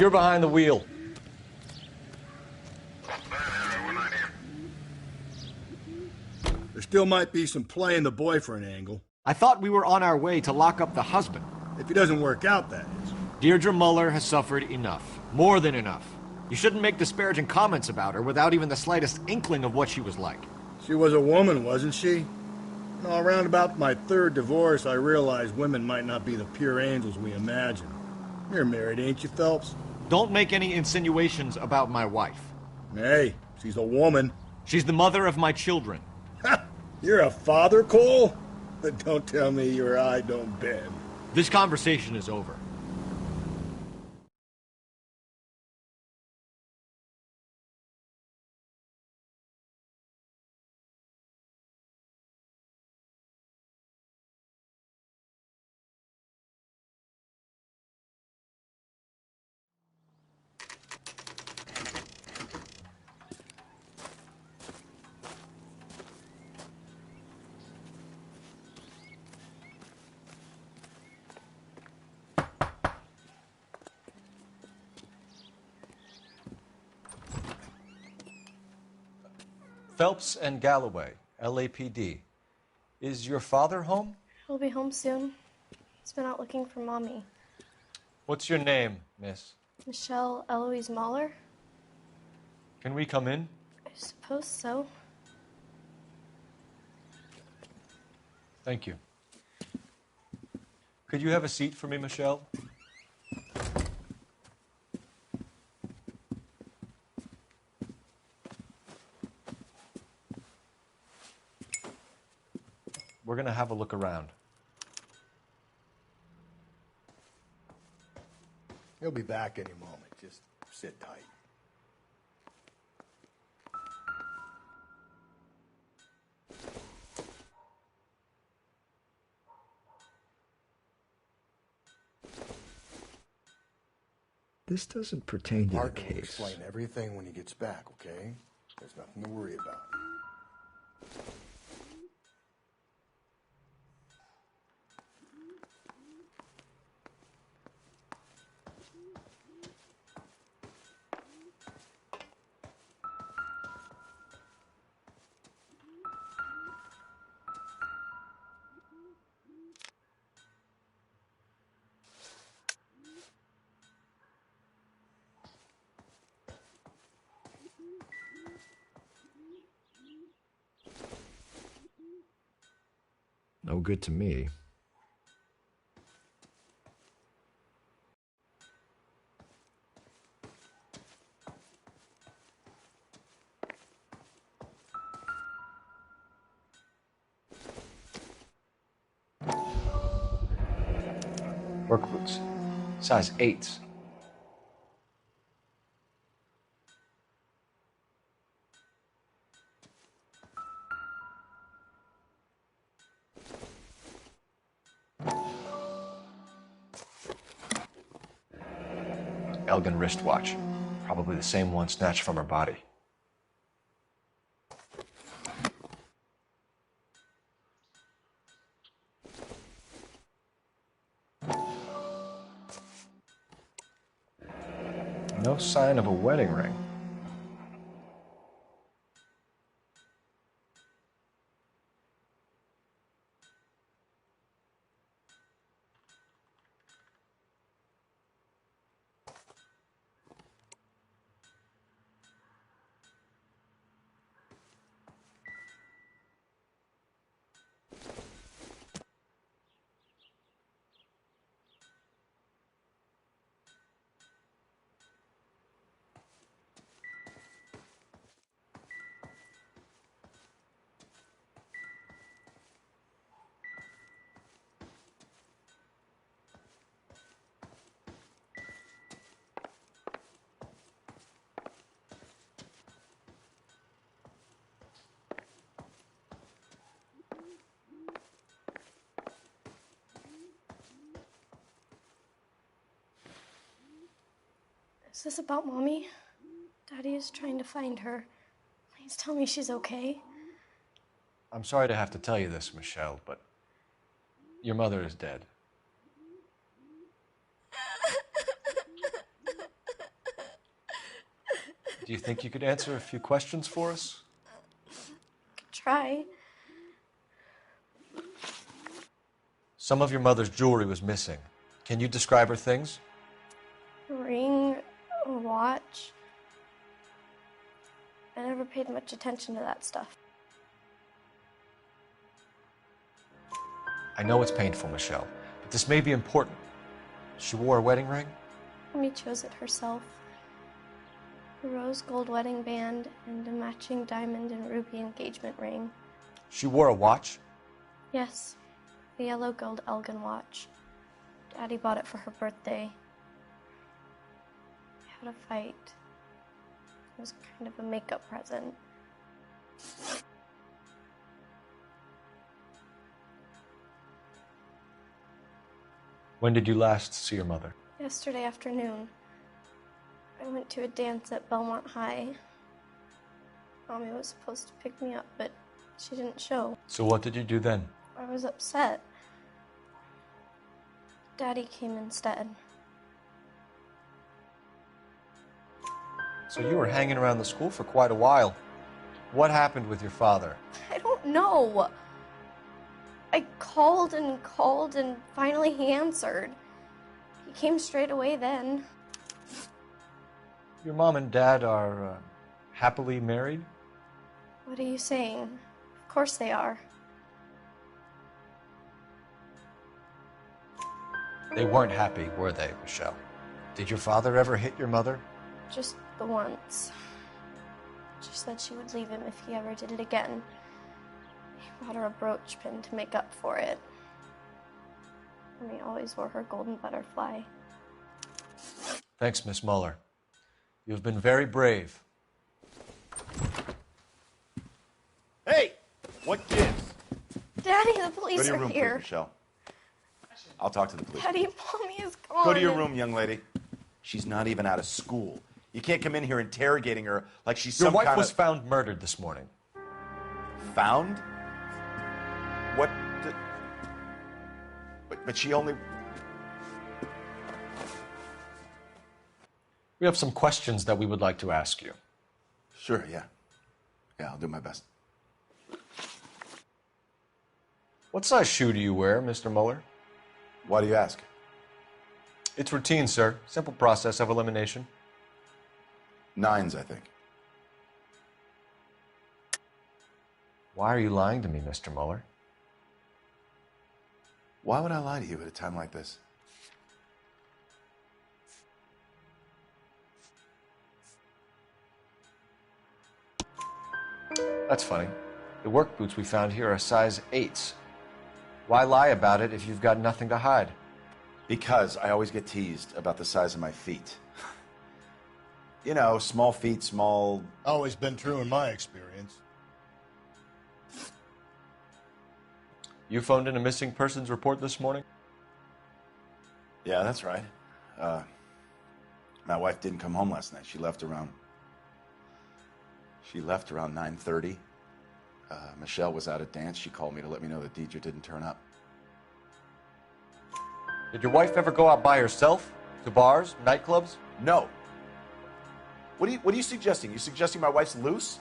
You're behind the wheel. There still might be some playing the boyfriend angle. I thought we were on our way to lock up the husband. If he doesn't work out, that is. Deirdre Muller has suffered enough. More than enough. You shouldn't make disparaging comments about her without even the slightest inkling of what she was like. She was a woman, wasn't she? You know, around about my third divorce, I realized women might not be the pure angels we imagine. You're married, ain't you, Phelps? Don't make any insinuations about my wife. Hey, she's a woman. She's the mother of my children. Ha! You're a father, Cole? But don't tell me your eye don't bend. This conversation is over. Phelps and Galloway, LAPD. Is your father home? He'll be home soon. He's been out looking for Mommy. What's your name, miss? Michelle Eloise Mahler? Can we come in? I suppose so. Thank you. Could you have a seat for me, Michelle? We're going to have a look around. He'll be back any moment. Just sit tight. This doesn't pertain to the Martin will case. explain everything when he gets back, okay? There's nothing to worry about. No good to me. Work boots. Size 8s. Elgin wristwatch. Probably the same one snatched from her body. No sign of a wedding ring. Is this about Mommy? Daddy is trying to find her. Please tell me she's okay. I'm sorry to have to tell you this, Michelle, but your mother is dead. Do you think you could answer a few questions for us? Try. Some of your mother's jewelry was missing. Can you describe her things? A ring, a watch. I never paid much attention to that stuff. I know it's painful, Michelle, but this may be important. She wore a wedding ring? Mommy chose it herself. A rose gold wedding band and a matching diamond and ruby engagement ring. She wore a watch? Yes, a yellow gold Elgin watch. Daddy bought it for her birthday. We had a fight. It was kind of a makeup present. When did you last see your mother? Yesterday afternoon, I went to a dance at Belmont High. Mommy was supposed to pick me up, but she didn't show. So what did you do then? I was upset. Daddy came instead. So you were hanging around the school for quite a while. What happened with your father? I don't know. I called and finally he answered. He came straight away then. Your mom and dad are happily married? What are you saying? Of course they are. They weren't happy, were they, Michelle? Did your father ever hit your mother? Just the once. She said she would leave him if he ever did it again. He bought her a brooch pin to make up for it. And he always wore her golden butterfly. Thanks, Miss Muller. You've been very brave. Hey! What gives? Daddy, the Go police to your are room, please, here. Michelle. I'll talk to the police. Daddy, Mommy is gone. Go to your room, young lady. She's not even out of school. You can't come in here interrogating her like she's Your some wife kind was of... found murdered this morning. Found? What the... But she only... We have some questions that we would like to ask you. Sure, yeah. Yeah, I'll do my best. What size shoe do you wear, Mr. Muller? Why do you ask? It's routine, sir. Simple process of elimination. 9s, I think. Why are you lying to me, Mr. Muller? Why would I lie to you at a time like this? That's funny. The work boots we found here are size 8s. Why lie about it if you've got nothing to hide? Because I always get teased about the size of my feet. You know, small feet, small... Always been true in my experience. You phoned in a missing persons report this morning? Yeah, that's right. My wife didn't come home last night. She left around 9:30. Michelle was out at dance. She called me to let me know that Deidre didn't turn up. Did your wife ever go out by herself? To bars, nightclubs? No. What are you suggesting? You suggesting my wife's loose?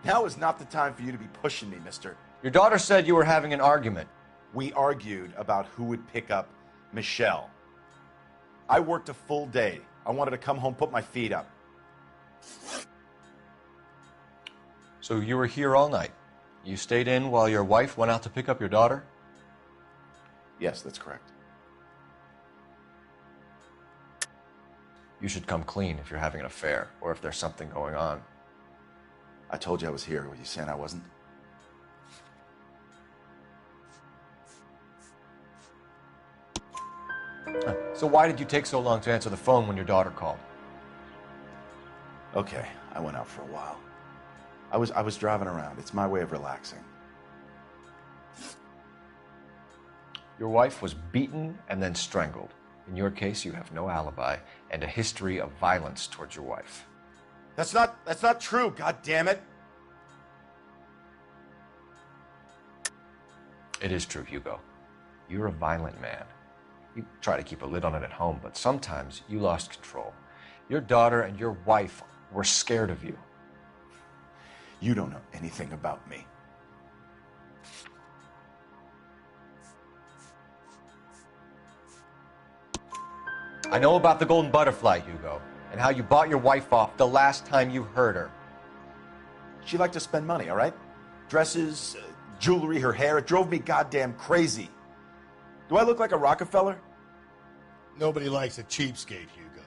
Now is not the time for you to be pushing me, mister. Your daughter said you were having an argument. We argued about who would pick up Michelle. I worked a full day. I wanted to come home, put my feet up. So you were here all night. You stayed in while your wife went out to pick up your daughter? Yes, that's correct. You should come clean if you're having an affair or if there's something going on. I told you I was here. Were you saying I wasn't? So why did you take so long to answer the phone when your daughter called? Okay, I went out for a while. I was driving around. It's my way of relaxing. Your wife was beaten and then strangled. In your case, you have no alibi and a history of violence towards your wife. That's not true, god damn it. It is true, Hugo. You're a violent man. You try to keep a lid on it at home, but sometimes you lost control. Your daughter and your wife We're scared of you. You don't know anything about me. I know about the Golden Butterfly, Hugo, and how you bought your wife off the last time you heard her. She liked to spend money, all right? Dresses, jewelry, her hair. It drove me goddamn crazy. Do I look like a Rockefeller? Nobody likes a cheapskate, Hugo.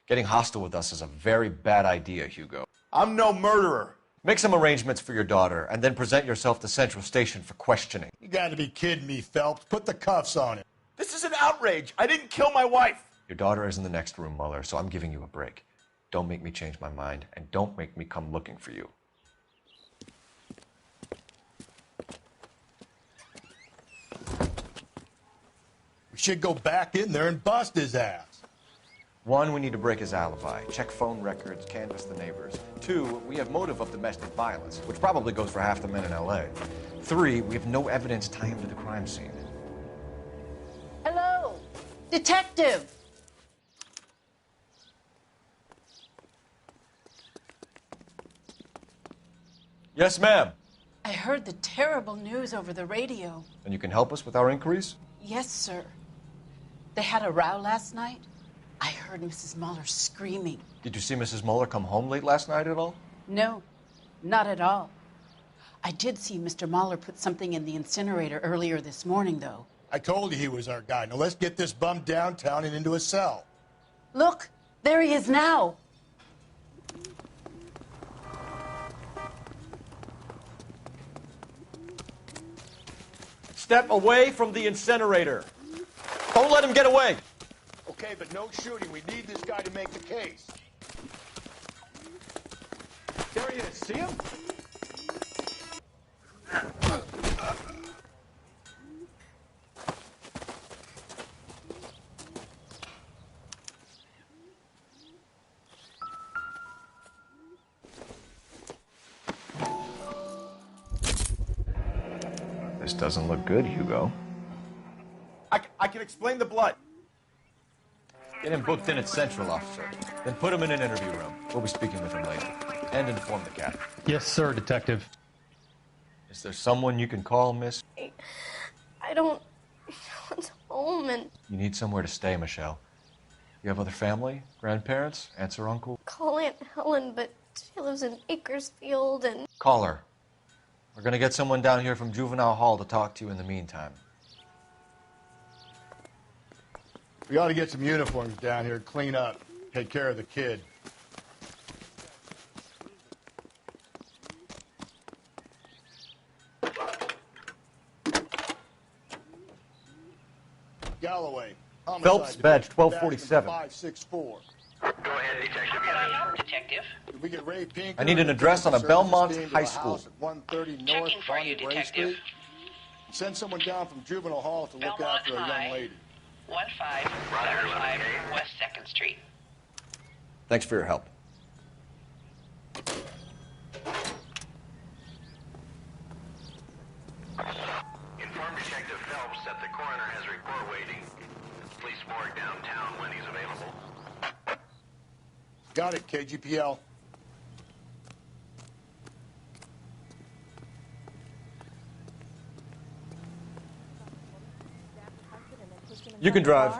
Getting hostile with us is a very bad idea, Hugo. I'm no murderer. Make some arrangements for your daughter, and then present yourself to Central Station for questioning. You gotta be kidding me, Phelps. Put the cuffs on him. This is an outrage. I didn't kill my wife. Your daughter is in the next room, Mueller, so I'm giving you a break. Don't make me change my mind, and don't make me come looking for you. We should go back in there and bust his ass. 1, we need to break his alibi, check phone records, canvass the neighbors. 2, we have motive of domestic violence, which probably goes for half the men in L.A. 3, we have no evidence tying him to the crime scene. Hello, detective. Yes, ma'am. I heard the terrible news over the radio. And you can help us with our inquiries? Yes, sir. They had a row last night. I heard Mrs. Mueller screaming. Did you see Mrs. Mueller come home late last night at all? No, not at all. I did see Mr. Mueller put something in the incinerator earlier this morning, though. I told you he was our guy. Now let's get this bum downtown and into a cell. Look, there he is now. Step away from the incinerator. Don't let him get away. Okay, but no shooting. We need this guy to make the case. There he is. See him? This doesn't look good, Hugo. I can explain the blood. Get him booked in at Central, officer. Then put him in an interview room. We'll be speaking with him later. And inform the captain. Yes, sir, Detective. Is there someone you can call, miss? I don't want home and You need somewhere to stay, Michelle. You have other family? Grandparents? Aunts or uncle? call Aunt Helen, but she lives in Bakersfield and Call her. We're gonna get someone down here from Juvenile Hall to talk to you in the meantime. We ought to get some uniforms down here, clean up, take care of the kid. Galloway. Homicide Phelps, badge Division, 1247. 564. Go ahead, Detective. Detective? Did we get Ray Pinker? I need an address on a Services Belmont team to High a School. house at 130 North Checking for you, Bonnie Bray Detective. Street. Send someone down from Juvenile Hall to look Belmont after a High. young lady. 1575 West 2nd Street. Thanks for your help. Inform Detective Phelps that the coroner has a report waiting. Police morgue downtown when he's available. Got it, KGPL. You can drive.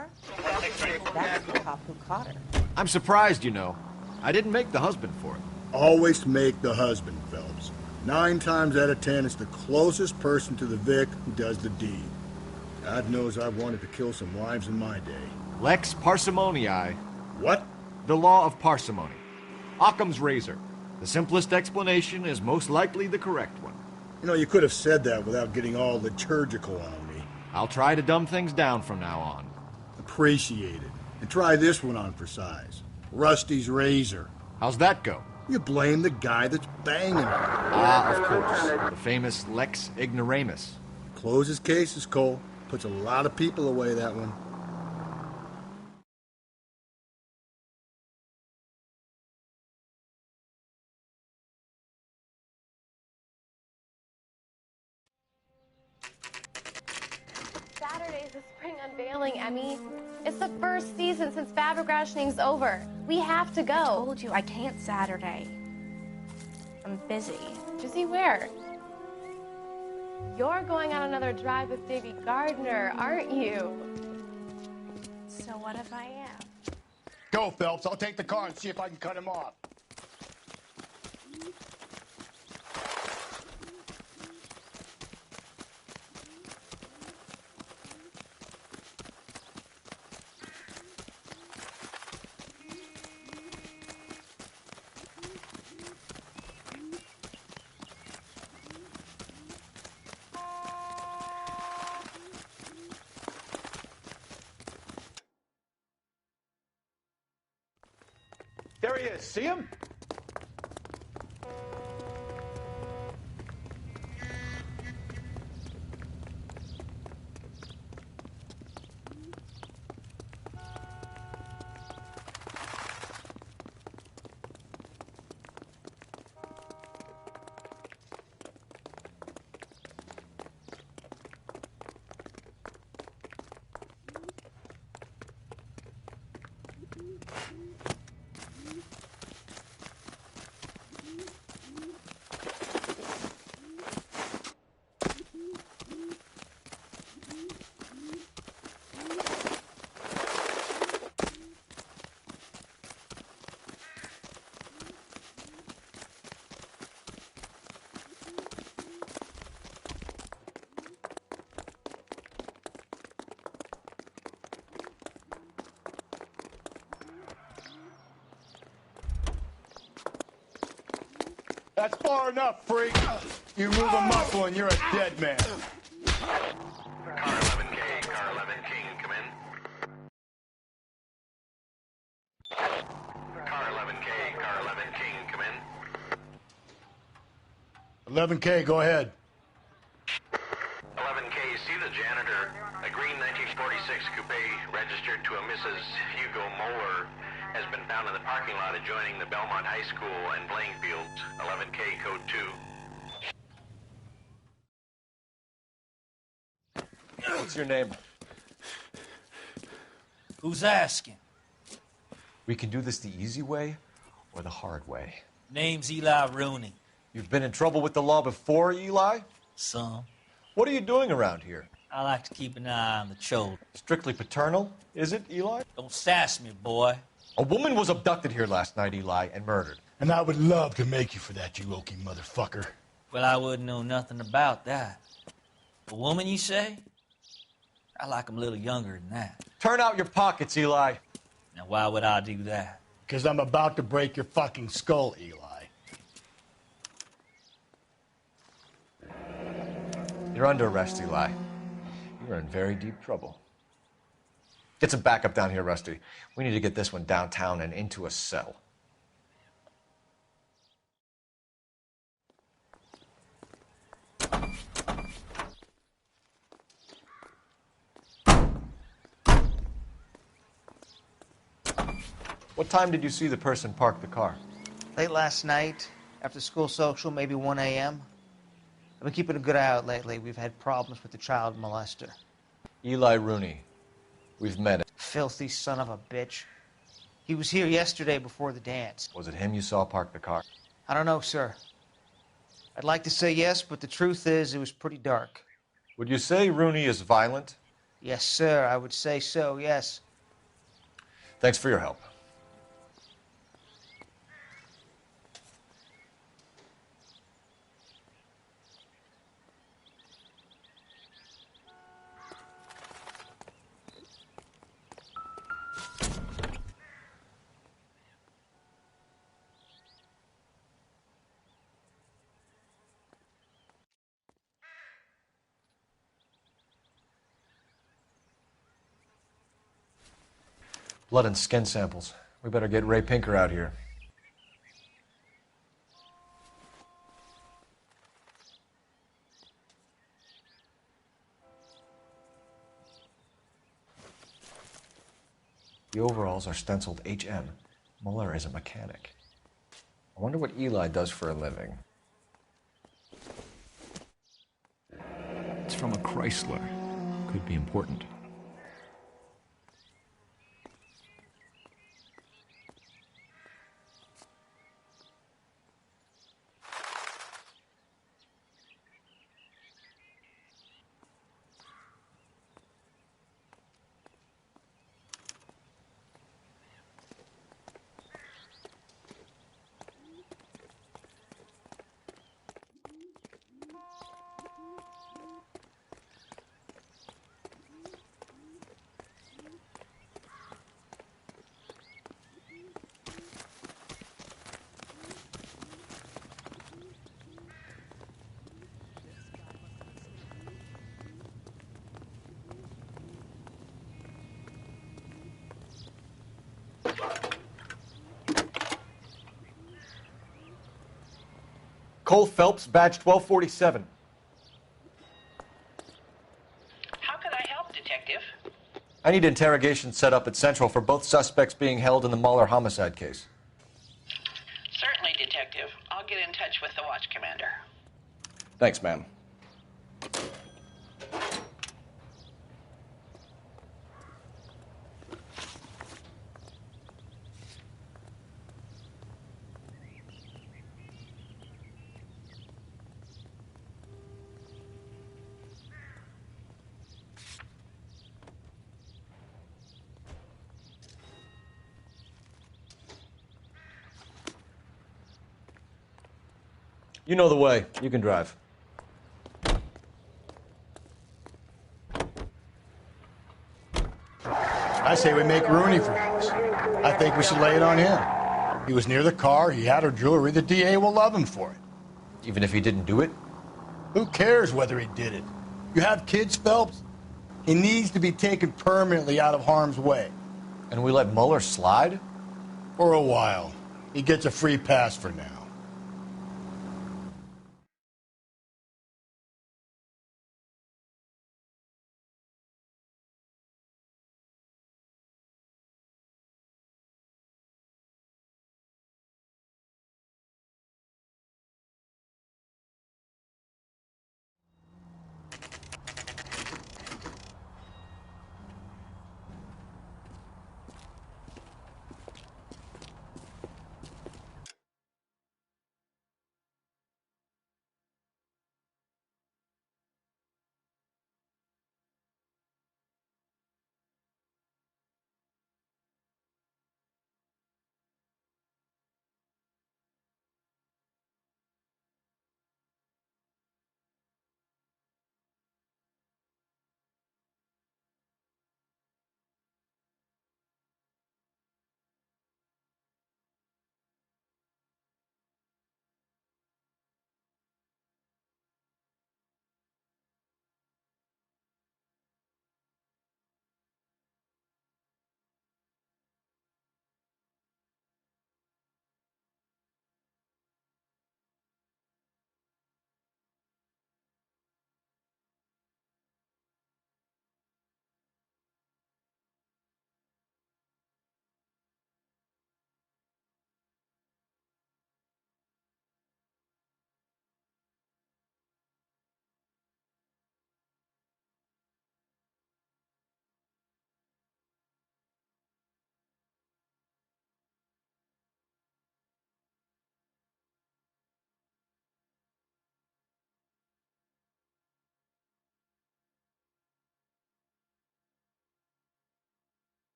That's the cop who caught her. I'm surprised, you know. I didn't make the husband for it. Always make the husband, Phelps. 9 times out of 10, it's the closest person to the Vic who does the deed. God knows I've wanted to kill some wives in my day. Lex parsimoniae. What? The law of parsimony. Occam's razor. The simplest explanation is most likely the correct one. You know, you could have said that without getting all liturgical on me. I'll try to dumb things down from now on. Appreciate it. And try this one on for size. Rusty's razor. How's that go? You blame the guy that's banging her. Ah, of course. The famous Lex ignoramus. Closes cases, Cole. Puts a lot of people away, that one. Saturday Saturday's the spring unveiling, Emmy. It's the first season since fabric rationing's over. We have to go. I told you I can't Saturday. I'm busy. Busy where? You're going on another drive with Davy Gardner, aren't you? So what if I am? Go, Phelps. I'll take the car and see if I can cut him off. There he is. See him? That's far enough, freak. You move a muscle and you're a dead man. Car 11K, Car 11 King, come in. Car 11K, Car 11 King, come in. 11K, go ahead. 11K, see the janitor. A green 1946 coupe registered to a Mrs. Hugo Moeller has been found in the parking lot adjoining the Belmont High School and playing fields. 11K, code 2. What's your name? Who's asking? We can do this the easy way or the hard way. Name's Eli Rooney. You've been in trouble with the law before, Eli? Some. What are you doing around here? I like to keep an eye on the children. Strictly paternal, is it, Eli? Don't sass me, boy. A woman was abducted here last night, Eli, and murdered. And I would love to make you for that, you oaky motherfucker. Well, I wouldn't know nothing about that. A woman, you say? I like 'em a little younger than that. Turn out your pockets, Eli. Now, why would I do that? Because I'm about to break your fucking skull, Eli. You're under arrest, Eli. You're in very deep trouble. Get some backup down here, Rusty. We need to get this one downtown and into a cell. What time did you see the person park the car? Late last night, after school social, maybe 1 a.m. I've been keeping a good eye out lately. We've had problems with the child molester. Eli Rooney. We've met him. Filthy son of a bitch. He was here yesterday before the dance. Was it him you saw park the car? I don't know, sir. I'd like to say yes, but the truth is it was pretty dark. Would you say Rooney is violent? Yes, sir. I would say so, yes. Thanks for your help. Blood and skin samples. We better get Ray Pinker out here. The overalls are stenciled HM. Muller is a mechanic. I wonder what Eli does for a living. It's from a Chrysler. Could be important. Cole Phelps, badge 1247. How can I help, Detective? I need interrogation set up at Central for both suspects being held in the Muller homicide case. Certainly, Detective. I'll get in touch with the watch commander. Thanks, ma'am. You know the way. You can drive. I say we make Rooney for this. I think we should lay it on him. He was near the car, he had her jewelry, the DA will love him for it. Even if he didn't do it? Who cares whether he did it? You have kids, Phelps? He needs to be taken permanently out of harm's way. And we let Muller slide? For a while. He gets a free pass for now.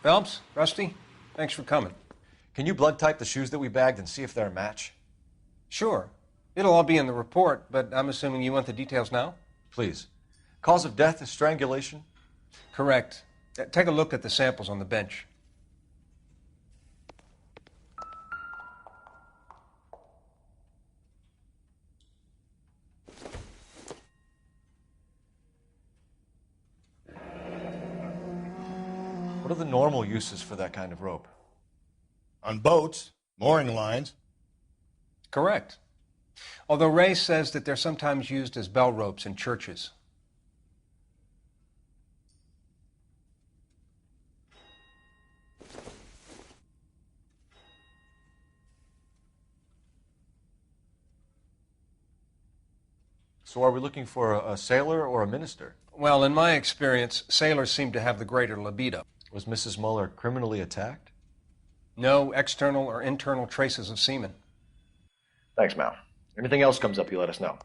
Phelps, Rusty, thanks for coming. Can you blood type the shoes that we bagged and see if they're a match? Sure. It'll all be in the report, but I'm assuming you want the details now? Please. Cause of death is strangulation? Correct. Take a look at the samples on the bench. What are the normal uses for that kind of rope? On boats, mooring lines. Correct. Although Ray says that they're sometimes used as bell ropes in churches. So are we looking for a sailor or a minister? Well, in my experience, sailors seem to have the greater libido. Was Mrs. Muller criminally attacked? No external or internal traces of semen. Thanks, Mal. Anything else comes up, you let us know.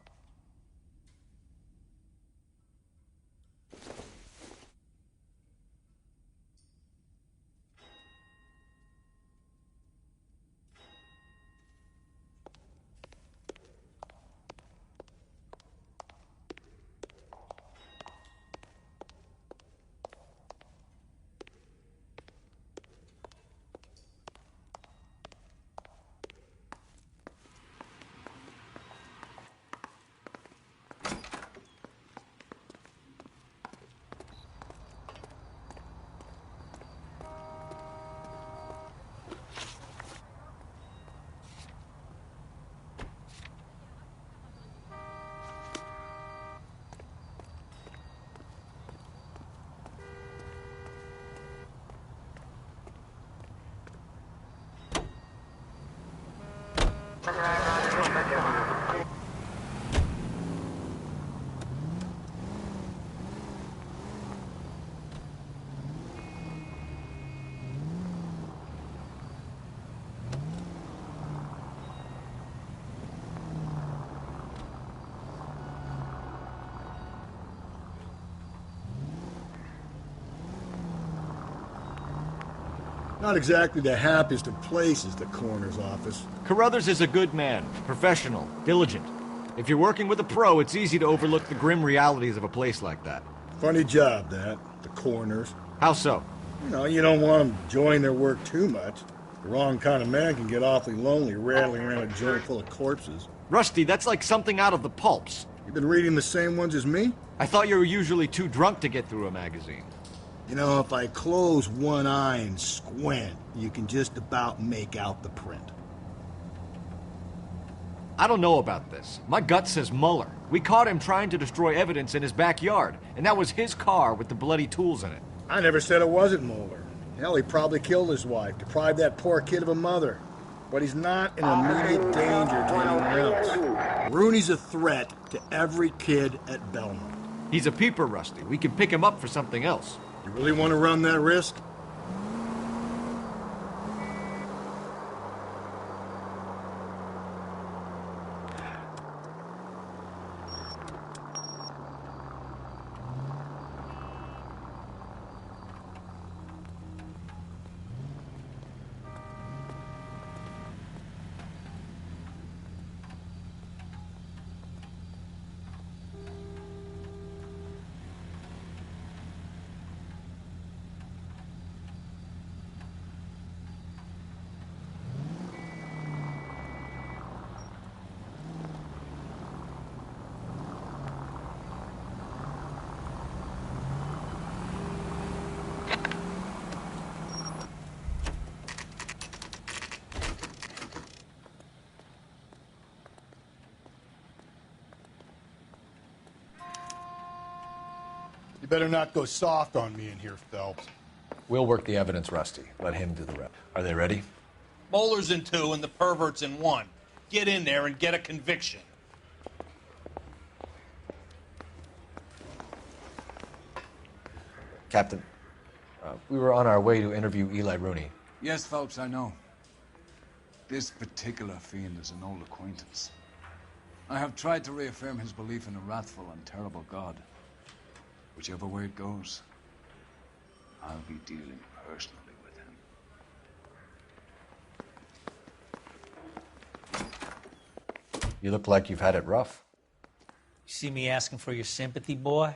Not exactly the happiest of places, the coroner's office. Carruthers is a good man, professional, diligent. If you're working with a pro, it's easy to overlook the grim realities of a place like that. Funny job, that. The coroner's. How so? You don't want them enjoying their work too much. The wrong kind of man can get awfully lonely rattling around a joint full of corpses. Rusty, that's like something out of the pulps. You been reading the same ones as me? I thought you were usually too drunk to get through a magazine. If I close one eye and squint, you can just about make out the print. I don't know about this. My gut says Muller. We caught him trying to destroy evidence in his backyard, and that was his car with the bloody tools in it. I never said it wasn't Muller. Hell, he probably killed his wife, deprived that poor kid of a mother. But he's not in immediate danger to anyone else. Rooney's a threat to every kid at Belmont. He's a peeper, Rusty. We can pick him up for something else. You really want to run that risk? You better not go soft on me in here, Phelps. We'll work the evidence, Rusty. Let him do the rest. Are they ready? Bowler's in 2 and the pervert's in 1. Get in there and get a conviction. Captain, we were on our way to interview Eli Rooney. Yes, Phelps, I know. This particular fiend is an old acquaintance. I have tried to reaffirm his belief in a wrathful and terrible God. Whichever way it goes, I'll be dealing personally with him. You look like you've had it rough. You see me asking for your sympathy, boy?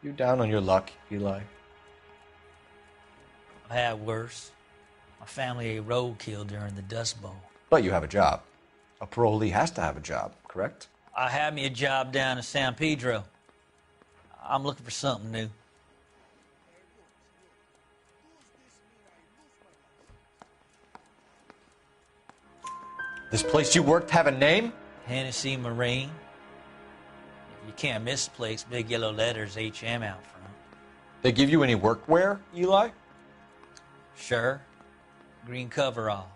You down on your luck, Eli? I had worse. My family ate roadkill during the Dust Bowl. But you have a job. A parolee has to have a job, correct? I had me a job down in San Pedro. I'm looking for something new. This place you worked have a name? Hennessy Marine. You can't miss the place. Big yellow letters, HM out front. They give you any workwear, Eli? Sure. Green coverall.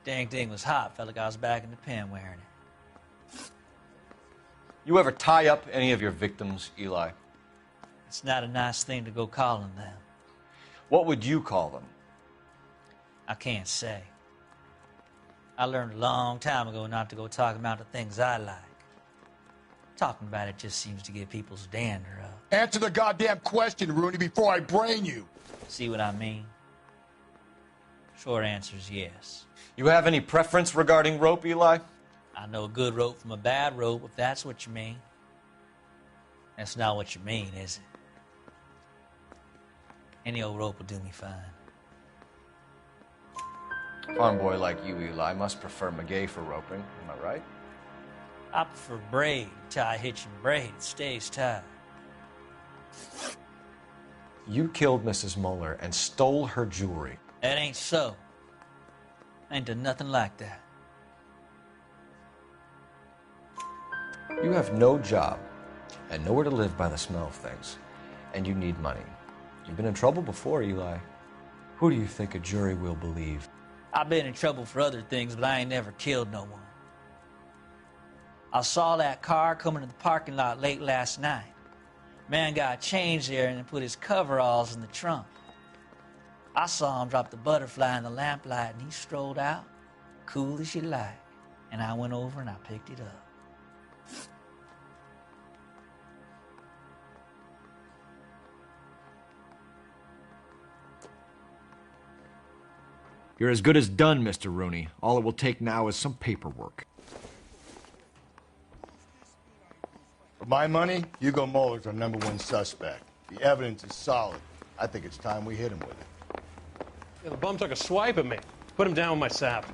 Dang thing was hot. Felt like I was back in the pen wearing it. You ever tie up any of your victims, Eli? It's not a nice thing to go calling them. What would you call them? I can't say. I learned a long time ago not to go talking about the things I like. Talking about it just seems to get people's dander up. Answer the goddamn question, Rooney, before I brain you. See what I mean? Short answer is yes. You have any preference regarding rope, Eli? I know a good rope from a bad rope, if that's what you mean. That's not what you mean, is it? Any old rope will do me fine. A farm boy like you, Eli, must prefer Magay for roping. Am I right? I prefer braid. Tie, hitch, and braid. It stays tied. You killed Mrs. Moeller and stole her jewelry. That ain't so. I ain't done nothing like that. You have no job and nowhere to live by the smell of things, and you need money. You've been in trouble before, Eli. Who do you think a jury will believe? I've been in trouble for other things, but I ain't never killed no one. I saw that car coming to the parking lot late last night. Man got changed there and put his coveralls in the trunk. I saw him drop the butterfly in the lamplight, and he strolled out, cool as you like. And I went over and I picked it up. You're as good as done, Mr. Rooney. All it will take now is some paperwork. For my money, Hugo Moeller's our #1 suspect. The evidence is solid. I think it's time we hit him with it. Yeah, the bum took a swipe at me. Put him down with my sap.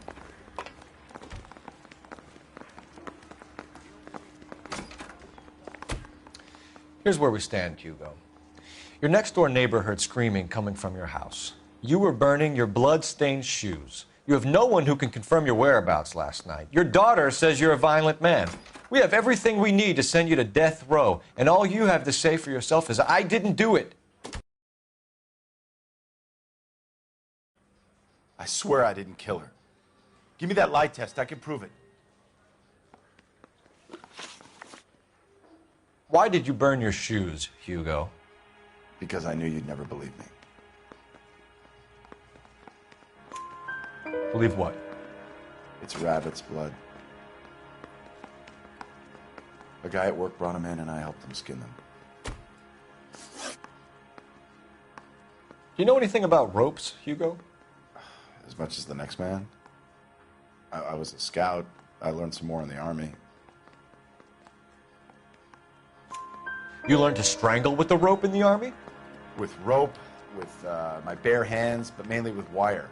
Here's where we stand, Hugo. Your next-door neighbor heard screaming coming from your house. You were burning your blood-stained shoes. You have no one who can confirm your whereabouts last night. Your daughter says you're a violent man. We have everything we need to send you to death row, and all you have to say for yourself is, I didn't do it. I swear I didn't kill her. Give me that lie test. I can prove it. Why did you burn your shoes, Hugo? Because I knew you'd never believe me. Believe what? It's rabbit's blood. A guy at work brought him in and I helped him skin them. Do you know anything about ropes, Hugo? As much as the next man. I was a scout. I learned some more in the Army. You learned to strangle with the rope in the Army? With rope, with my bare hands, but mainly with wire.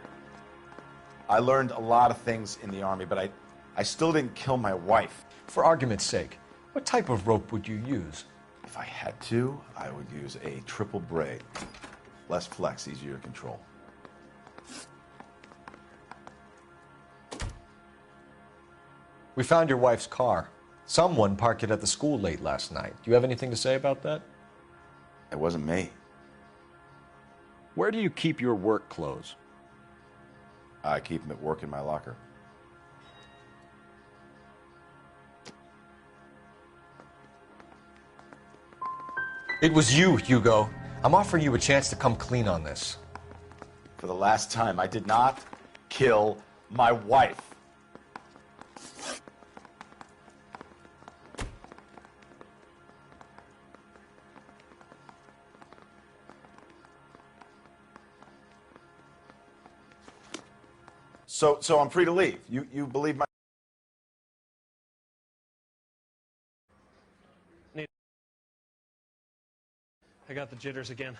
I learned a lot of things in the Army, but I still didn't kill my wife. For argument's sake, what type of rope would you use? If I had to, I would use a triple braid. Less flex, easier to control. We found your wife's car. Someone parked it at the school late last night. Do you have anything to say about that? It wasn't me. Where do you keep your work clothes? I keep them at work in my locker. It was you, Hugo. I'm offering you a chance to come clean on this. For the last time, I did not kill my wife. So I'm free to leave. You believe my... I got the jitters again.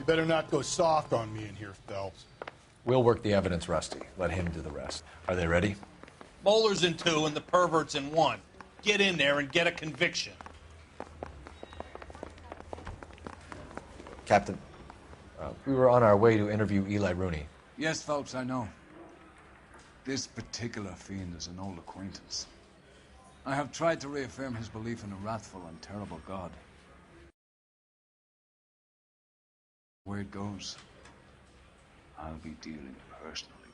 better not go soft on me in here, Phelps. We'll work the evidence, Rusty. Let him do the rest. Are they ready? Moeller's in 2 and the pervert's in 1. Get in there and get a conviction. Captain, we were on our way to interview Eli Rooney. Yes, Phelps, I know. This particular fiend is an old acquaintance. I have tried to reaffirm his belief in a wrathful and terrible God. Where it goes, I'll be dealing personally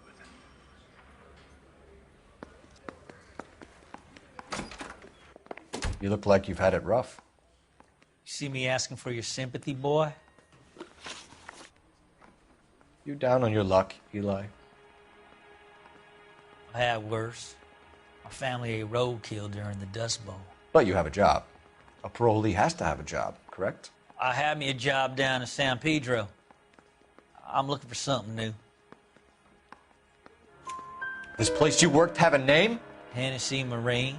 with him. You look like you've had it rough. You see me asking for your sympathy, boy? You down on your luck, Eli? I had worse. My family ate roadkill during the Dust Bowl. But you have a job. A parolee has to have a job, correct? I had me a job down in San Pedro. I'm looking for something new. This place you worked have a name? Hennessy Marine.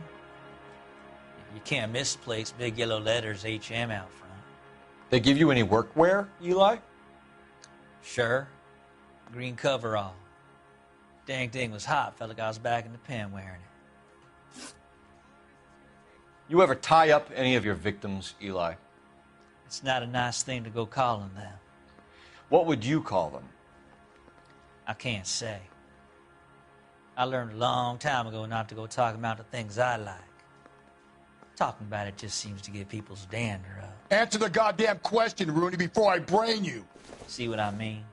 You can't miss the place. Big yellow letters, HM out front. They give you any workwear, Eli? Sure. Green coverall. Dang thing was hot. Felt like I was back in the pen wearing it. You ever tie up any of your victims, Eli? It's not a nice thing to go calling them. What would you call them? I can't say. I learned a long time ago not to go talking about the things I like. Talking about it just seems to get people's dander up. Answer the goddamn question, Rooney, before I brain you. See what I mean?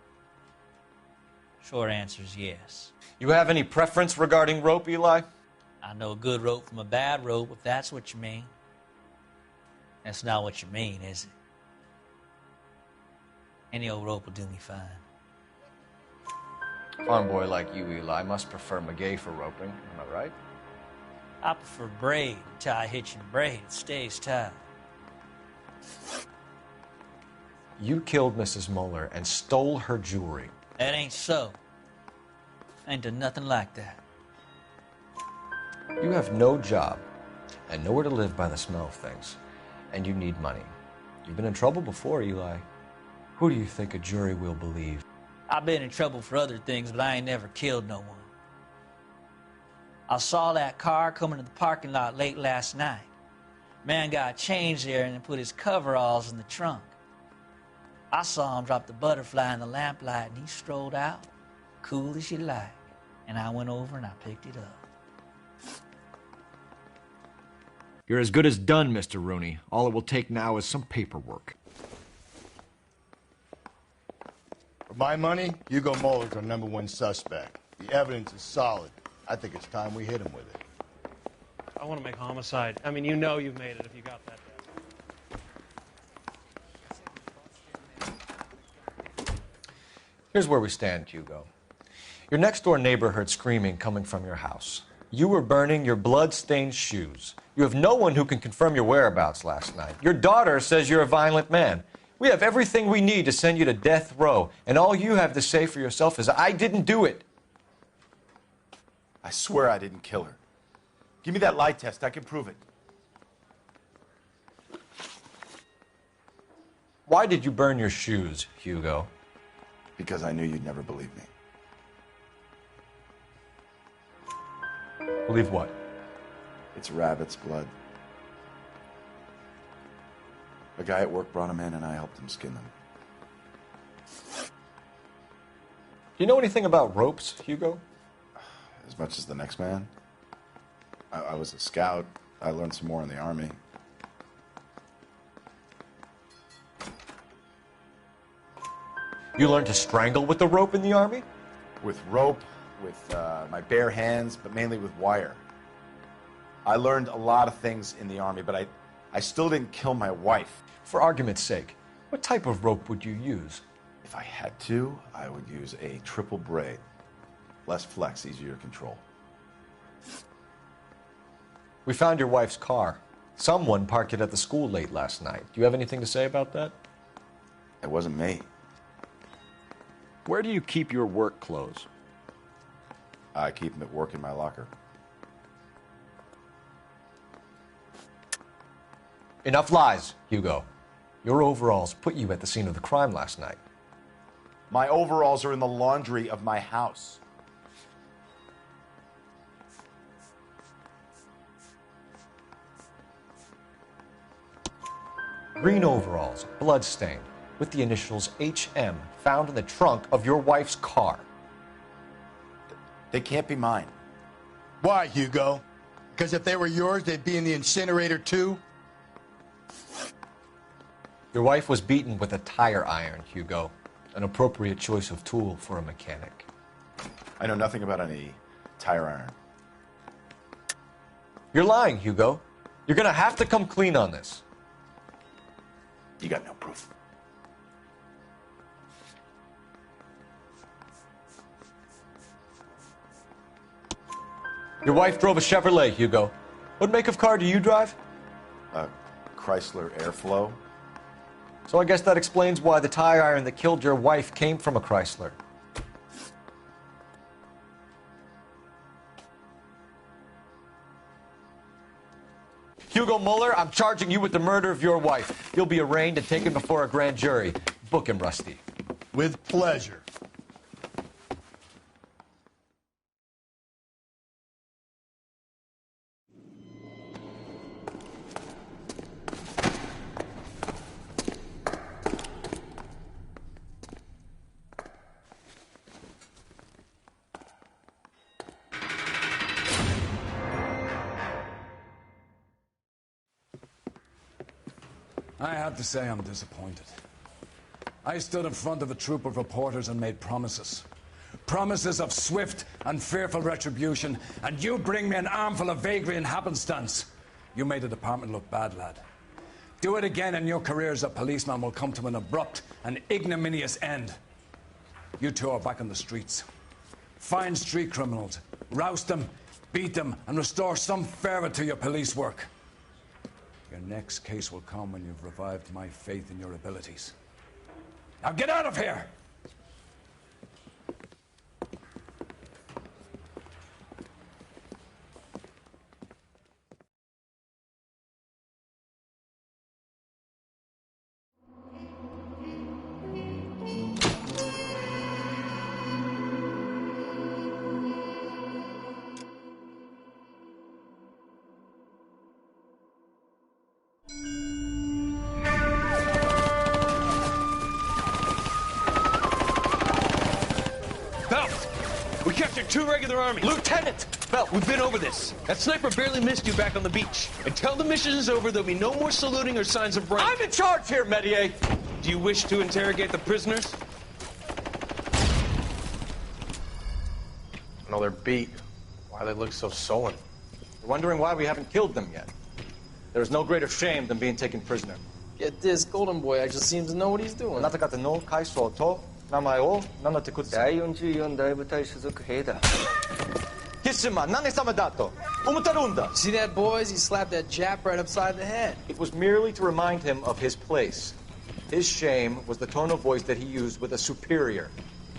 Short answer is yes. You have any preference regarding rope, Eli? I know a good rope from a bad rope, if that's what you mean. That's not what you mean, is it? Any old rope will do me fine. Farm boy like you, Eli, must prefer Magay for roping. Am I right? I prefer braid. Tie hitch and braid. It stays tied. You killed Mrs. Moeller and stole her jewelry. That ain't so. I ain't done nothing like that. You have no job and nowhere to live by the smell of things, and you need money. You've been in trouble before, Eli. Who do you think a jury will believe? I've been in trouble for other things, but I ain't never killed no one. I saw that car coming to the parking lot late last night. Man got changed there and put his coveralls in the trunk. I saw him drop the butterfly in the lamplight, and he strolled out, cool as you like. And I went over and I picked it up. You're as good as done, Mr. Rooney. All it will take now is some paperwork. For my money, Hugo Moeller's our #1 suspect. The evidence is solid. I think it's time we hit him with it. I want to make homicide. I mean, you know you've made it if you got that. Here's where we stand, Hugo. Your next-door neighbor heard screaming coming from your house. You were burning your blood-stained shoes. You have no one who can confirm your whereabouts last night. Your daughter says you're a violent man. We have everything we need to send you to death row, and all you have to say for yourself is, I didn't do it. I swear I didn't kill her. Give me that lie test. I can prove it. Why did you burn your shoes, Hugo? Because I knew you'd never believe me. Believe what? It's rabbit's blood. A guy at work brought him in and I helped him skin them. Do you know anything about ropes, Hugo? As much as the next man. I was a scout. I learned some more in the Army. You learned to strangle with the rope in the Army? With rope, with my bare hands, but mainly with wire. I learned a lot of things in the Army, but I still didn't kill my wife. For argument's sake, what type of rope would you use? If I had to, I would use a triple braid. Less flex, easier to control. We found your wife's car. Someone parked it at the school late last night. Do you have anything to say about that? It wasn't me. Where do you keep your work clothes? I keep them at work in my locker. Enough lies, Hugo. Your overalls put you at the scene of the crime last night. My overalls are in the laundry of my house. Green overalls, bloodstained, with the initials HM found in the trunk of your wife's car. They can't be mine. Why, Hugo? Because if they were yours, they'd be in the incinerator too? Your wife was beaten with a tire iron, Hugo. An appropriate choice of tool for a mechanic. I know nothing about any tire iron. You're lying, Hugo. You're gonna have to come clean on this. You got no proof. Your wife drove a Chevrolet, Hugo. What make of car do you drive? A Chrysler Airflow. So I guess that explains why the tire iron that killed your wife came from a Chrysler. Hugo Mueller, I'm charging you with the murder of your wife. You'll be arraigned and taken before a grand jury. Book him, Rusty. With pleasure. I have to say I'm disappointed. I stood in front of a troop of reporters and made promises. Promises of swift and fearful retribution, and you bring me an armful of vagary and happenstance. You made the department look bad, lad. Do it again and your career as a policeman will come to an abrupt and ignominious end. You two are back on the streets. Find street criminals, roust them, beat them, and restore some fervor to your police work. Your next case will come when you've revived my faith in your abilities. Now get out of here! We captured 2 regular armies. Lieutenant! Well, we've been over this. That sniper barely missed you back on the beach. Until the mission is over, there'll be no more saluting or signs of rank. I'm in charge here, Metier! Do you wish to interrogate the prisoners? No, they're beat. Why they look so sullen? They're wondering why we haven't killed them yet. There is no greater shame than being taken prisoner. Get this, Golden Boy actually seems to know what he's doing. あなた方の階層と名前を名乗ってください。第44大部隊所属兵だ。キスマ、何様だと思ってるんだ。See that, boys? He slapped that Jap right upside the head. It was merely to remind him of his place. His shame was the tone of voice that he used with a superior.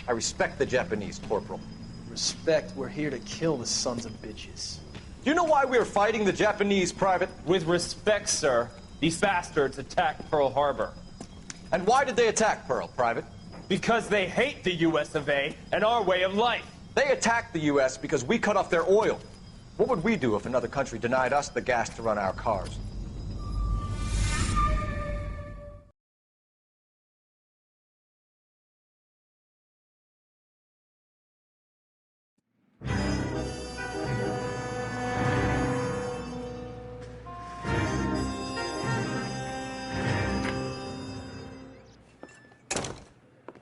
I respect the Japanese, Corporal. Respect, we're here to kill the sons of bitches. Do you know why we are fighting the Japanese, Private? With respect, sir, these bastards attacked Pearl Harbor. And why did they attack Pearl, Private? Because they hate the US of A and our way of life. They attacked the U.S. because we cut off their oil. What would we do if another country denied us the gas to run our cars?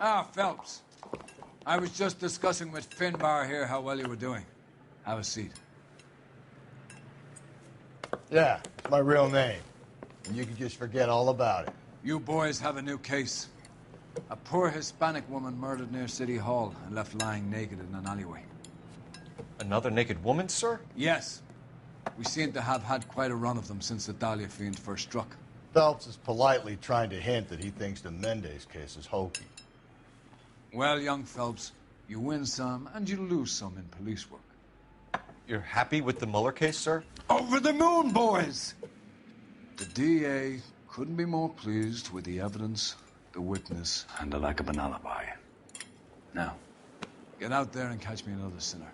Ah, Phelps. I was just discussing with Finbar here how well you were doing. Have a seat. Yeah, it's my real name. And you can just forget all about it. You boys have a new case. A poor Hispanic woman murdered near City Hall and left lying naked in an alleyway. Another naked woman, sir? Yes. We seem to have had quite a run of them since the Dahlia fiend first struck. Phelps is politely trying to hint that he thinks the Mendez case is hokey. Well, young Phelps, you win some and you lose some in police work. You're happy with the Mueller case, sir? Over the moon, boys! The DA couldn't be more pleased with the evidence, the witness, and the lack of an alibi. Now, get out there and catch me another sinner.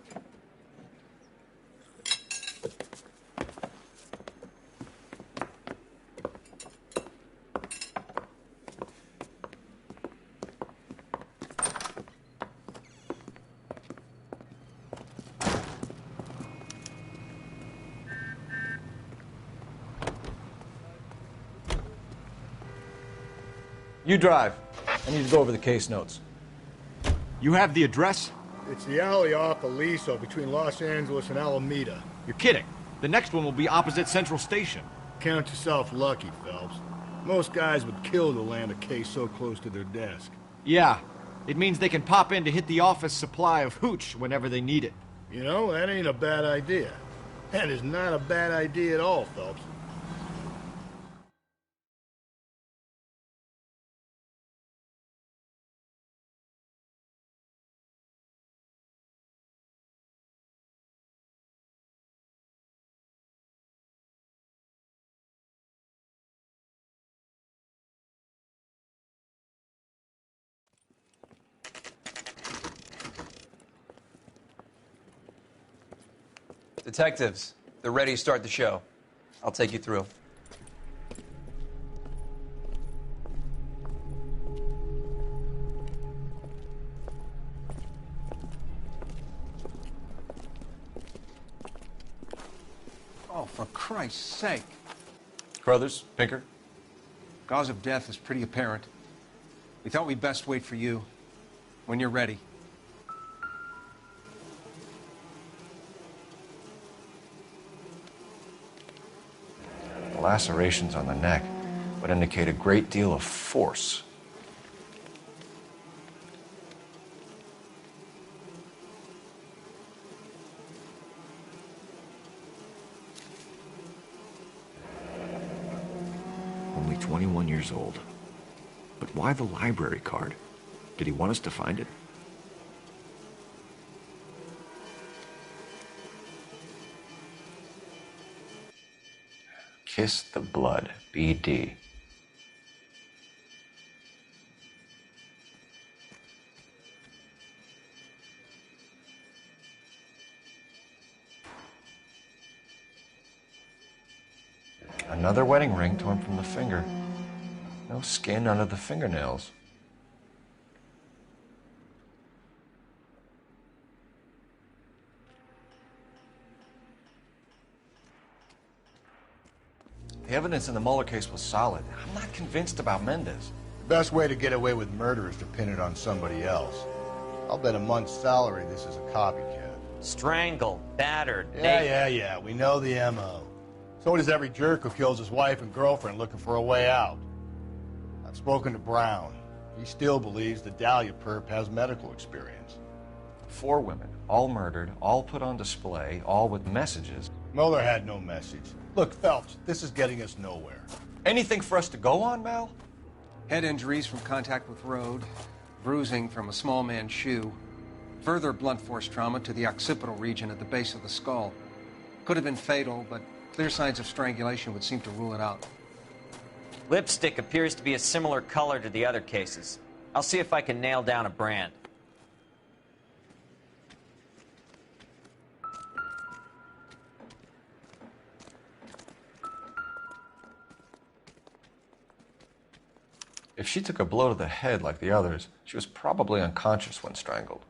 You drive. I need to go over the case notes. You have the address? It's the alley off Aliso between Los Angeles and Alameda. You're kidding. The next one will be opposite Central Station. Count yourself lucky, Phelps. Most guys would kill to land a case so close to their desk. Yeah. It means they can pop in to hit the office supply of hooch whenever they need it. You know, that ain't a bad idea. That is not a bad idea at all, Phelps. Detectives, they're ready to start the show. I'll take you through. Oh, for Christ's sake. Crothers, Pinker. Cause of death is pretty apparent. We thought we'd best wait for you. When you're ready. The lacerations on the neck would indicate a great deal of force. Only 21 years old. But why the library card? Did he want us to find it? Kiss the blood, BD. Another wedding ring torn from the finger. No skin under the fingernails. The evidence in the Mueller case was solid. I'm not convinced about Mendez. The best way to get away with murder is to pin it on somebody else. I'll bet a month's salary this is a copycat. Strangled, battered, Yeah, we know the M.O. So does every jerk who kills his wife and girlfriend looking for a way out. I've spoken to Brown. He still believes the Dahlia perp has medical experience. 4 women, all murdered, all put on display, all with messages. Mueller had no message. Look, Phelps, this is getting us nowhere. Anything for us to go on, Mal? Head injuries from contact with road, bruising from a small man's shoe, further blunt force trauma to the occipital region at the base of the skull. Could have been fatal, but clear signs of strangulation would seem to rule it out. Lipstick appears to be a similar color to the other cases. I'll see if I can nail down a brand. If she took a blow to the head like the others, she was probably unconscious when strangled.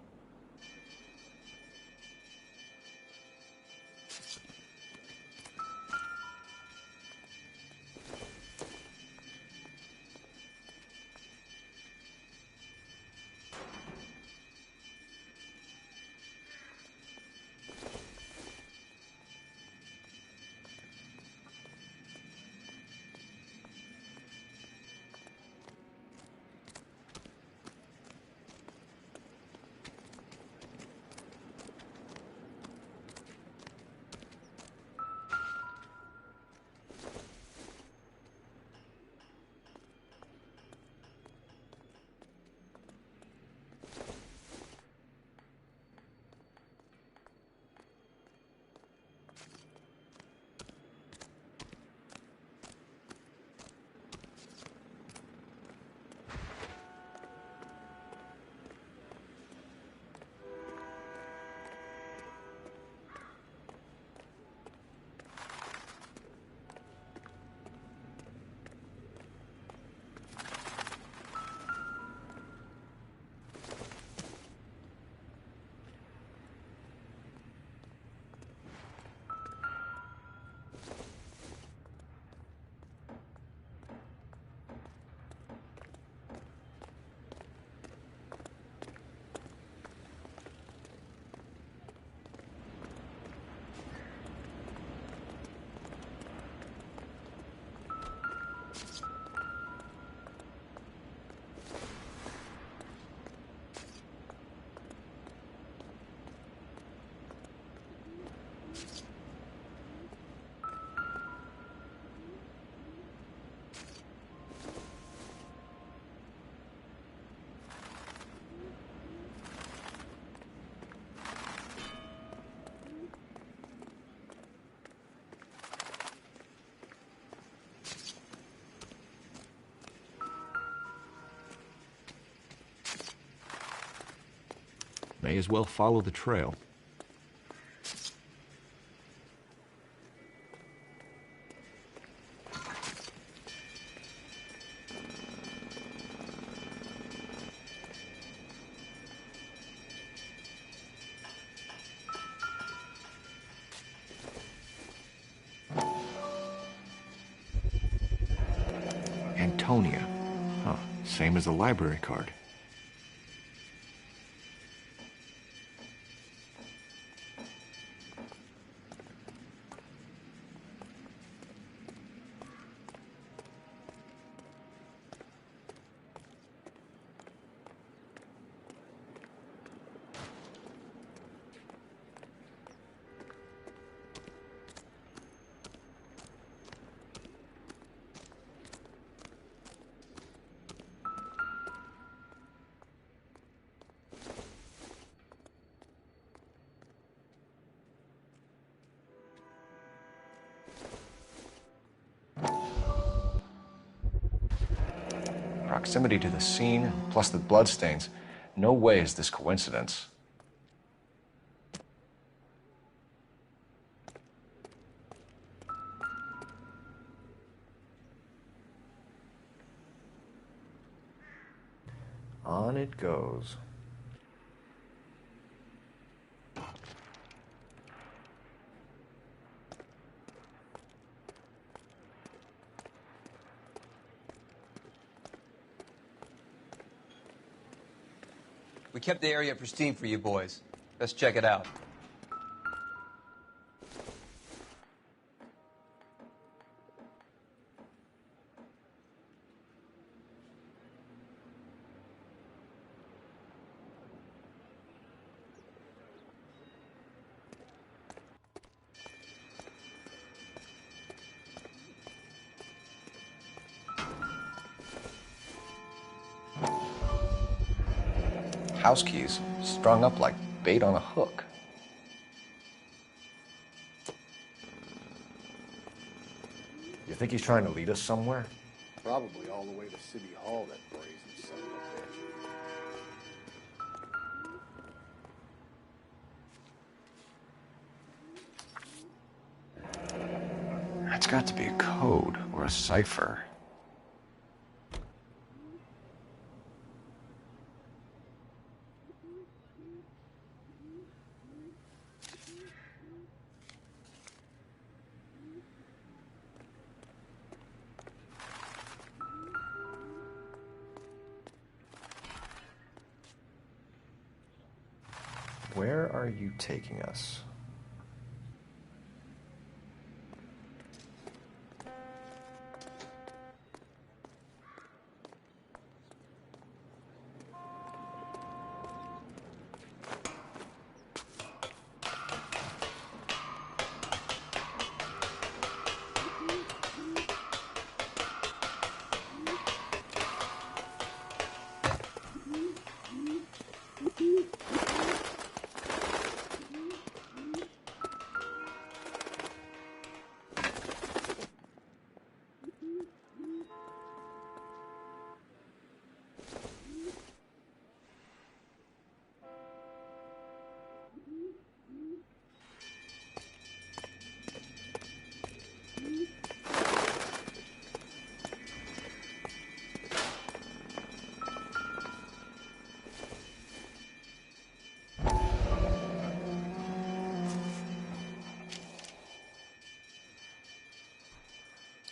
May as well follow the trail. Antonia. Huh. Same as the library card. Proximity to the scene, plus the bloodstains. No way is this coincidence. On it goes. We kept the area pristine for you boys. Let's check it out. House keys, strung up like bait on a hook. You think he's trying to lead us somewhere? Probably all the way to City Hall, that brazen son of a bitch. That's got to be a code or a cipher. Where are you taking us?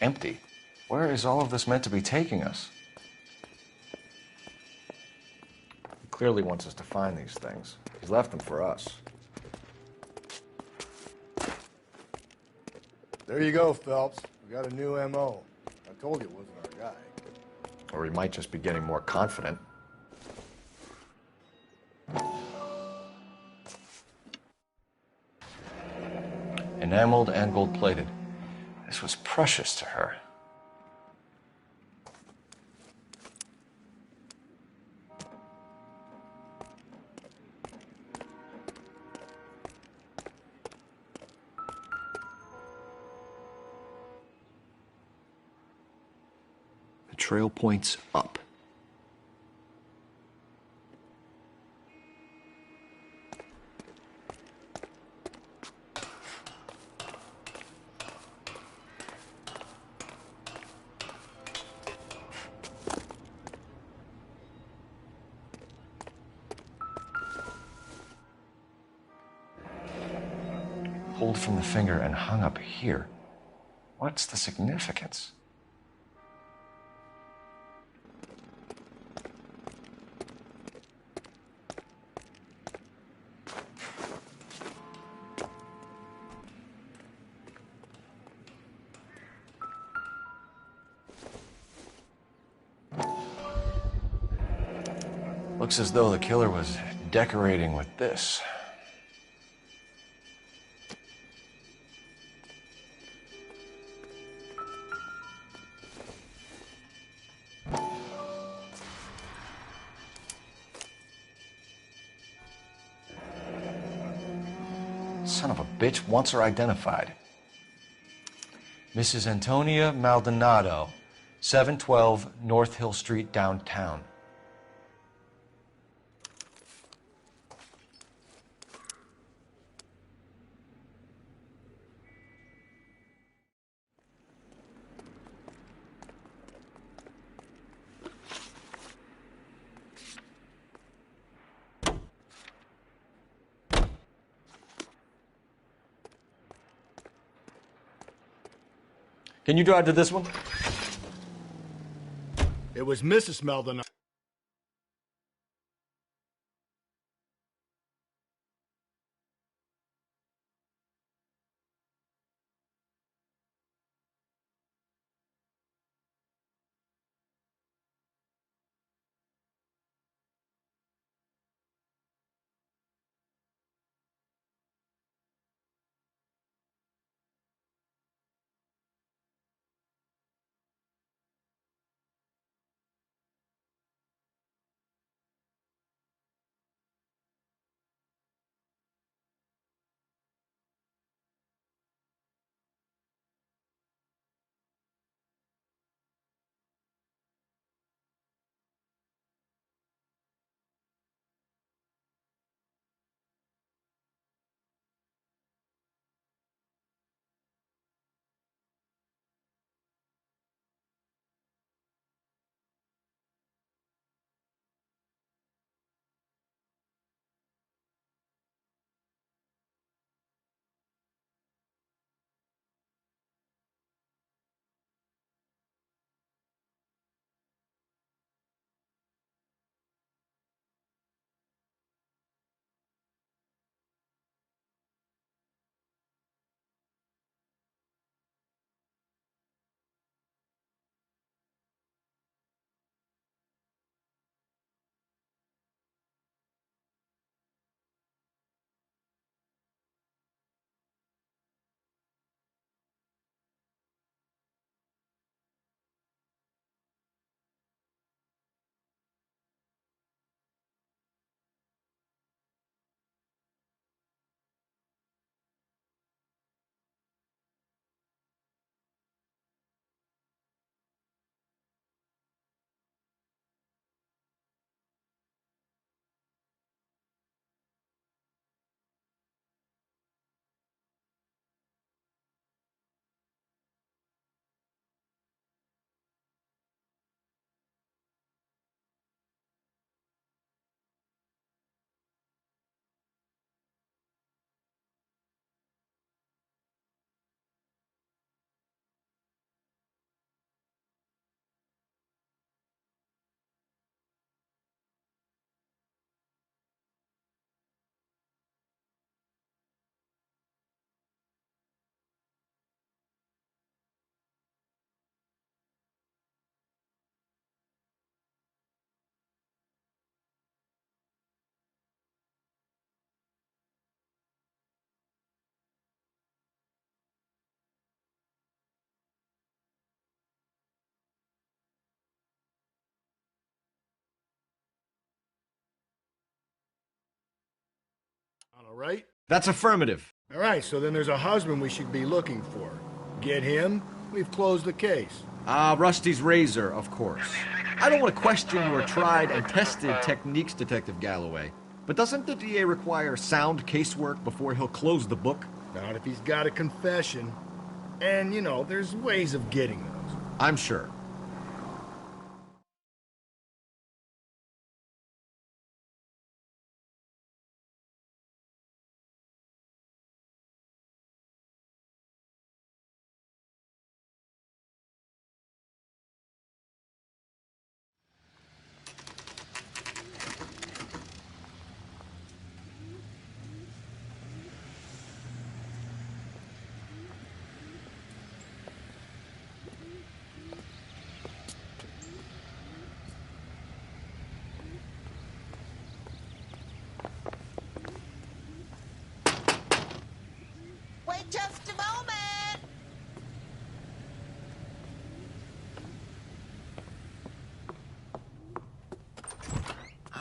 Empty. Where is all of this meant to be taking us? He clearly wants us to find these things. He's left them for us. There you go, Phelps. We got a new M.O. I told you it wasn't our guy. Or he might just be getting more confident. Enameled and gold-plated. This was precious to her. The trail points up. pulled from the finger and hung up here. What's the significance? Looks as though the killer was decorating with this. Son of a bitch wants her identified. Mrs. Antonia Maldonado, 712 North Hill Street, downtown. Can you drive to this one? It was Mrs. Maldonado. All right? That's affirmative. All right, so then there's a husband we should be looking for. Get him, we've closed the case. Rusty's razor, of course. I don't want to question your tried and tested techniques, Detective Galloway. But doesn't the DA require sound casework before he'll close the book? Not if he's got a confession. And, you know, there's ways of getting those. I'm sure.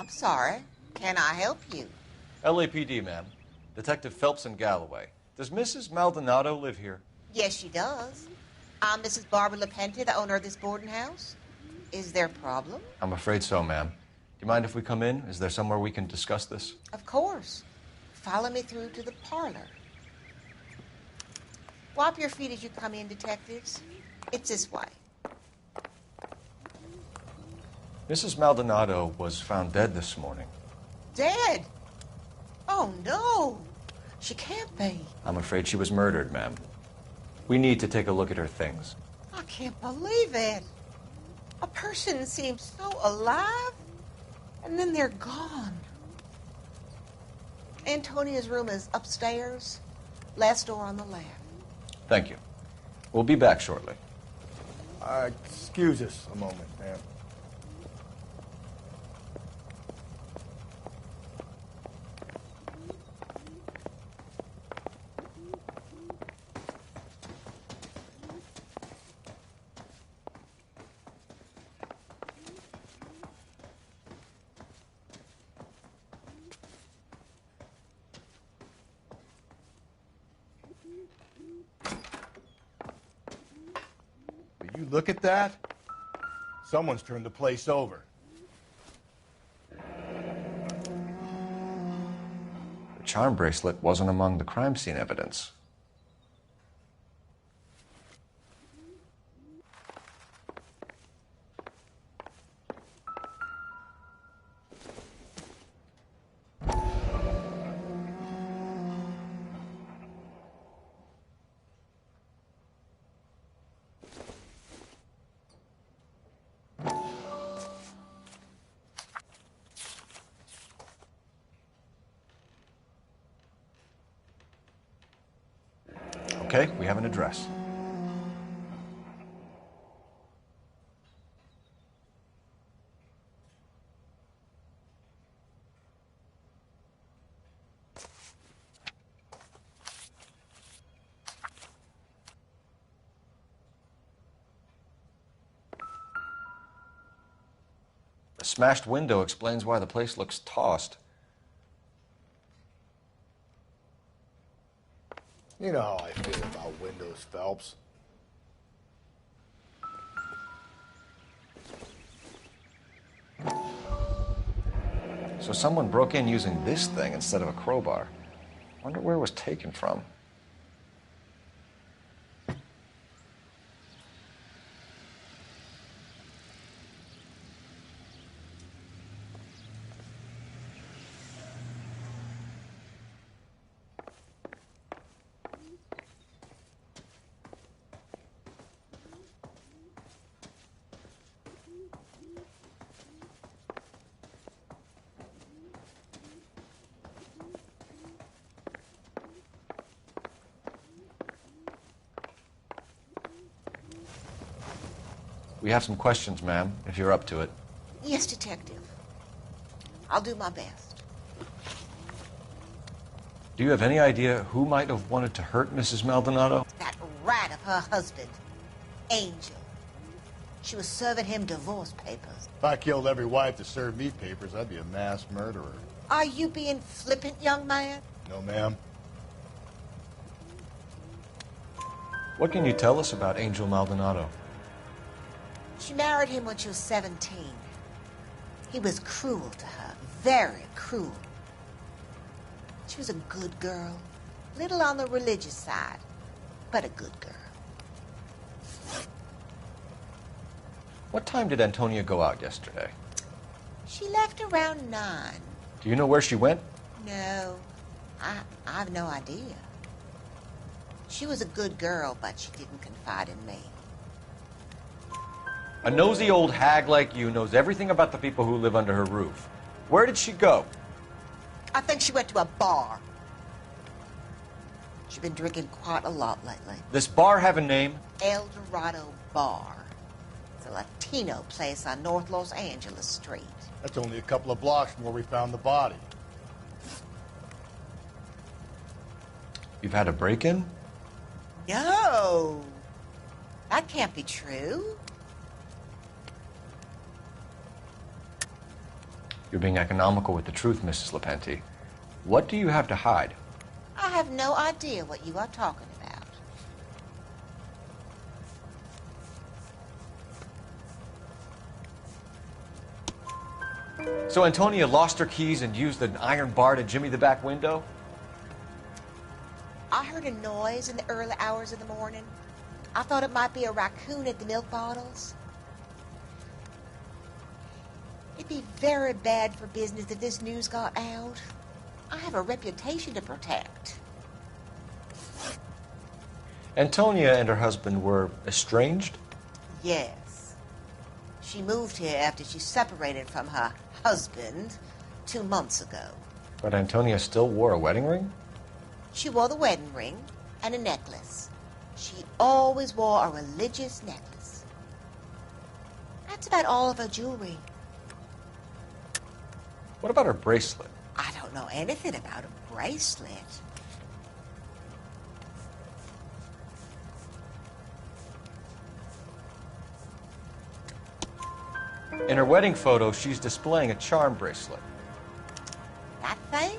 I'm sorry. Can I help you? LAPD, ma'am. Detective Phelps and Galloway. Does Mrs. Maldonado live here? Yes, she does. I'm Mrs. Barbara LaPenta, the owner of this boarding house. Is there a problem? I'm afraid so, ma'am. Do you mind if we come in? Is there somewhere we can discuss this? Of course. Follow me through to the parlor. Wipe your feet as you come in, detectives. It's this way. Mrs. Maldonado was found dead this morning. Dead? Oh, no. She can't be. I'm afraid she was murdered, ma'am. We need to take a look at her things. I can't believe it. A person seems so alive, and then they're gone. Antonia's room is upstairs, last door on the left. Thank you. We'll be back shortly. Excuse us a moment, ma'am. Will you look at that? Someone's turned the place over. The charm bracelet wasn't among the crime scene evidence. Okay, we have an address. The smashed window explains why the place looks tossed. You know how I feel about windows, Phelps. So someone broke in using this thing instead of a crowbar. Wonder where it was taken from. We have some questions, ma'am, if you're up to it. Yes, detective. I'll do my best. Do you have any idea who might have wanted to hurt Mrs. Maldonado? That rat of her husband, Angel. She was serving him divorce papers. If I killed every wife to serve me papers, I'd be a mass murderer. Are you being flippant, young man? No, ma'am. What can you tell us about Angel Maldonado? She married him when she was 17. He was cruel to her, very cruel. She was a good girl, little on the religious side, but a good girl. What time did Antonia go out yesterday? She left around 9. Do you know where she went? No, I've no idea. She was a good girl, but she didn't confide in me. A nosy old hag like you knows everything about the people who live under her roof. Where did she go? I think she went to a bar. She's been drinking quite a lot lately. This bar have a name? El Dorado Bar. It's a Latino place on North Los Angeles Street. That's only a couple of blocks from where we found the body. You've had a break-in? No. That can't be true. You're being economical with the truth, Mrs. Lepenti. What do you have to hide? I have no idea what you are talking about. So Antonia lost her keys and used an iron bar to jimmy the back window? I heard a noise in the early hours of the morning. I thought it might be a raccoon at the milk bottles. It'd be very bad for business if this news got out. I have a reputation to protect. Antonia and her husband were estranged? Yes. She moved here after she separated from her husband 2 months ago. But Antonia still wore a wedding ring? She wore the wedding ring and a necklace. She always wore a religious necklace. That's about all of her jewelry. What about her bracelet? I don't know anything about a bracelet. In her wedding photo, she's displaying a charm bracelet. That thing?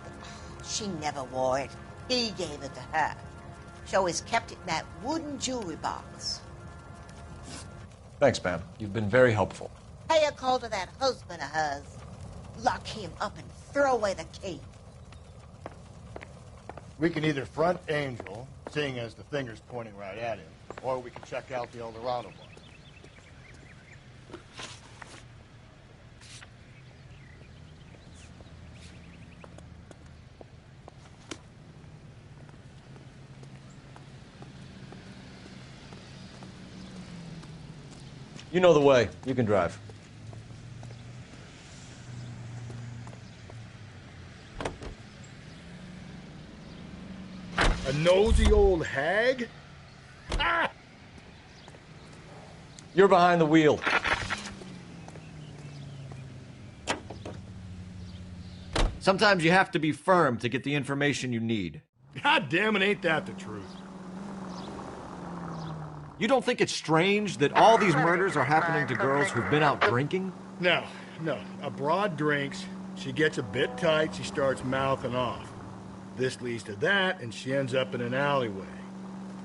She never wore it. He gave it to her. She always kept it in that wooden jewelry box. Thanks, ma'am. You've been very helpful. Pay a call to that husband of hers. Lock him up and throw away the key. We can either front Angel, seeing as the finger's pointing right at him, or we can check out the Eldorado one. You know the way. You can drive. A nosy old hag? Ah! You're behind the wheel. Sometimes you have to be firm to get the information you need. God damn it, ain't that the truth? You don't think it's strange that all these murders are happening to girls who've been out drinking? No. A broad drinks, she gets a bit tight, she starts mouthing off. This leads to that, and she ends up in an alleyway.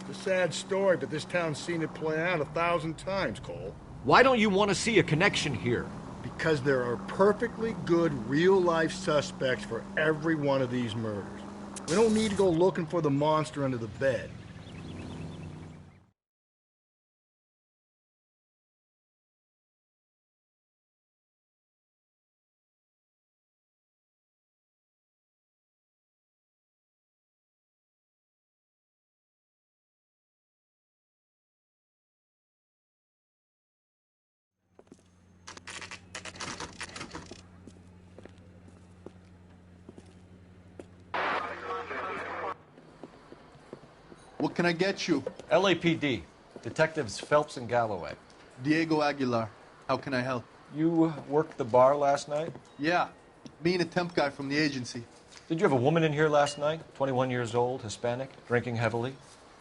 It's a sad story, but this town's seen it play out 1,000 times, Cole. Why don't you want to see a connection here? Because there are perfectly good real-life suspects for every one of these murders. We don't need to go looking for the monster under the bed. What can I get you? LAPD. Detectives Phelps and Galloway. Diego Aguilar. How can I help? You worked the bar last night? Yeah. Me and a temp guy from the agency. Did you have a woman in here last night? 21 years old, Hispanic, drinking heavily?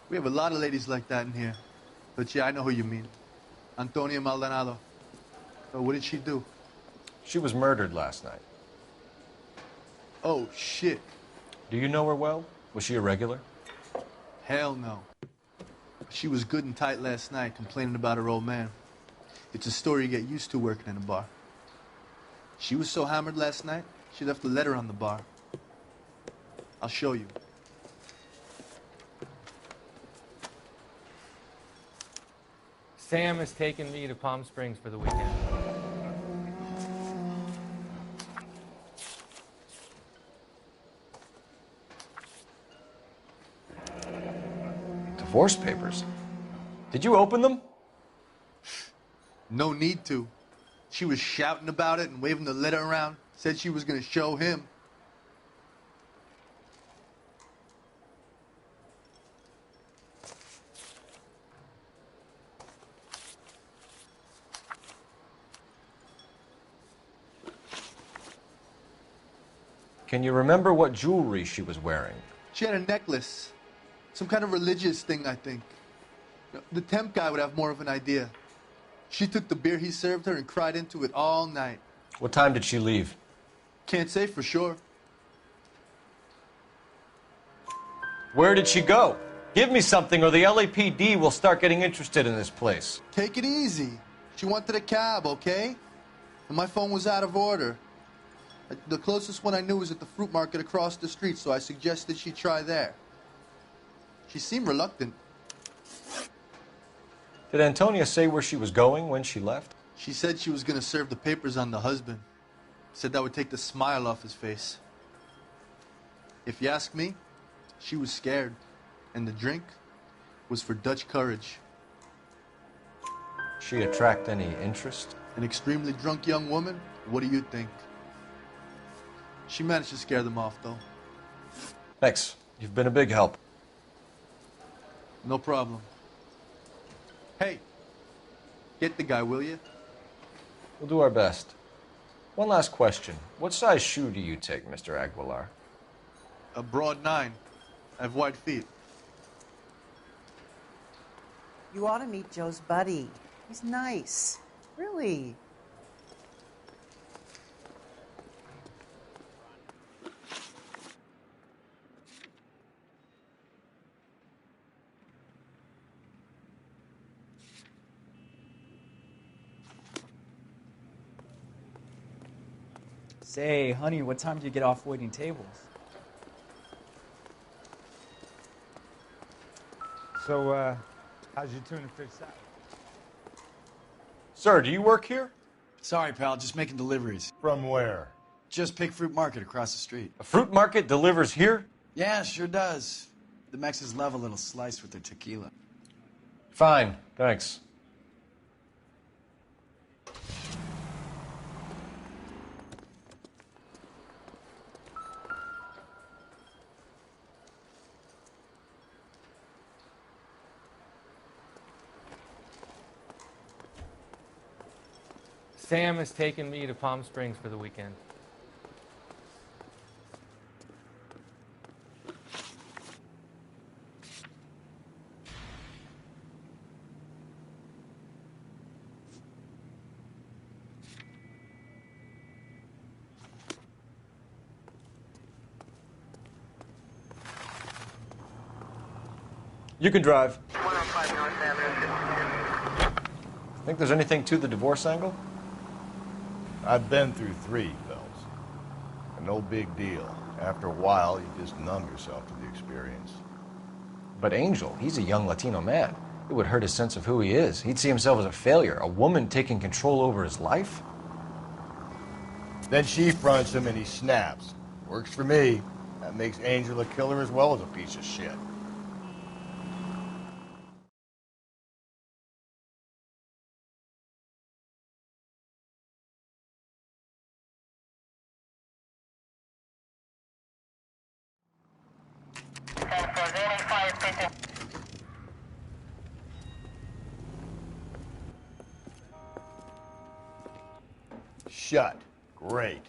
We have a lot of ladies like that in here. But yeah, I know who you mean. Antonia Maldonado. So what did she do? She was murdered last night. Oh, shit. Do you know her well? Was she a regular? Hell no. She was good and tight last night, complaining about her old man. It's a story you get used to working in a bar. She was so hammered last night, she left a letter on the bar. I'll show you. Sam is taking me to Palm Springs for the weekend. Divorce papers. Did you open them? No need to. She was shouting about it and waving the letter around. Said she was going to show him. Can you remember what jewelry she was wearing? She had a necklace. Some kind of religious thing, I think. The temp guy would have more of an idea. She took the beer he served her and cried into it all night. What time did she leave? Can't say for sure. Where did she go? Give me something or the LAPD will start getting interested in this place. Take it easy. She wanted a cab, okay? And my phone was out of order. The closest one I knew was at the fruit market across the street, so I suggested she try there. She seemed reluctant. Did Antonia say where she was going when she left? She said she was going to serve the papers on the husband. Said that would take the smile off his face. If you ask me, she was scared. And the drink was for Dutch courage. She attract any interest? An extremely drunk young woman? What do you think? She managed to scare them off, though. Thanks. You've been a big help. No problem. Hey, get the guy, will you? We'll do our best. One last question. What size shoe do you take, Mr. Aguilar? A broad 9. I have wide feet. You ought to meet Joe's buddy. He's nice. Really. Say, honey, what time do you get off waiting tables? So, how's your tuna fish salad? Sir, do you work here? Sorry, pal, just making deliveries. From where? Just Pig Fruit Market across the street. A fruit market delivers here? Yeah, sure does. The Mexes love a little slice with their tequila. Fine, thanks. Sam has taken me to Palm Springs for the weekend. You can drive. Think there's anything to the divorce angle? I've been through 3, Phelps. And no big deal. After a while, you just numb yourself to the experience. But Angel, he's a young Latino man. It would hurt his sense of who he is. He'd see himself as a failure, a woman taking control over his life. Then she fronts him and he snaps. Works for me. That makes Angel a killer as well as a piece of shit. Shut. Great.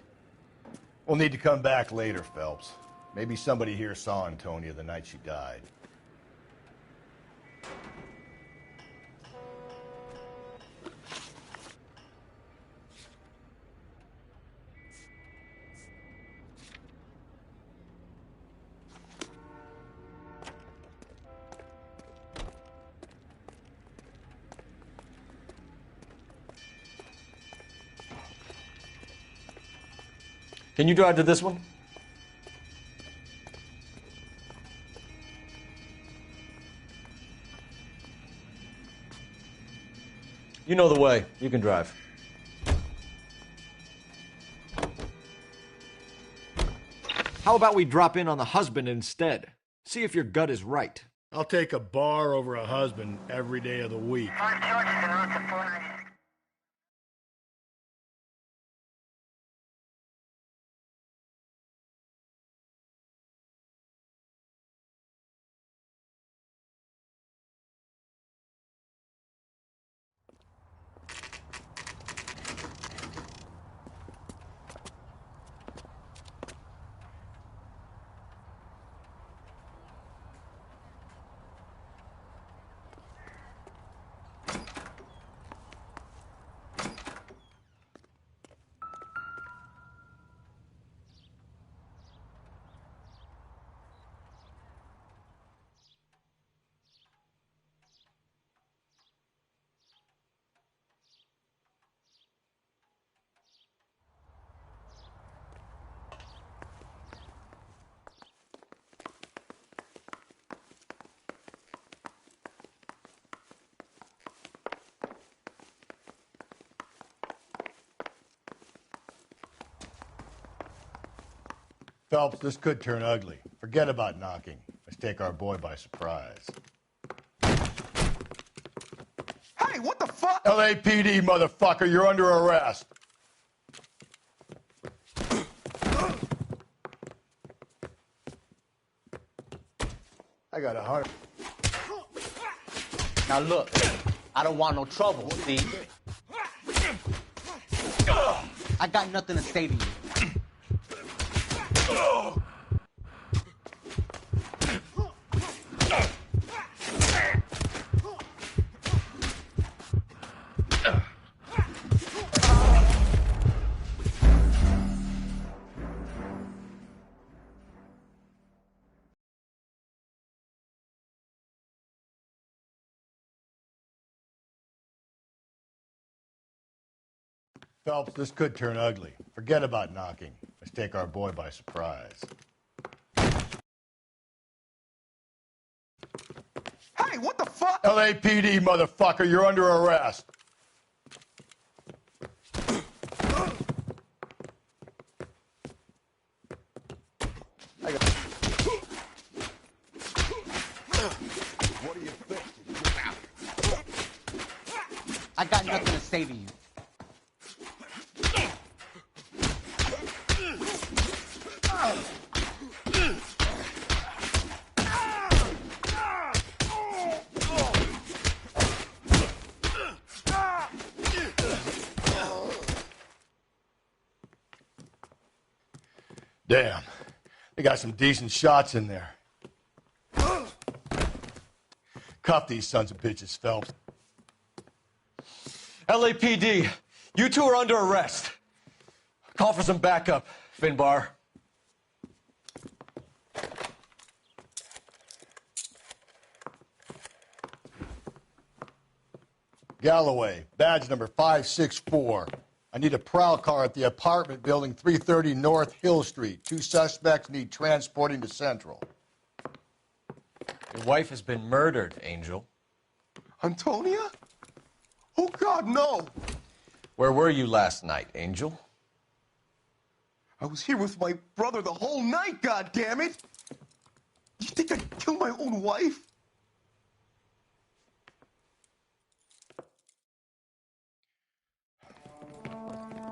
We'll need to come back later, Phelps. Maybe somebody here saw Antonia the night she died. Can you drive to this one? You know the way. You can drive. How about we drop in on the husband instead? See if your gut is right. I'll take a bar over a husband every day of the week. Phelps, this could turn ugly. Forget about knocking. Let's take our boy by surprise. Hey, what the fuck? LAPD, motherfucker, you're under arrest. I got 100. Now look, I don't want no trouble, see? I got nothing to say to you. Phelps, this could turn ugly. Forget about knocking. Let's take our boy by surprise. Hey, what the fuck? LAPD, motherfucker, you're under arrest. What are you thinking? I got nothing to say to you. Damn. They got some decent shots in there. Cuff these sons of bitches, Phelps. LAPD, you two are under arrest. Call for some backup, Finbar. Galloway, badge number 564. I need a prowl car at the apartment building 330 North Hill Street. 2 suspects need transporting to Central. Your wife has been murdered, Angel. Antonia? Oh, God, no. Where were you last night, Angel? I was here with my brother the whole night, goddammit! You think I'd kill my own wife?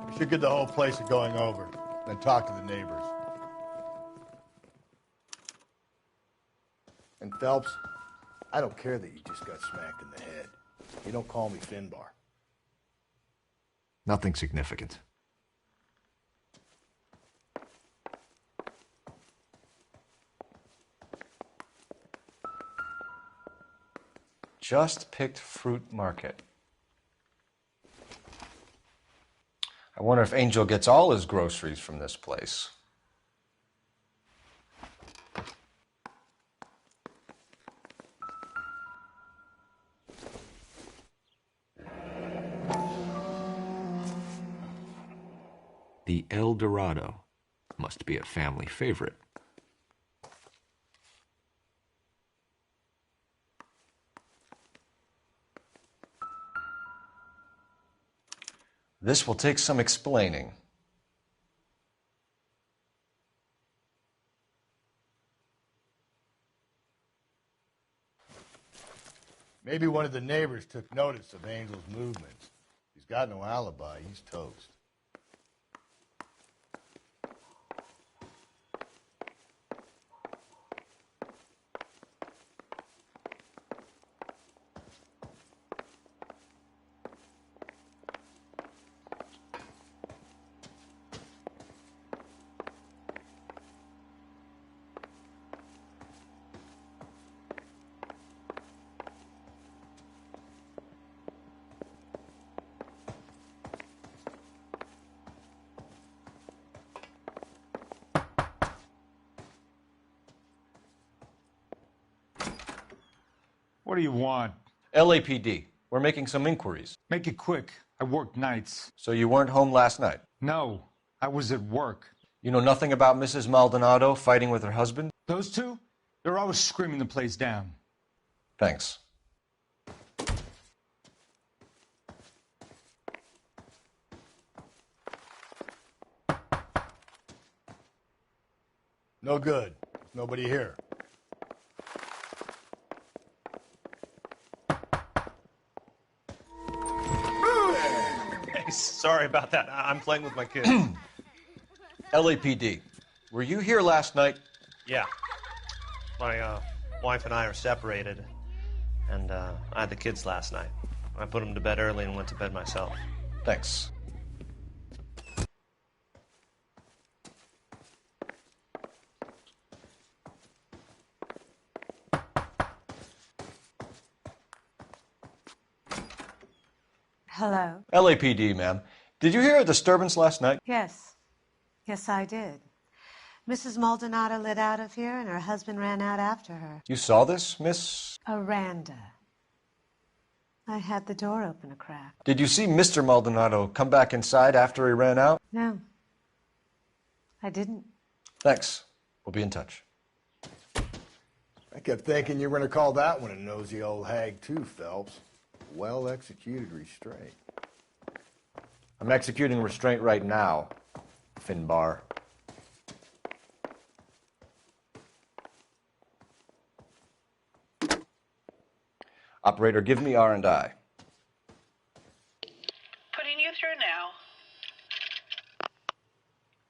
We should get the whole place going over, then talk to the neighbors. And Phelps, I don't care that you just got smacked in the head. You don't call me Finbar. Nothing significant. Just picked fruit market. I wonder if Angel gets all his groceries from this place. The El Dorado must be a family favorite. This will take some explaining. Maybe one of the neighbors took notice of Angel's movements. He's got no alibi. He's toast. What do you want? LAPD. We're making some inquiries. Make it quick. I work nights. So you weren't home last night? No, I was at work. You know nothing about Mrs. Maldonado fighting with her husband? Those two? They're always screaming the place down. Thanks. No good. Nobody here. Hey, sorry about that. I'm playing with my kids. LAPD, were you here last night? Yeah. My wife and I are separated, and I had the kids last night. I put them to bed early and went to bed myself. Thanks. Hello? LAPD, ma'am. Did you hear a disturbance last night? Yes. Yes, I did. Mrs. Maldonado lit out of here, and her husband ran out after her. You saw this, Miss? Aranda. I had the door open a crack. Did you see Mr. Maldonado come back inside after he ran out? No. I didn't. Thanks. We'll be in touch. I kept thinking you were going to call that one a nosy old hag too, Phelps. Well-executed restraint. I'm executing restraint right now, Finbar. Operator, give me R&I. Putting you through now.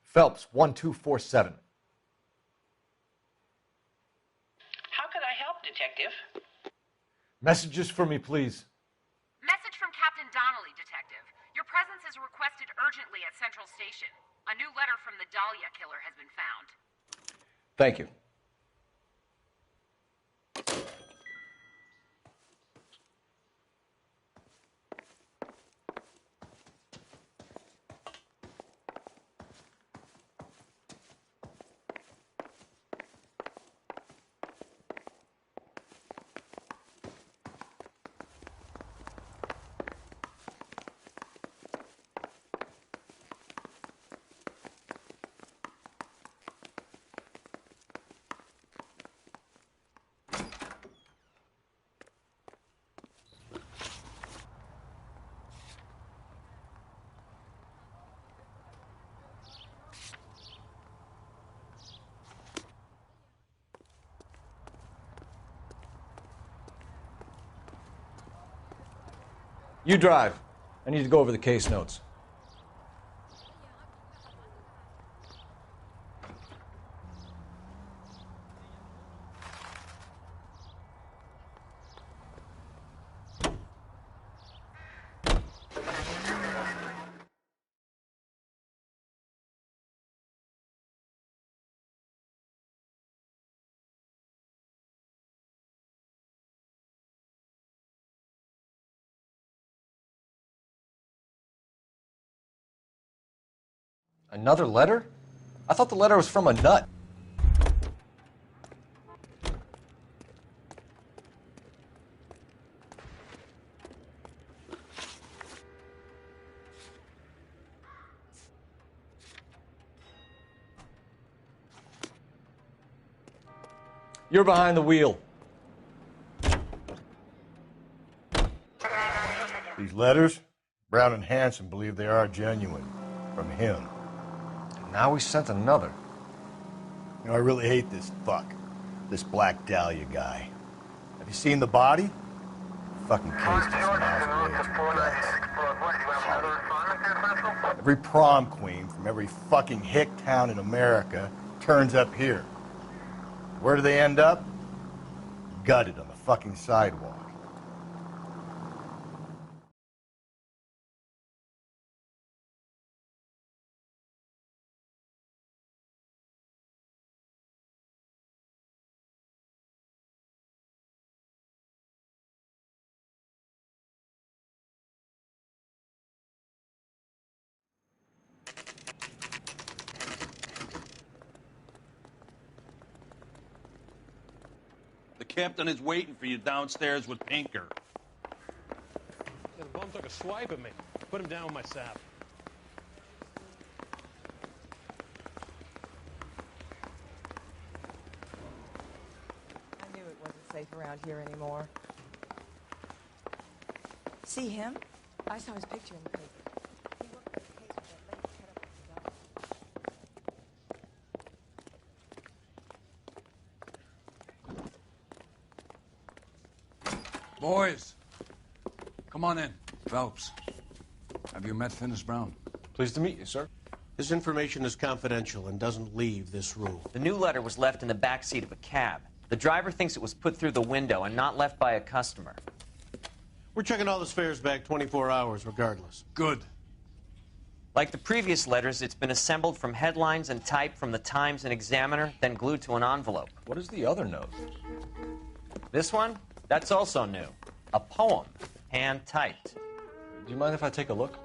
Phelps, 1247. How could I help, Detective? Messages for me, please. Message from Captain Donnelly, Detective. Your presence is requested urgently at Central Station. A new letter from the Dahlia killer has been found. Thank you. You drive. I need to go over the case notes. Another letter? I thought the letter was from a nut. You're behind the wheel. These letters, Brown and Hanson believe they are genuine. From him. Now we sent another. You know, I really hate this fuck. This Black Dahlia guy. Have you seen the body? Fucking cased his mouth blades with guts. Every prom queen from every fucking hick town in America turns up here. Where do they end up? Gutted on the fucking sidewalk. The captain is waiting for you downstairs with Pinker. The bum took a swipe at me. Put him down with my sap. I knew it wasn't safe around here anymore. See him? I saw his picture in the paper. He worked for the case with that lady cut up like a dog. Boys, come on in. Phelps, have you met Finis Brown? Pleased to meet you, sir. This information is confidential and doesn't leave this room. The new letter was left in the back seat of a cab. The driver thinks it was put through the window and not left by a customer. We're checking all the spares back 24 hours regardless. Good. Like the previous letters, it's been assembled from headlines and typed from the Times and Examiner, then glued to an envelope. What is the other note? This one? That's also new. A poem, hand-typed. Do you mind if I take a look?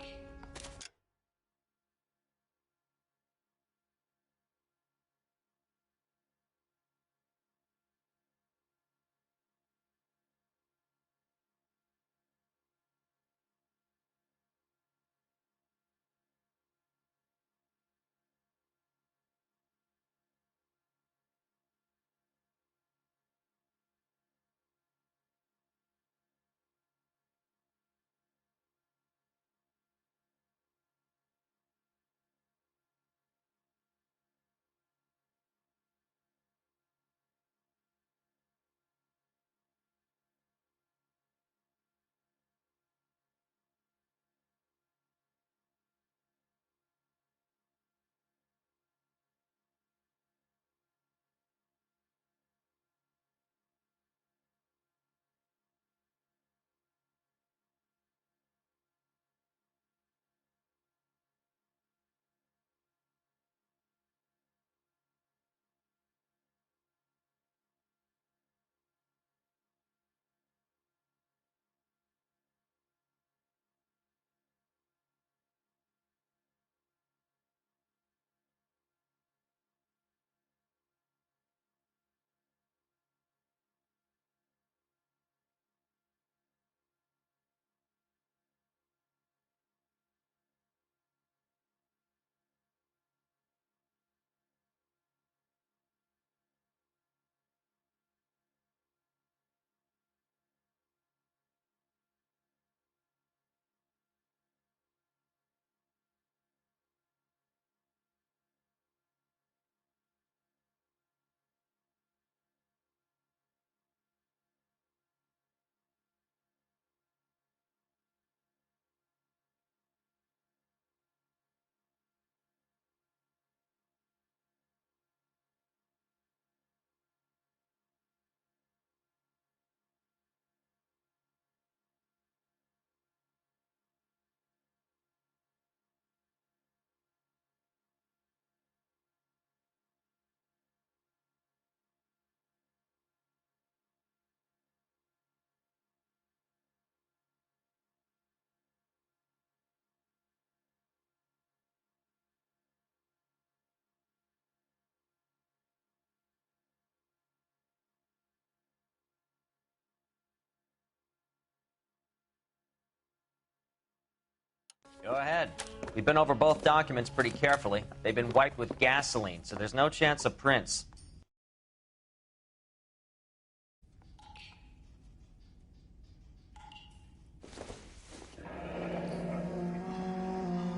Go ahead. We've been over both documents pretty carefully. They've been wiped with gasoline, so there's no chance of prints.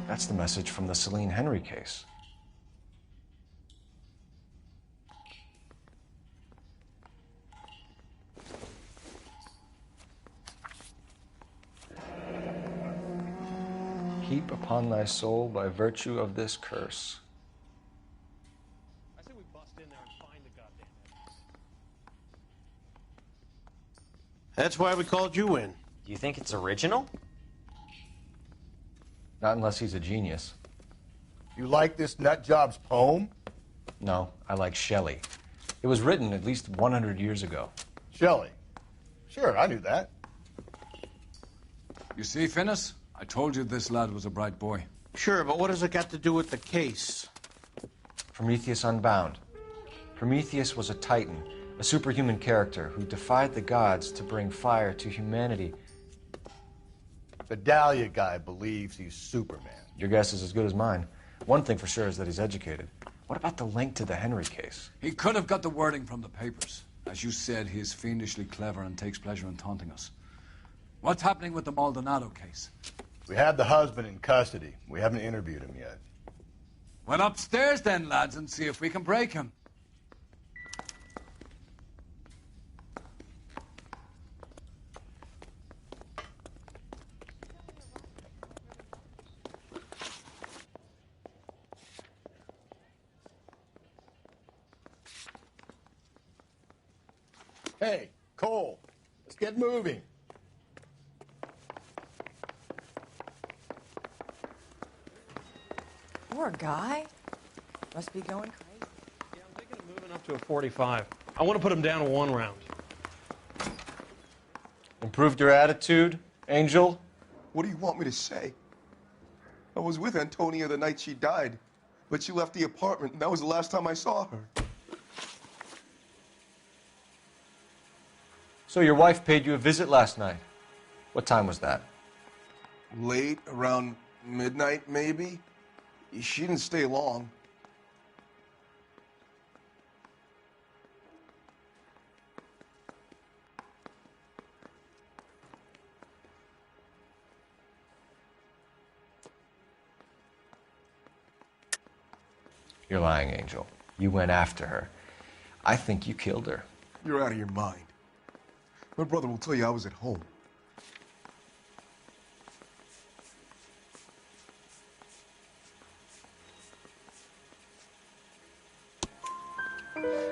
That's the message from the Celine Henry case. Heap upon thy soul by virtue of this curse. I say we bust in there and find the goddamn evidence. That's why we called you in. Do you think it's original? Not unless he's a genius. You like this nutjob's poem? No, I like Shelley. It was written at least 100 years ago. Shelley? Sure, I knew that. You see, Finis? I told you this lad was a bright boy. Sure, but what has it got to do with the case? Prometheus Unbound. Prometheus was a titan, a superhuman character who defied the gods to bring fire to humanity. The Dahlia guy believes he's Superman. Your guess is as good as mine. One thing for sure is that he's educated. What about the link to the Henry case? He could have got the wording from the papers. As you said, he is fiendishly clever and takes pleasure in taunting us. What's happening with the Maldonado case? We have the husband in custody. We haven't interviewed him yet. Well, upstairs then, lads, and see if we can break him. Hey, Cole, let's get moving. Poor guy. Must be going crazy. Yeah, I'm thinking of moving up to a 45. I want to put him down to 1 round. Improved your attitude, Angel? What do you want me to say? I was with Antonia the night she died, but she left the apartment, and that was the last time I saw her. So your wife paid you a visit last night. What time was that? Late, around midnight, maybe? She didn't stay long. You're lying, Angel. You went after her. I think you killed her. You're out of your mind. My brother will tell you I was at home.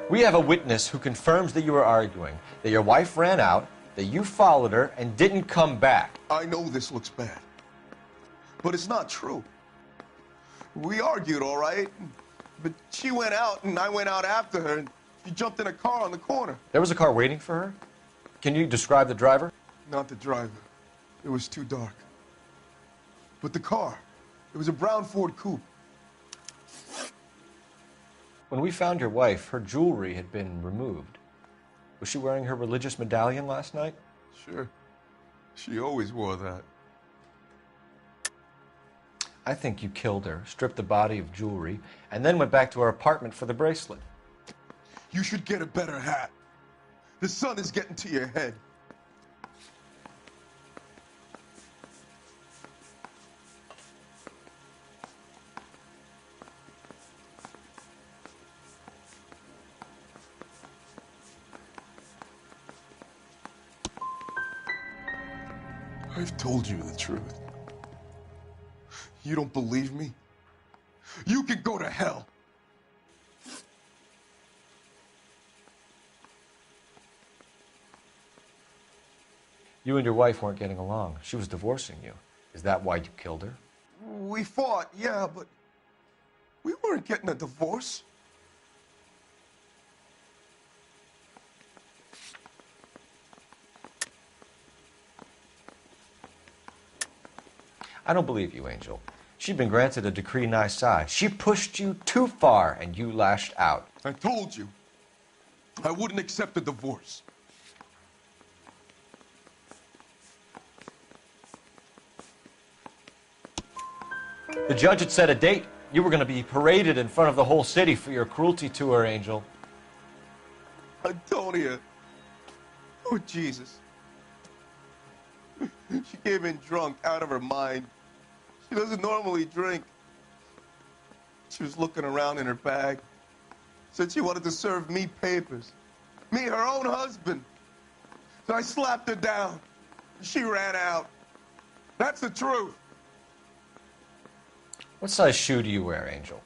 We have a witness who confirms that you were arguing, that your wife ran out, that you followed her, and didn't come back. I know this looks bad, but it's not true. We argued, all right, but she went out, and I went out after her, and she jumped in a car on the corner. There was a car waiting for her? Can you describe the driver? Not the driver. It was too dark. But the car, it was a brown Ford Coupe. When we found your wife, her jewelry had been removed. Was she wearing her religious medallion last night? Sure. She always wore that. I think you killed her, stripped the body of jewelry, and then went back to her apartment for the bracelet. You should get a better hat. The sun is getting to your head. I've told you the truth. You don't believe me? You can go to hell. You and your wife weren't getting along. She was divorcing you. Is that why you killed her? We fought, yeah, but we weren't getting a divorce. I don't believe you, Angel. She'd been granted a decree nisi. She pushed you too far, and you lashed out. I told you. I wouldn't accept a divorce. The judge had set a date. You were going to be paraded in front of the whole city for your cruelty to her, Angel. Antonia. Oh, Jesus. She came in drunk, out of her mind. She doesn't normally drink. She was looking around in her bag. Said she wanted to serve me papers. Me, her own husband. So I slapped her down. She ran out. That's the truth. What size shoe do you wear, Angel?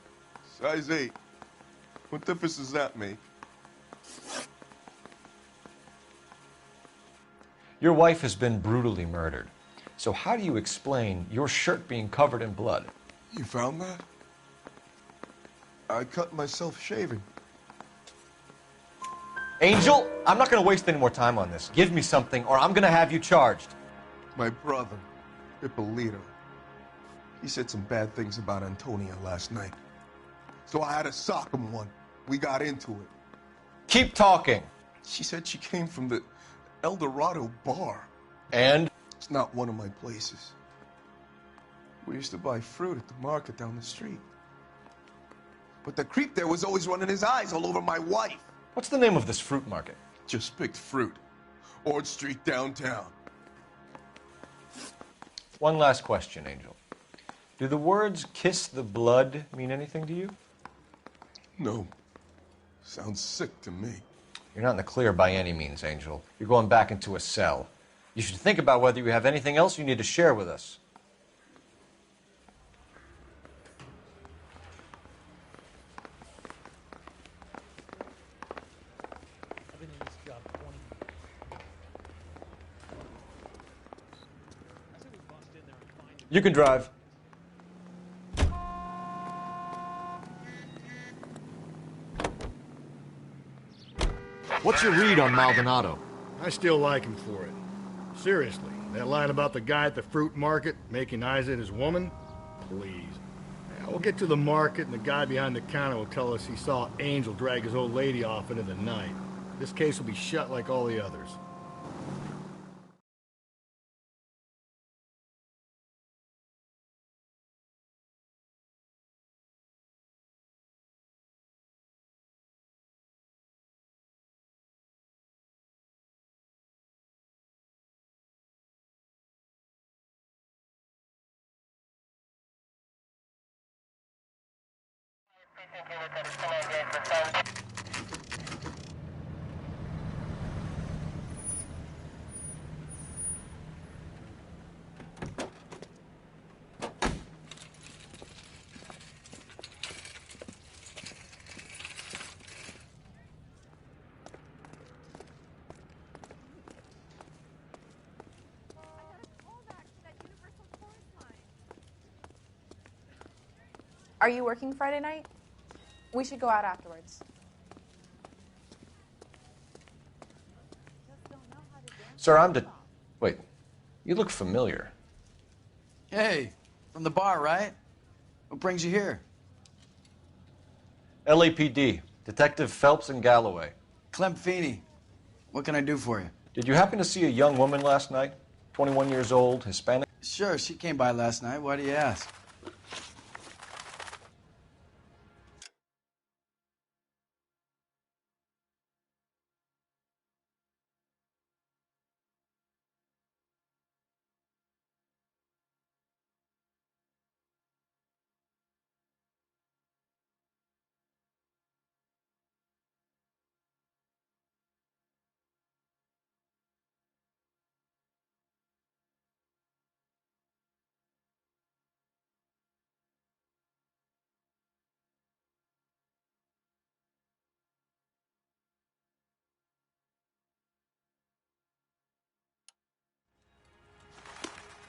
Size 8. What difference does that make? Your wife has been brutally murdered. So how do you explain your shirt being covered in blood? You found that? I cut myself shaving. Angel, I'm not going to waste any more time on this. Give me something or I'm going to have you charged. My brother, Ippolito, he said some bad things about Antonia last night. So I had to sock him one. We got into it. Keep talking. She said she came from the El Dorado bar. And? It's not one of my places. We used to buy fruit at the market down the street. But the creep there was always running his eyes all over my wife. What's the name of this fruit market? Just picked fruit. Ord Street downtown. One last question, Angel. Do the words kiss the blood mean anything to you? No. Sounds sick to me. You're not in the clear by any means, Angel. You're going back into a cell. You should think about whether you have anything else you need to share with us. I've been in this job 20 years. You can drive. What's your read on Maldonado? I still like him for it. Seriously, that line about the guy at the fruit market making eyes at his woman? Please. Yeah, we'll get to the market and the guy behind the counter will tell us he saw Angel drag his old lady off into the night. This case will be shut like all the others. Are you working Friday night? We should go out afterwards. Sir, Wait, you look familiar. Hey, from the bar, right? What brings you here? LAPD, Detective Phelps and Galloway. Clem Feeney. What can I do for you? Did you happen to see a young woman last night? 21 years old, Hispanic? Sure, she came by last night. Why do you ask?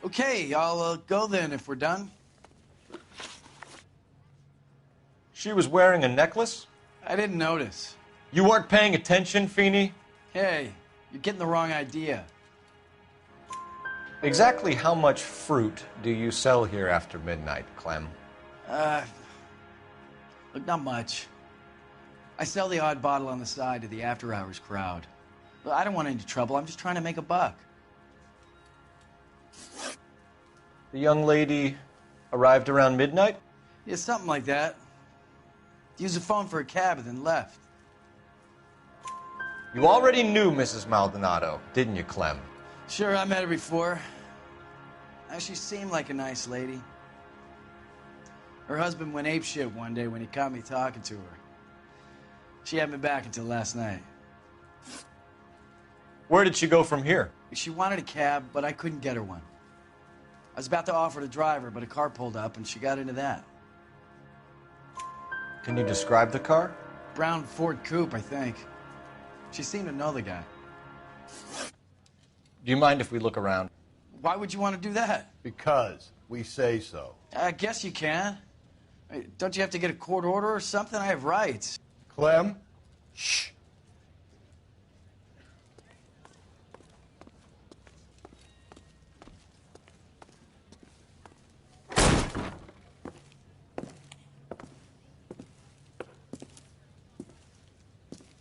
Okay, I'll go then if we're done. She was wearing a necklace? I didn't notice. You weren't paying attention, Feeney? Hey, you're getting the wrong idea. Exactly how much fruit do you sell here after midnight, Clem? Look, not much. I sell the odd bottle on the side to the after-hours crowd. But I don't want any trouble. I'm just trying to make a buck. The young lady arrived around midnight? Yeah, something like that. Used the phone for a cab and then left. You already knew Mrs. Maldonado, didn't you, Clem? Sure, I met her before. She seemed like a nice lady. Her husband went apeshit one day when he caught me talking to her. She had me back until last night. Where did she go from here? She wanted a cab, but I couldn't get her one. I was about to offer to drive her, but a car pulled up and she got into that. Can you describe the car? Brown Ford Coupe, I think. She seemed to know the guy. Do you mind if we look around? Why would you want to do that? Because we say so. I guess you can. Don't you have to get a court order or something? I have rights. Clem? Shh.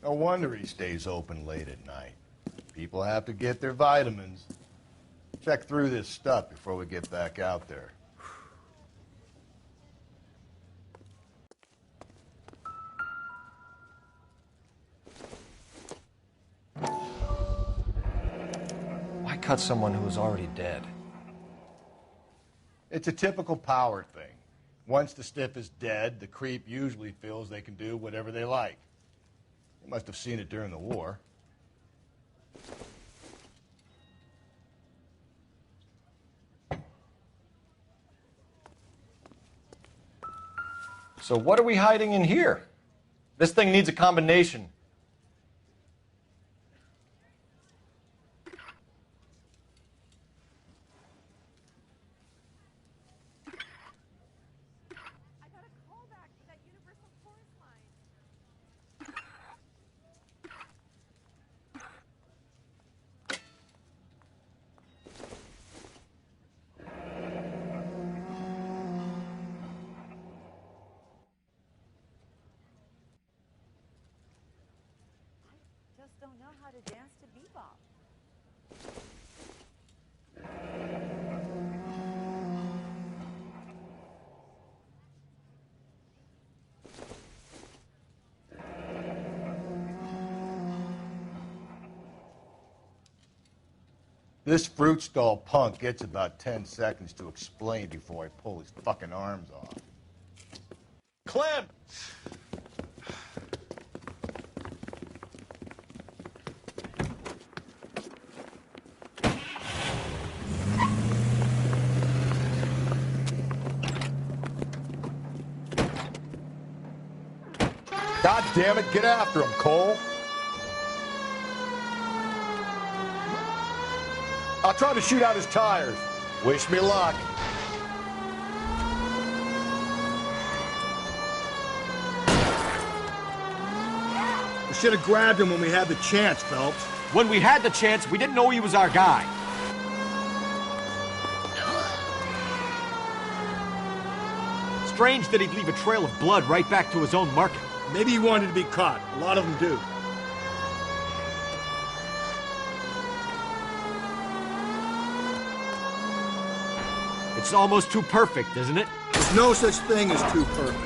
No wonder he stays open late at night. People have to get their vitamins. Check through this stuff before we get back out there. Why cut someone who was already dead? It's a typical power thing. Once the stiff is dead, the creep usually feels they can do whatever they like. You must have seen it during the war. So what are we hiding in here? This thing needs a combination. just don't know how to dance to bebop. This fruit stall punk gets about 10 seconds to explain before I pull his fucking arms off. Clem! God damn it, get after him, Cole. I'll try to shoot out his tires. Wish me luck. We should have grabbed him when we had the chance, Phelps. When we had the chance, we didn't know he was our guy. Strange that he'd leave a trail of blood right back to his own market. Maybe he wanted to be caught. A lot of them do. It's almost too perfect, isn't it? There's no such thing as too perfect.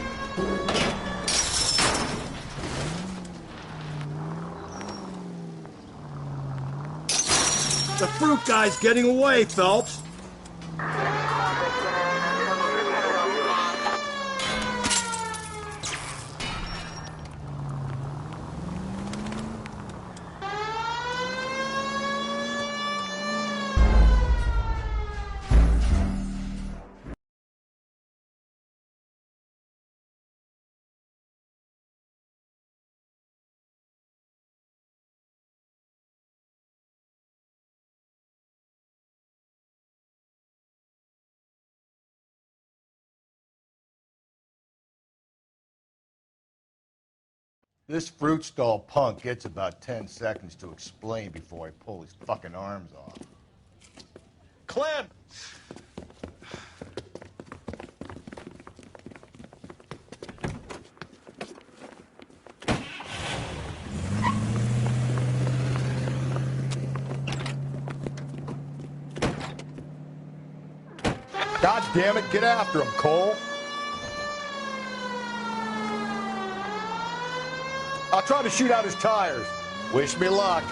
The fruit guy's getting away, Phelps. This fruit stall punk gets about 10 seconds to explain before I pull his fucking arms off. Clem! God damn it, get after him, Cole. I'll try to shoot out his tires. Wish me luck.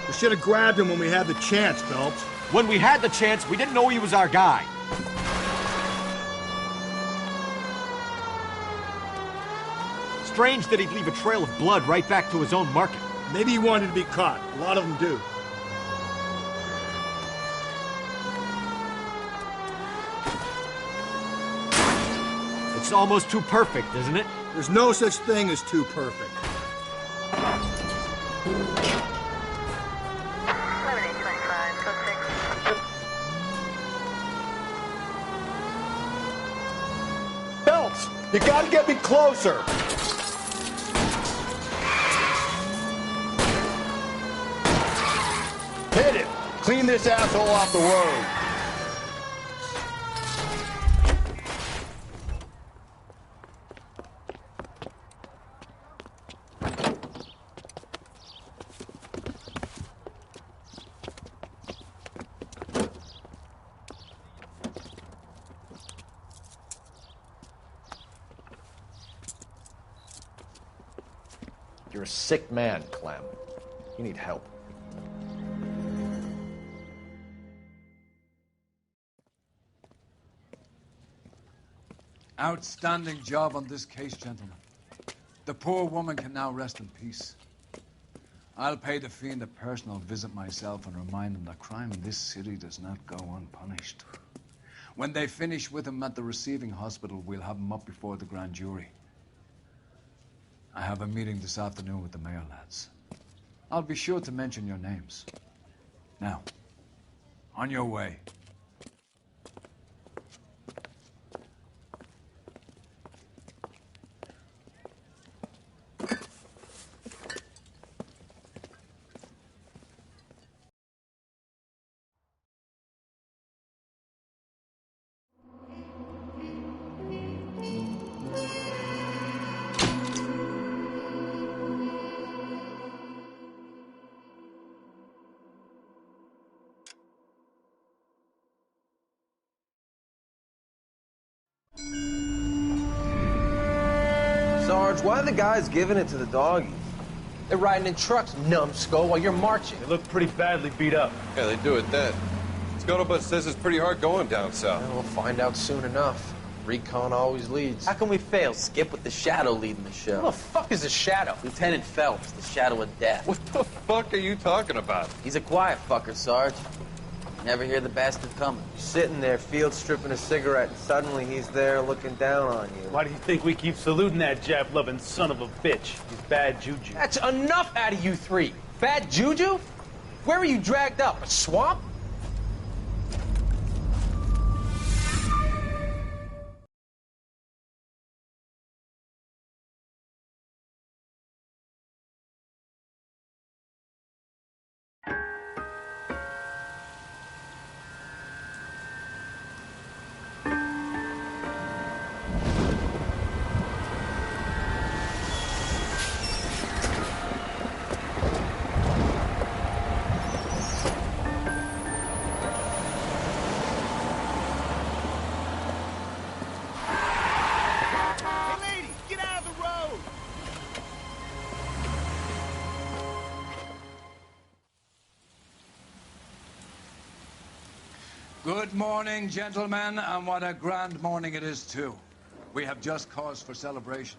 We should have grabbed him when we had the chance, Phelps. When we had the chance, we didn't know he was our guy. Strange that he'd leave a trail of blood right back to his own market. Maybe he wanted to be caught. A lot of them do. It's almost too perfect, isn't it? There's no such thing as too perfect. Phelps, you gotta get me closer. Hit it. Clean this asshole off the road. You're a sick man, Clem. You need help. Outstanding job on this case, gentlemen. The poor woman can now rest in peace. I'll pay the fiend a personal visit myself and remind him that crime in this city does not go unpunished. When they finish with him at the receiving hospital, we'll have him up before the grand jury. I have a meeting this afternoon with the mayor lads. I'll be sure to mention your names. Now, on your way. Sarge, why are the guys giving it to the doggies? They're riding in trucks, numbskull, while you're marching. They look pretty badly beat up. Yeah, they do at that. Scuttlebutt says it's pretty hard going down south. We'll find out soon enough. Recon always leads. How can we fail, Skip, with the Shadow leading the show? Who the fuck is the Shadow? Lieutenant Phelps, the Shadow of Death. What the fuck are you talking about? He's a quiet fucker, Sarge. Never hear the bastard coming. Sitting there, field stripping a cigarette, and suddenly he's there looking down on you. Why do you think we keep saluting that Jap-loving son of a bitch? He's bad juju. That's enough out of you three. Bad juju? Where were you dragged up? A swamp? Good morning, gentlemen, and what a grand morning it is, too. We have just cause for celebration.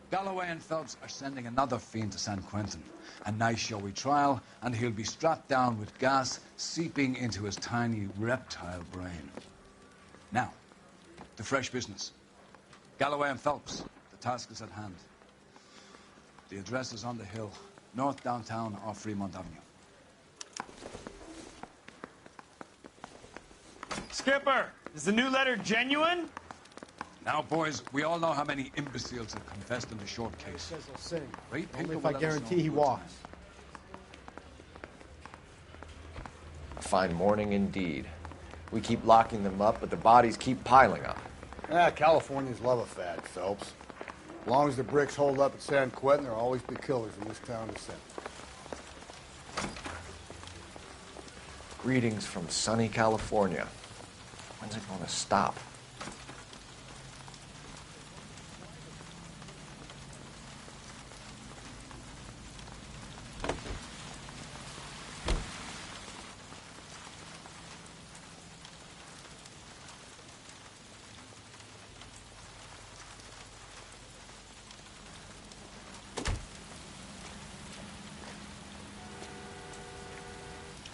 Galloway and Phelps are sending another fiend to San Quentin. A nice showy trial, and he'll be strapped down with gas seeping into his tiny reptile brain. Now, to fresh business. Galloway and Phelps, the task is at hand. The address is on the hill, north downtown off Fremont Avenue. Skipper, is the new letter genuine? Now, boys, we all know how many imbeciles have confessed in the short case. Says he'll sing. Great Only people if I will let us guarantee know he good walks. A fine morning indeed. We keep locking them up, but the bodies keep piling up. Californians love a fad, Phelps. As long as the bricks hold up at San Quentin, there'll always be killers in this town to send. Greetings from sunny California. When's it going to stop?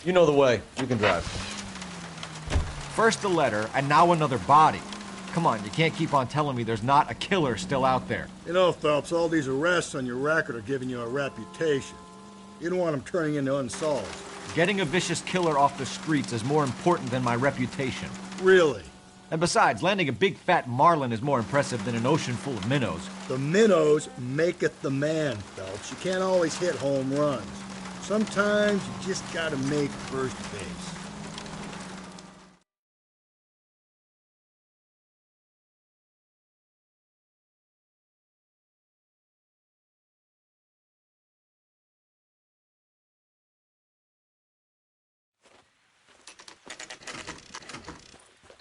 You know the way. You can drive. First a letter, and now another body. Come on, you can't keep on telling me there's not a killer still out there. You know, Phelps, all these arrests on your record are giving you a reputation. You don't want them turning into unsolved. Getting a vicious killer off the streets is more important than my reputation. Really? And besides, landing a big fat marlin is more impressive than an ocean full of minnows. The minnows maketh the man, Phelps. You can't always hit home runs. Sometimes you just gotta make first base.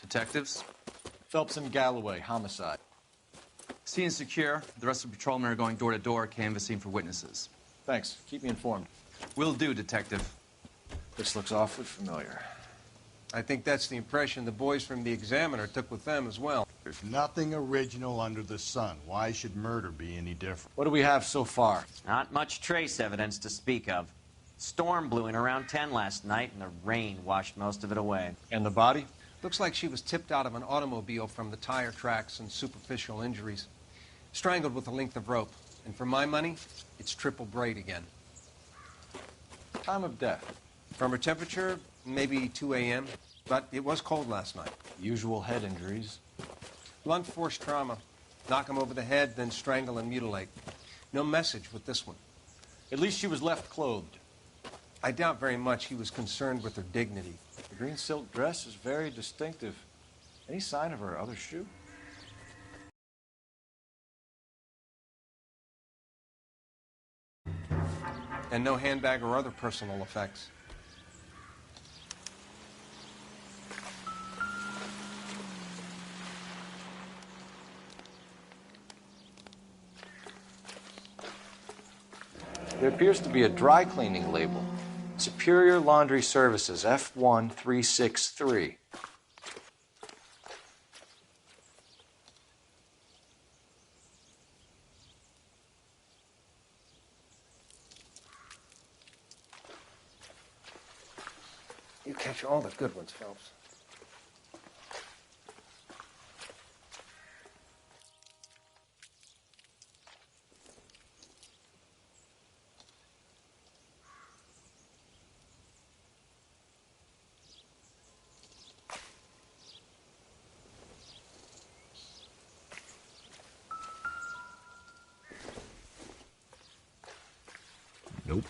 Detectives? Phelps and Galloway, homicide. Scene is secure. The rest of the patrolmen are going door to door, canvassing for witnesses. Thanks. Keep me informed. Will do, Detective. This looks awfully familiar. I think that's the impression the boys from the Examiner took with them as well. There's nothing original under the sun. Why should murder be any different? What do we have so far? Not much trace evidence to speak of. Storm blew in around 10 last night, and the rain washed most of it away. And the body? Looks like she was tipped out of an automobile from the tire tracks and superficial injuries. Strangled with a length of rope. And for my money, it's triple braid again. Time of death? From her temperature, maybe 2 a.m., but it was cold last night. Usual head injuries. Blunt force trauma. Knock him over the head, then strangle and mutilate. No message with this one. At least she was left clothed. I doubt very much he was concerned with her dignity. The green silk dress is very distinctive. Any sign of her other shoe? And no handbag or other personal effects. There appears to be a dry cleaning label. Superior Laundry Services, F1363. You catch all the good ones, Phelps. Nope.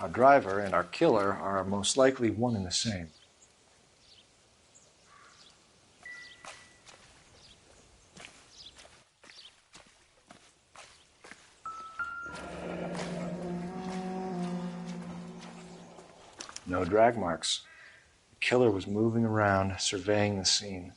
Our driver and our killer are most likely one and the same. No drag marks. The killer was moving around, surveying the scene.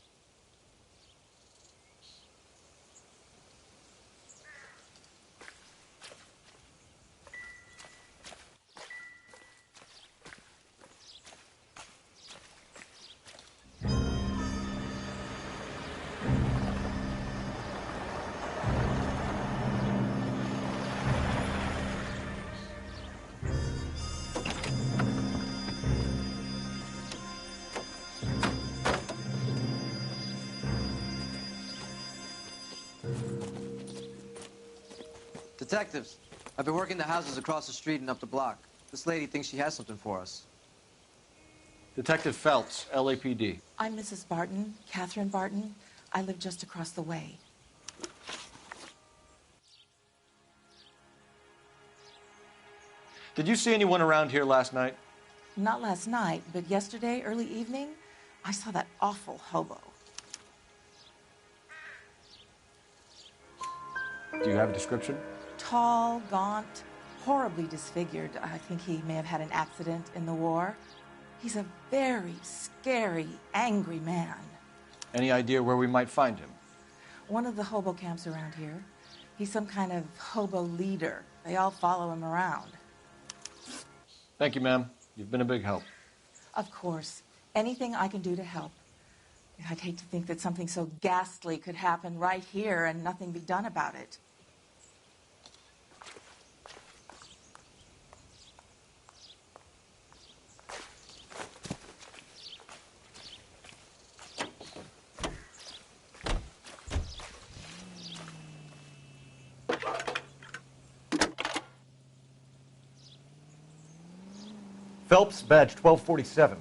Detectives, I've been working the houses across the street and up the block. This lady thinks she has something for us. Detective Phelps, LAPD. I'm Mrs. Barton, Catherine Barton. I live just across the way. Did you see anyone around here last night? Not last night, but yesterday, early evening, I saw that awful hobo. Do you have a description? Tall, gaunt, horribly disfigured. I think he may have had an accident in the war. He's a very scary, angry man. Any idea where we might find him? One of the hobo camps around here. He's some kind of hobo leader. They all follow him around. Thank you, ma'am. You've been a big help. Of course. Anything I can do to help. I'd hate to think that something so ghastly could happen right here and nothing be done about it. Phelps, badge 1247.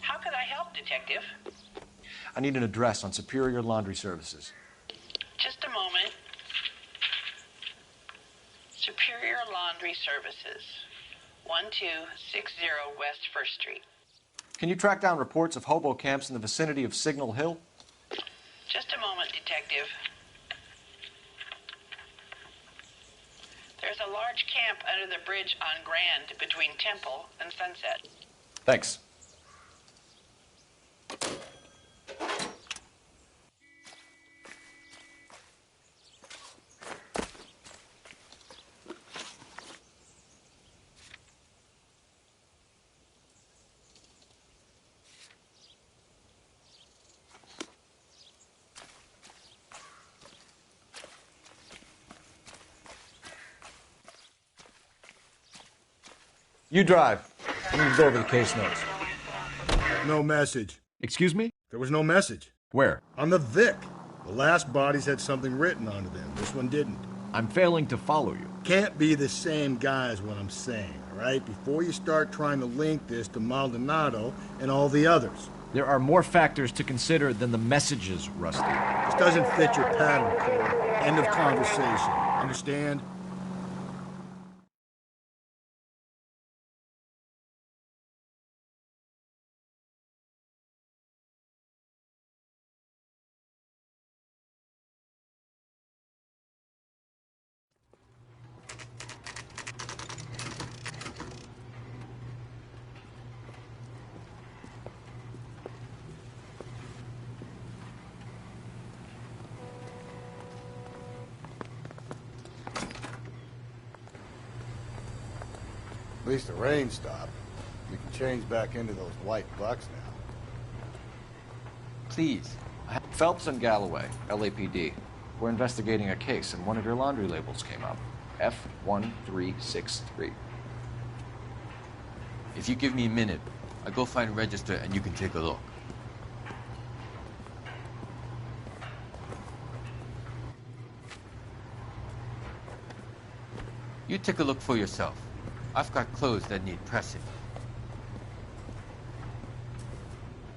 How could I help, Detective? I need an address on Superior Laundry Services. Just a moment. Superior Laundry Services, 1260 West 1st Street. Can you track down reports of hobo camps in the vicinity of Signal Hill? Just a moment, Detective. There's a large camp under the bridge on Grand between Temple and Sunset. Thanks. You drive. Let me go over the case notes. No message. Excuse me? There was no message. Where? On the Vic. The last bodies had something written onto them. This one didn't. I'm failing to follow you. Can't be the same guy is what I'm saying, all right? Before you start trying to link this to Maldonado and all the others. There are more factors to consider than the messages, Rusty. This doesn't fit your pattern, Cole. End of conversation. Understand? At least the rain stopped. We can change back into those white bucks now. Please. Phelps and Galloway, LAPD. We're investigating a case, and one of your laundry labels came up. F1363. If you give me a minute, I'll go find a register and you can take a look. You take a look for yourself. I've got clothes that need pressing.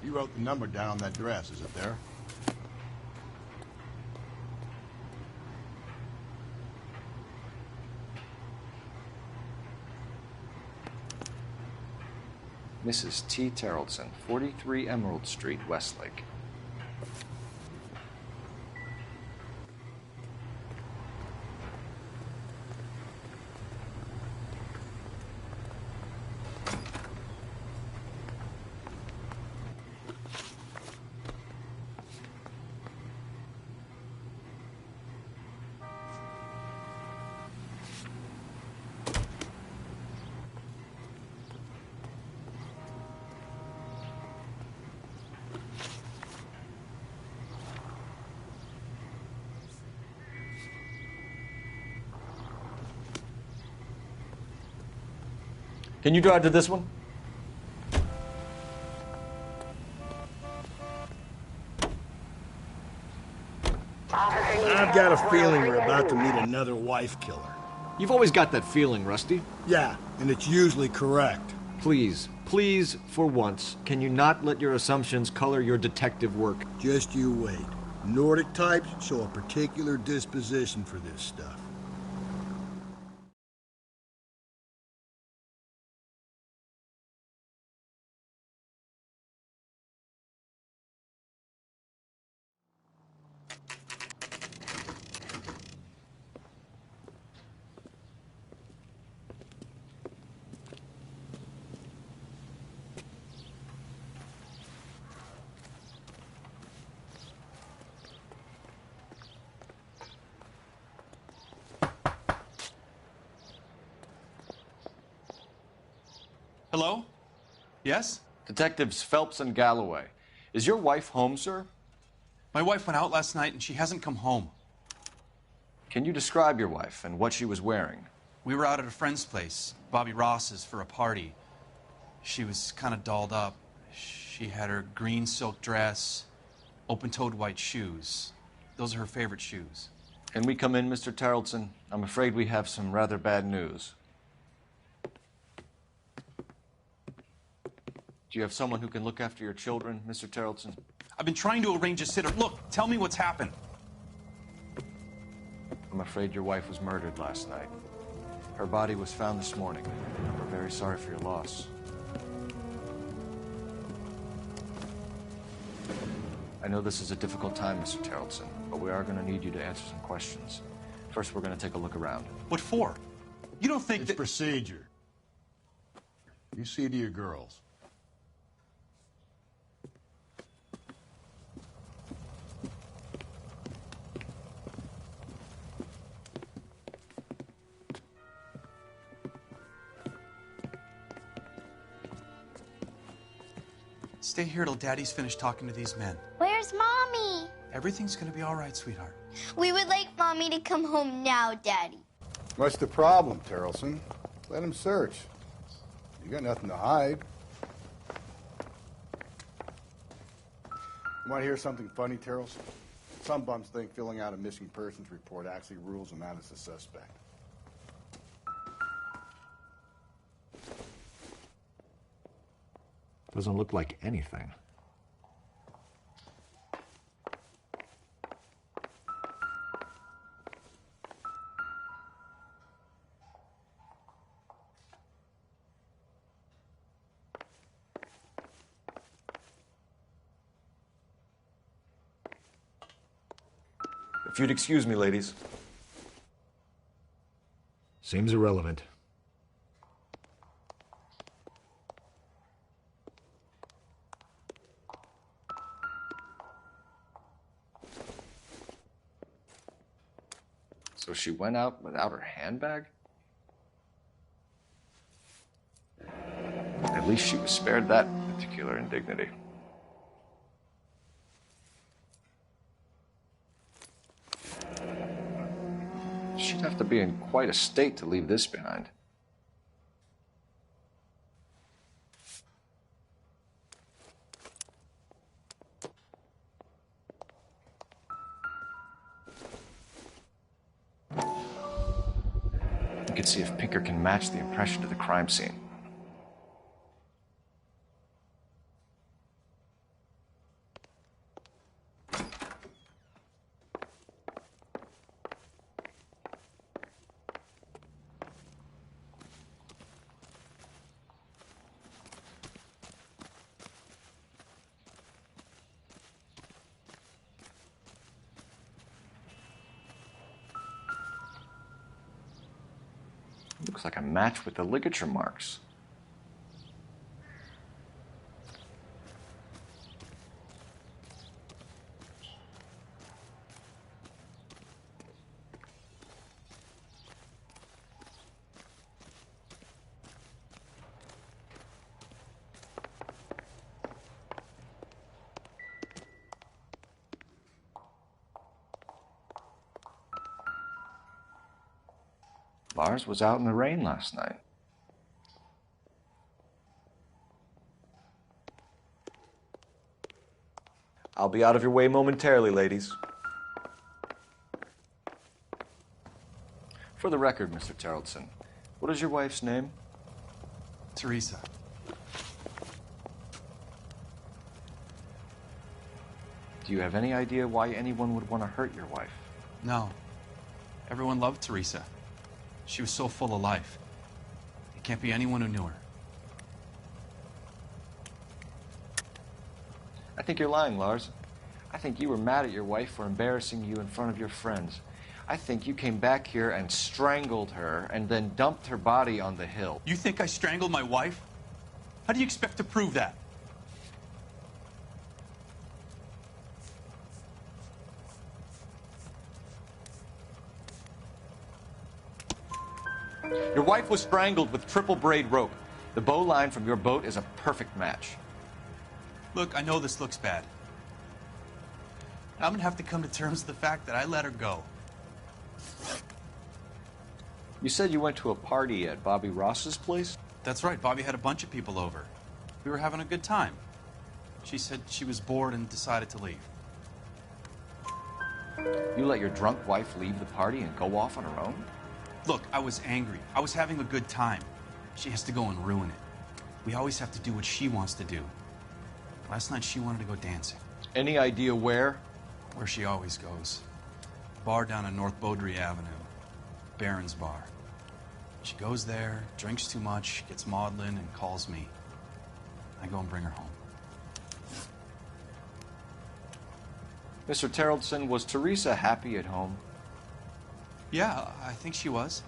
You wrote the number down on that dress, is it there? Mrs. T. Terrellson, 43 Emerald Street, Westlake. Can you drive to this one? I've got a feeling we're about to meet another wife killer. You've always got that feeling, Rusty. Yeah, and it's usually correct. Please, please, for once, can you not let your assumptions color your detective work? Just you wait. Nordic types show a particular disposition for this stuff. Hello? Yes? Detectives Phelps and Galloway. Is your wife home, sir? My wife went out last night and she hasn't come home. Can you describe your wife and what she was wearing? We were out at a friend's place, Bobby Ross's, for a party. She was kind of dolled up. She had her green silk dress, open-toed white shoes. Those are her favorite shoes. Can we come in, Mr. Tarleton? I'm afraid we have some rather bad news. Do you have someone who can look after your children, Mr. Tarleton? I've been trying to arrange a sitter. Look, tell me what's happened. I'm afraid your wife was murdered last night. Her body was found this morning. We're very sorry for your loss. I know this is a difficult time, Mr. Tarleton, but we are going to need you to answer some questions. First, we're going to take a look around. What for? You don't think it's procedure. You see to your girls. Stay here till Daddy's finished talking to these men. Where's Mommy? Everything's gonna be all right, sweetheart. We would like Mommy to come home now, Daddy. What's the problem, Terrelson? Let him search. You got nothing to hide. You want to hear something funny, Terrelson? Some bums think filling out a missing persons report actually rules them out as a suspect. Doesn't look like anything. If you'd excuse me, ladies. Seems irrelevant. So she went out without her handbag? At least she was spared that particular indignity. She'd have to be in quite a state to leave this behind. You can see if Pinker can match the impression to the crime scene. Looks like a match with the ligature marks. Lars was out in the rain last night. I'll be out of your way momentarily, ladies. For the record, Mr. Terrellson, what is your wife's name? Teresa. Do you have any idea why anyone would want to hurt your wife? No. Everyone loved Teresa. She was so full of life. It can't be anyone who knew her. I think you're lying, Lars. I think you were mad at your wife for embarrassing you in front of your friends. I think you came back here and strangled her and then dumped her body on the hill. You think I strangled my wife? How do you expect to prove that? Your wife was strangled with triple braid rope. The bow line from your boat is a perfect match. Look, I know this looks bad. I'm gonna have to come to terms with the fact that I let her go. You said you went to a party at Bobby Ross's place? That's right, Bobby had a bunch of people over. We were having a good time. She said she was bored and decided to leave. You let your drunk wife leave the party and go off on her own? Look, I was angry. I was having a good time. She has to go and ruin it. We always have to do what she wants to do. Last night she wanted to go dancing. Any idea where? Where she always goes. Bar down on North Beaudry Avenue. Baron's Bar. She goes there, drinks too much, gets maudlin, and calls me. I go and bring her home. Mr. Terrellson, was Teresa happy at home? Yeah, I think she was.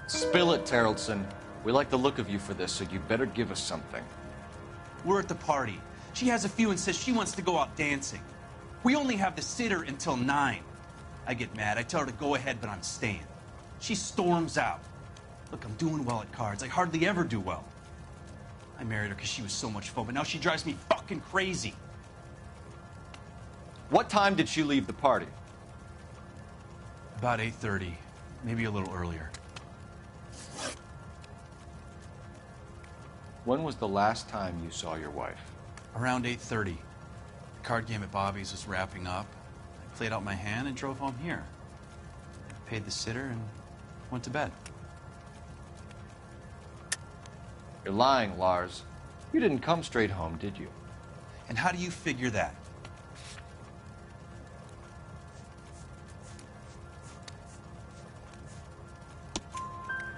Spill it, Terrellson. We like the look of you for this, so you better give us something. We're at the party. She has a few and says she wants to go out dancing. We only have the sitter until 9. I get mad. I tell her to go ahead, but I'm staying. She storms out. Look, I'm doing well at cards. I hardly ever do well. I married her because she was so much fun, but now she drives me fucking crazy. What time did she leave the party? About 8:30, maybe a little earlier. When was the last time you saw your wife? Around 8:30. The card game at Bobby's was wrapping up. I played out my hand and drove home here. I paid the sitter and went to bed. You're lying, Lars. You didn't come straight home, did you? And how do you figure that?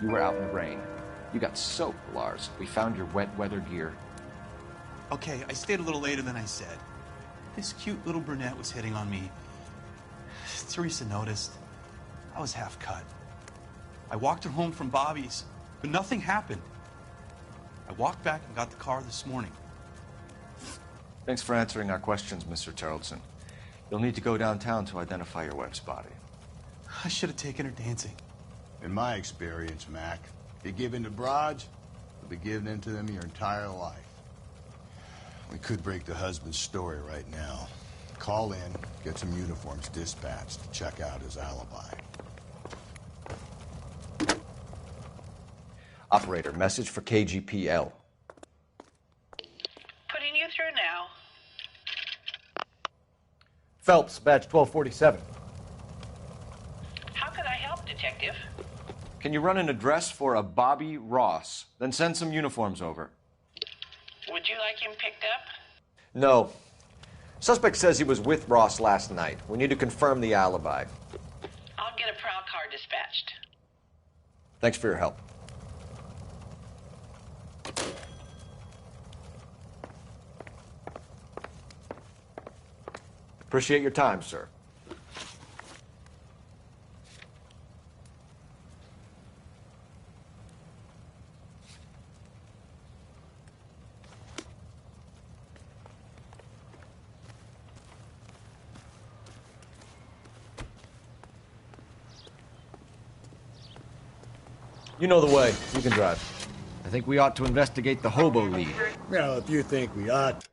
You were out in the rain. You got soaked, Lars. We found your wet weather gear. Okay, I stayed a little later than I said. This cute little brunette was hitting on me. Teresa noticed. I was half cut. I walked her home from Bobby's, but nothing happened. I walked back and got the car this morning. Thanks for answering our questions, Mr. Terrellson. You'll need to go downtown to identify your wife's body. I should have taken her dancing. In my experience, Mac, if you give in to broads, you'll be giving in to them your entire life. We could break the husband's story right now. Call in, get some uniforms dispatched to check out his alibi. Operator, message for KGPL. Putting you through now. Phelps, badge 1247. How can I help, Detective? Can you run an address for a Bobby Ross? Then send some uniforms over. Would you like him picked up? No. Suspect says he was with Ross last night. We need to confirm the alibi. I'll get a prowl car dispatched. Thanks for your help. Appreciate your time, sir. You know the way. You can drive. I think we ought to investigate the hobo lead. Well, if you think we ought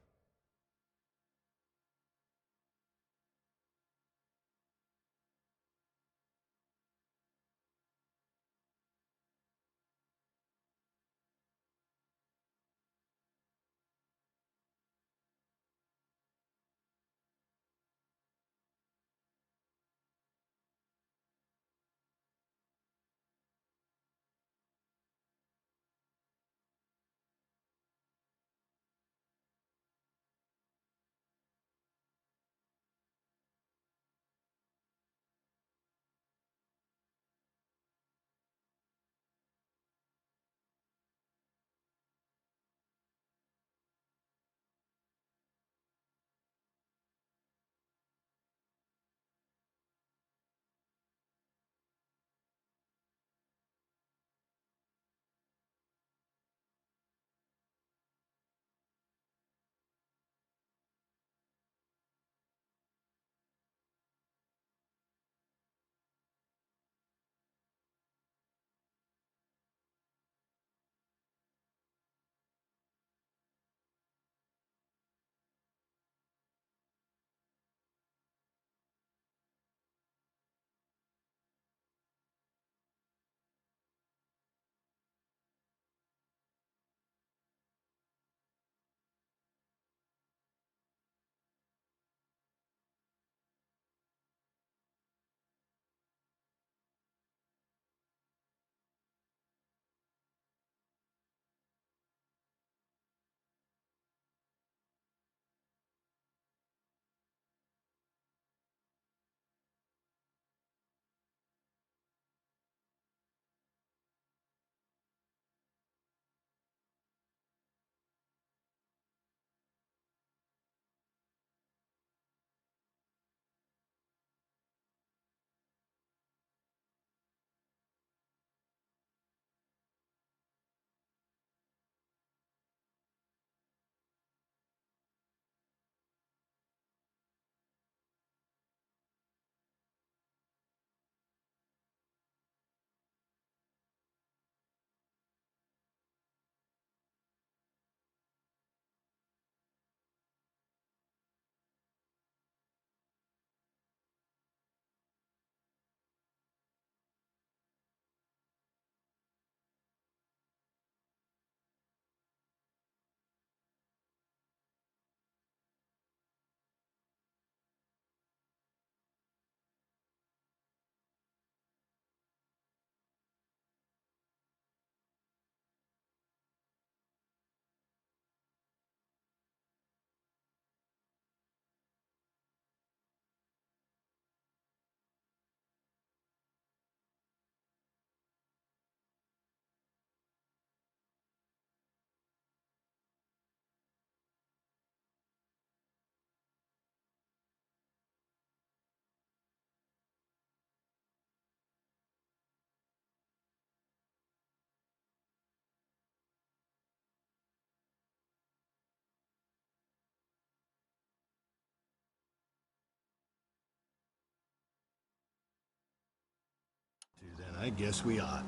I guess we ought.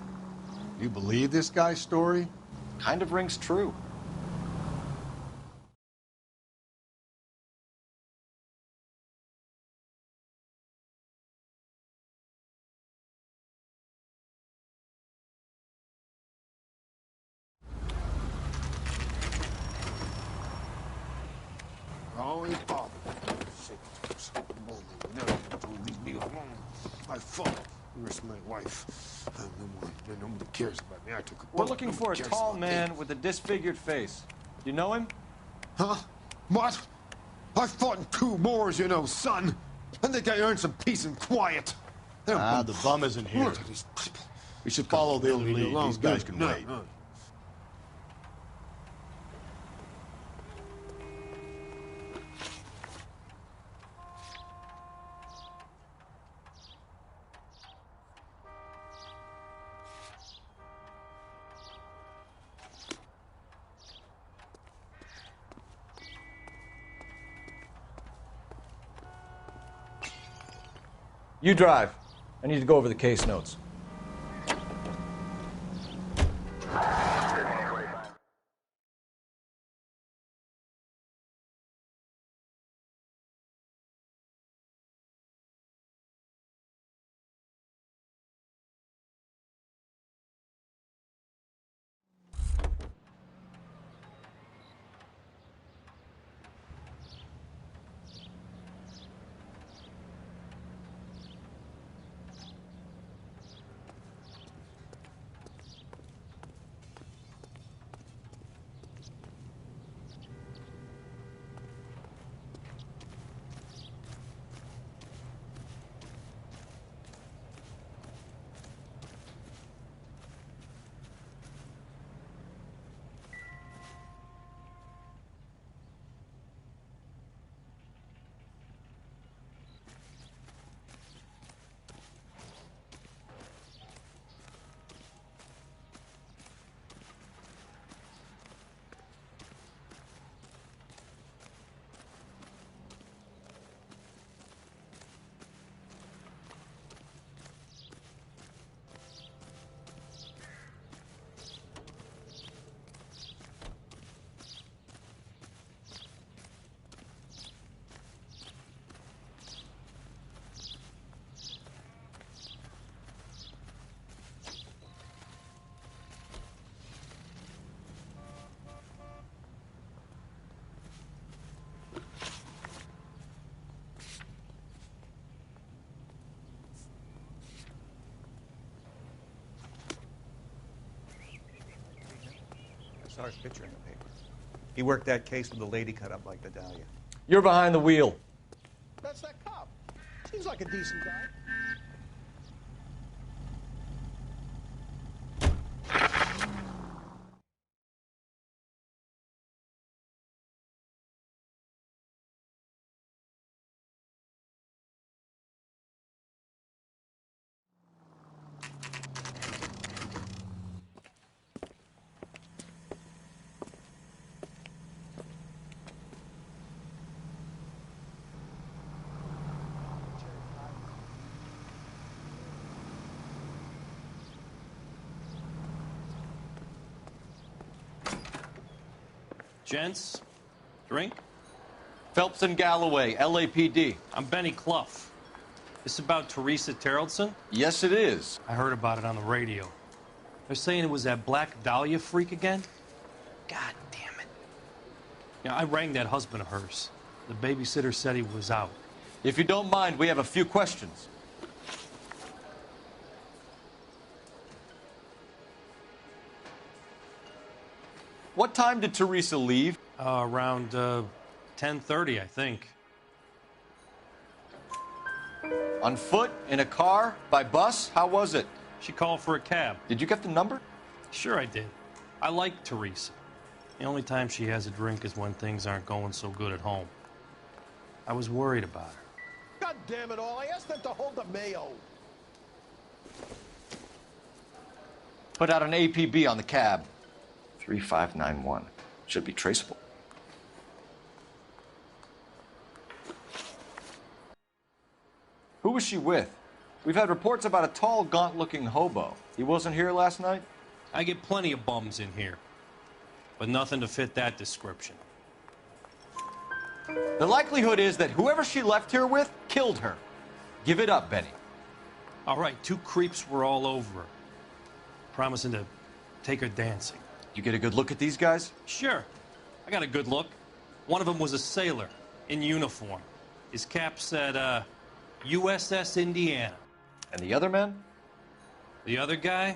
You believe this guy's story? Kind of rings true. Holy Bob. Leave me alone. My fault. Where's my wife? Nobody cares about me. I took a We're looking for a tall man with a disfigured face. You know him? Huh? What? I fought in 2 wars, you know, son. I think I earned some peace and quiet. The bum isn't here. We should follow the lead. These guys can wait. You drive. I need to go over the case notes. I saw his picture in the paper. He worked that case with the lady cut up like the Dahlia. You're behind the wheel. That's that cop. Seems like a decent guy. Gents, drink? Phelps and Galloway, LAPD. I'm Benny Clough. This about Teresa Terrellson? Yes, it is. I heard about it on the radio. They're saying it was that Black Dahlia freak again? God damn it. Yeah, I rang that husband of hers. The babysitter said he was out. If you don't mind, we have a few questions. What time did Teresa leave? Around 10:30, I think. On foot? In a car? By bus? How was it? She called for a cab. Did you get the number? Sure I did. I like Teresa. The only time she has a drink is when things aren't going so good at home. I was worried about her. God damn it all. I asked them to hold the mayo. Put out an APB on the cab. 3591. Should be traceable. Who was she with? We've had reports about a tall, gaunt-looking hobo. He wasn't here last night? I get plenty of bums in here, but nothing to fit that description. The likelihood is that whoever she left here with killed her. Give it up, Benny. All right, 2 creeps were all over her, promising to take her dancing. You get a good look at these guys? Sure. I got a good look. One of them was a sailor in uniform. His cap said, USS Indiana. And the other man? The other guy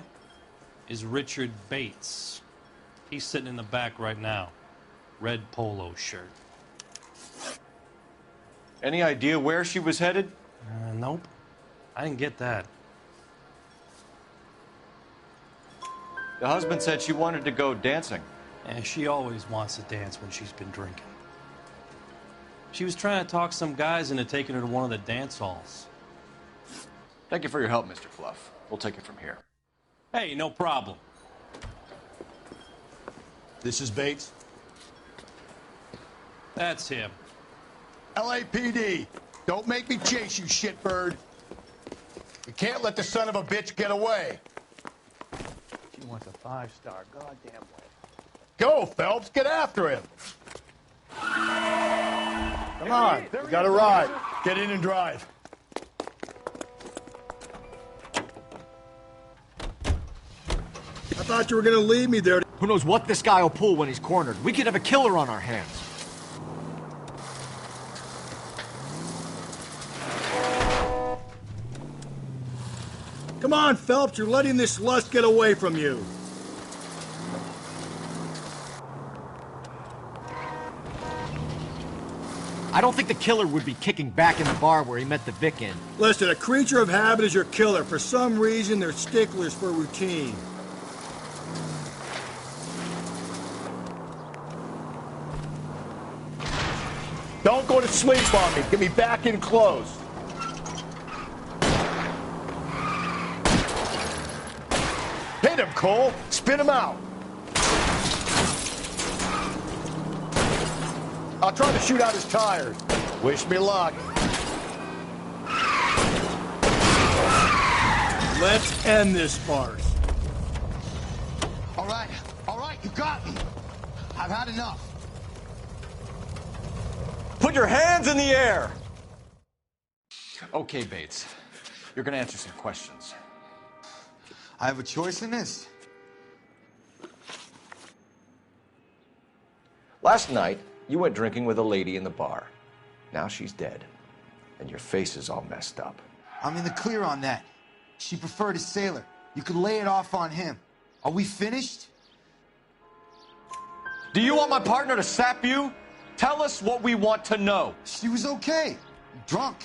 is Richard Bates. He's sitting in the back right now. Red polo shirt. Any idea where she was headed? Nope. I didn't get that. The husband said she wanted to go dancing. And she always wants to dance when she's been drinking. She was trying to talk some guys into taking her to one of the dance halls. Thank you for your help, Mr. Clough. We'll take it from here. Hey, no problem. This is Bates. That's him. LAPD, don't make me chase you, shitbird. You can't let the son of a bitch get away. She wants a 5-star goddamn way. Go, Phelps, get after him. Come on, we got a ride. Get in and drive. I thought you were going to leave me there. Who knows what this guy will pull when he's cornered? We could have a killer on our hands. Come on, Phelps, you're letting this lust get away from you. I don't think the killer would be kicking back in the bar where he met the Vic in. Listen, a creature of habit is your killer. For some reason, they're sticklers for routine. Don't go to sleep on me. Get me back in close. Hit him, Cole. Spit him out. I'll try to shoot out his tires. Wish me luck. Let's end this farce. All right, you got me. I've had enough. Put your hands in the air! Okay, Bates. You're gonna answer some questions. I have a choice in this. Last night, you went drinking with a lady in the bar. Now she's dead. And your face is all messed up. I'm in the clear on that. She preferred a sailor. You could lay it off on him. Are we finished? Do you want my partner to sap you? Tell us what we want to know. She was okay. Drunk.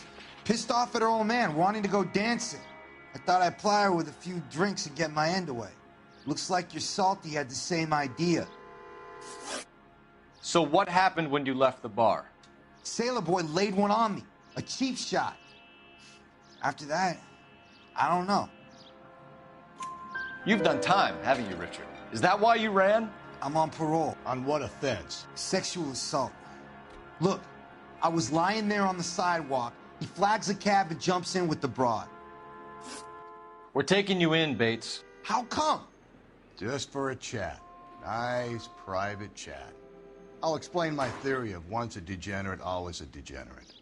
Pissed off at her old man, wanting to go dancing. I thought I'd ply her with a few drinks and get my end away. Looks like your Salty had the same idea. So what happened when you left the bar? Sailor boy laid one on me. A cheap shot. After that, I don't know. You've done time, haven't you, Richard? Is that why you ran? I'm on parole. On what offense? Sexual assault. Look, I was lying there on the sidewalk. He flags a cab and jumps in with the broad. We're taking you in, Bates. How come? Just for a chat. Nice private chat. I'll explain my theory of once a degenerate, always a degenerate.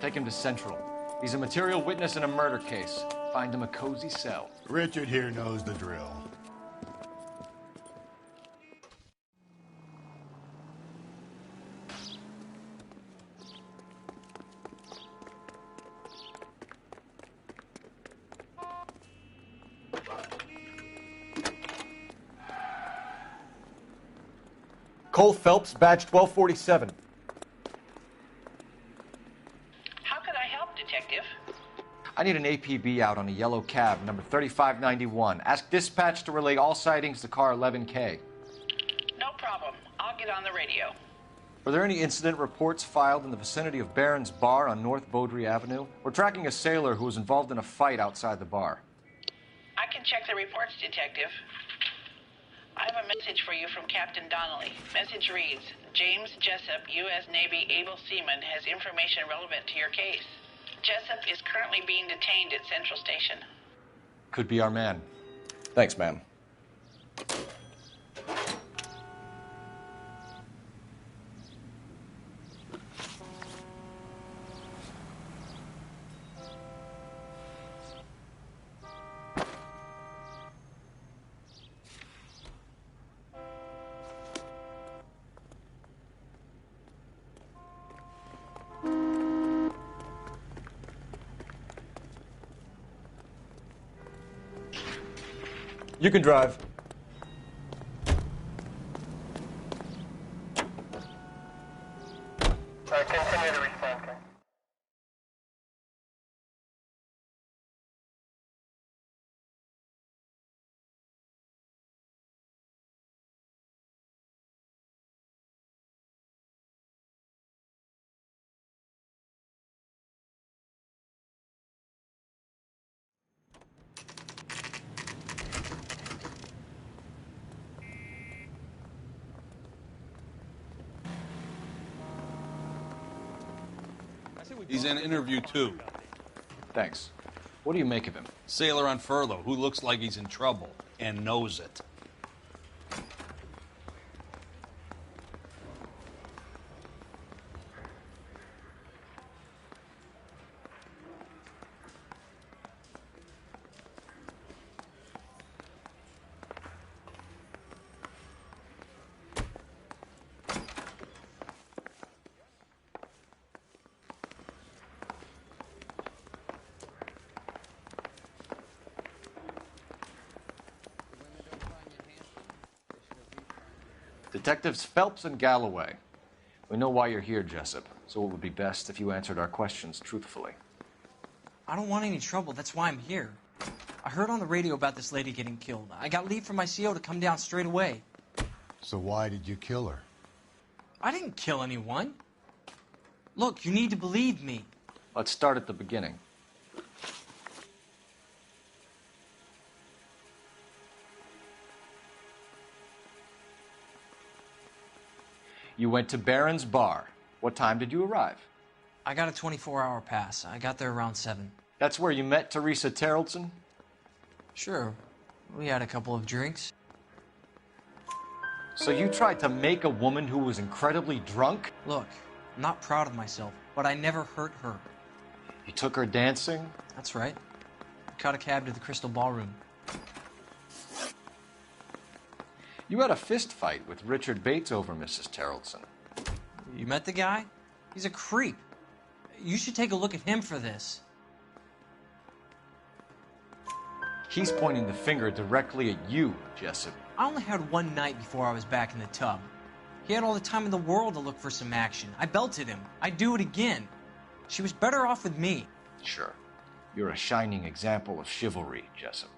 Take him to Central. He's a material witness in a murder case. Find him a cozy cell. Richard here knows the drill. Cole Phelps, badge 1247. How could I help, Detective? I need an APB out on a yellow cab, number 3591. Ask dispatch to relay all sightings to car 11K. No problem. I'll get on the radio. Were there any incident reports filed in the vicinity of Barron's Bar on North Beaudry Avenue? We're tracking a sailor who was involved in a fight outside the bar. I can check the reports, Detective. I have a message for you from Captain Donnelly. Message reads, James Jessup, U.S. Navy able seaman, has information relevant to your case. Jessup is currently being detained at Central Station. Could be our man. Thanks, man. You can drive. Continue to respond. He's in interview 2. Thanks. What do you make of him? Sailor on furlough who looks like he's in trouble and knows it. Detectives Phelps and Galloway. We know why you're here, Jessup, so it would be best if you answered our questions truthfully. I don't want any trouble. That's why I'm here. I heard on the radio about this lady getting killed. I got leave from my CO to come down straight away. So why did you kill her? I didn't kill anyone. Look, you need to believe me. Let's start at the beginning. You went to Barron's Bar. What time did you arrive? I got a 24-hour pass. I got there around 7. That's where you met Teresa Terrellson? Sure. We had a couple of drinks. So you tried to make a woman who was incredibly drunk? Look, I'm not proud of myself, but I never hurt her. You took her dancing? That's right. I caught a cab to the Crystal Ballroom. You had a fist fight with Richard Bates over Mrs. Terrellson. You met the guy? He's a creep. You should take a look at him for this. He's pointing the finger directly at you, Jessup. I only had one night before I was back in the tub. He had all the time in the world to look for some action. I belted him. I'd do it again. She was better off with me. Sure. You're a shining example of chivalry, Jessup.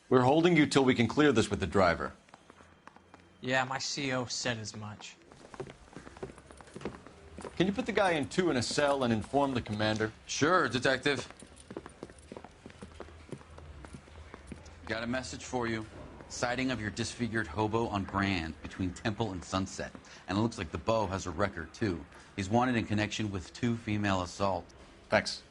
We're holding you till we can clear this with the driver. Yeah, my CO said as much. Can you put the guy in 2 in a cell and inform the commander? Sure, Detective. Got a message for you. Sighting of your disfigured hobo on Grand between Temple and Sunset. And it looks like the Beau has a record, too. He's wanted in connection with 2 female assaults. Thanks.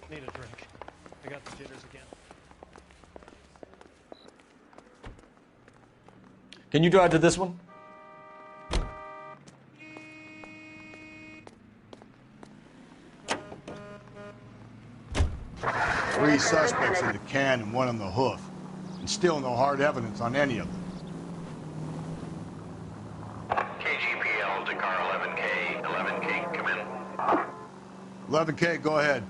Need a drink. I got the jitters again. Can you drive to this one? Three suspects in the can and 1 on the hoof. And still no hard evidence on any of them. KGPL, Dakar 11K. 11K, come in. 11K, go ahead.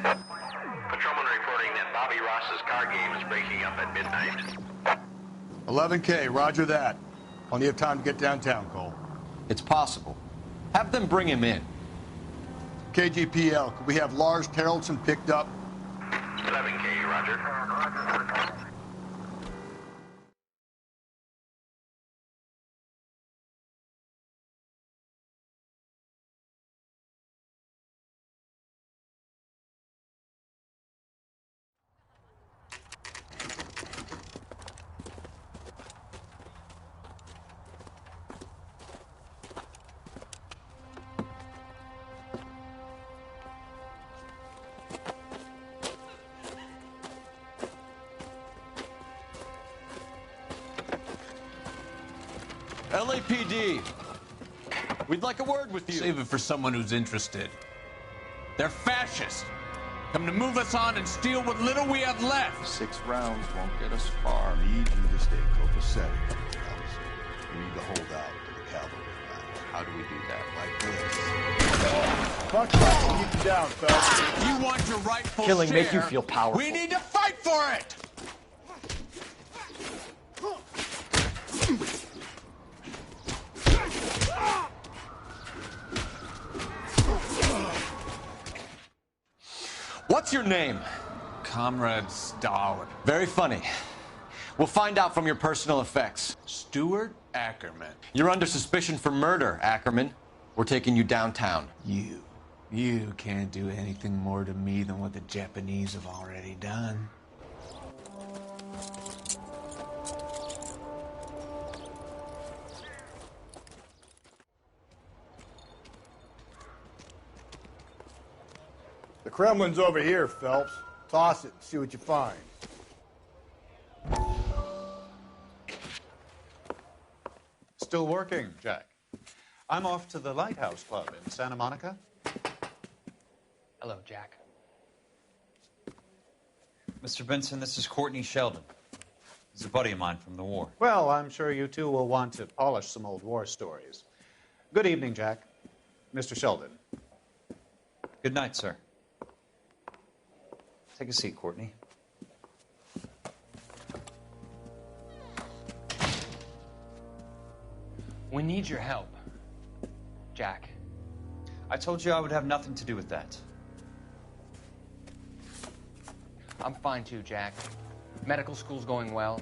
Patrolman reporting that Bobby Ross's car game is breaking up at midnight. 11K, roger that. Plenty of time to get downtown, Cole. It's possible. Have them bring him in. KGPL, could we have Lars Terrellson picked up? 11K, roger. LAPD. We'd like a word with you. Save it for someone who's interested. They're fascists. Come to move us on and steal what little we have left. 6 rounds won't get us far. I need you to stay copacetic, fellas. We need to hold out to the cavalry battle. How do we do that? Like this. Fuck that. Keep you down, fellas. You want your rightful Killing share. make you feel powerful. We need to fight for it! What's your name? Comrade Stahl. Very funny. We'll find out from your personal effects. Stuart Ackerman. You're under suspicion for murder, Ackerman. We're taking you downtown. You can't do anything more to me than what the Japanese have already done. The Kremlin's over here, Phelps. Toss it and see what you find. Still working, Jack. I'm off to the Lighthouse Club in Santa Monica. Hello, Jack. Mr. Benson, this is Courtney Sheldon. He's a buddy of mine from the war. Well, I'm sure you two will want to polish some old war stories. Good evening, Jack. Mr. Sheldon. Good night, sir. Take a seat, Courtney. We need your help, Jack. I told you I would have nothing to do with that. I'm fine too, Jack. Medical school's going well.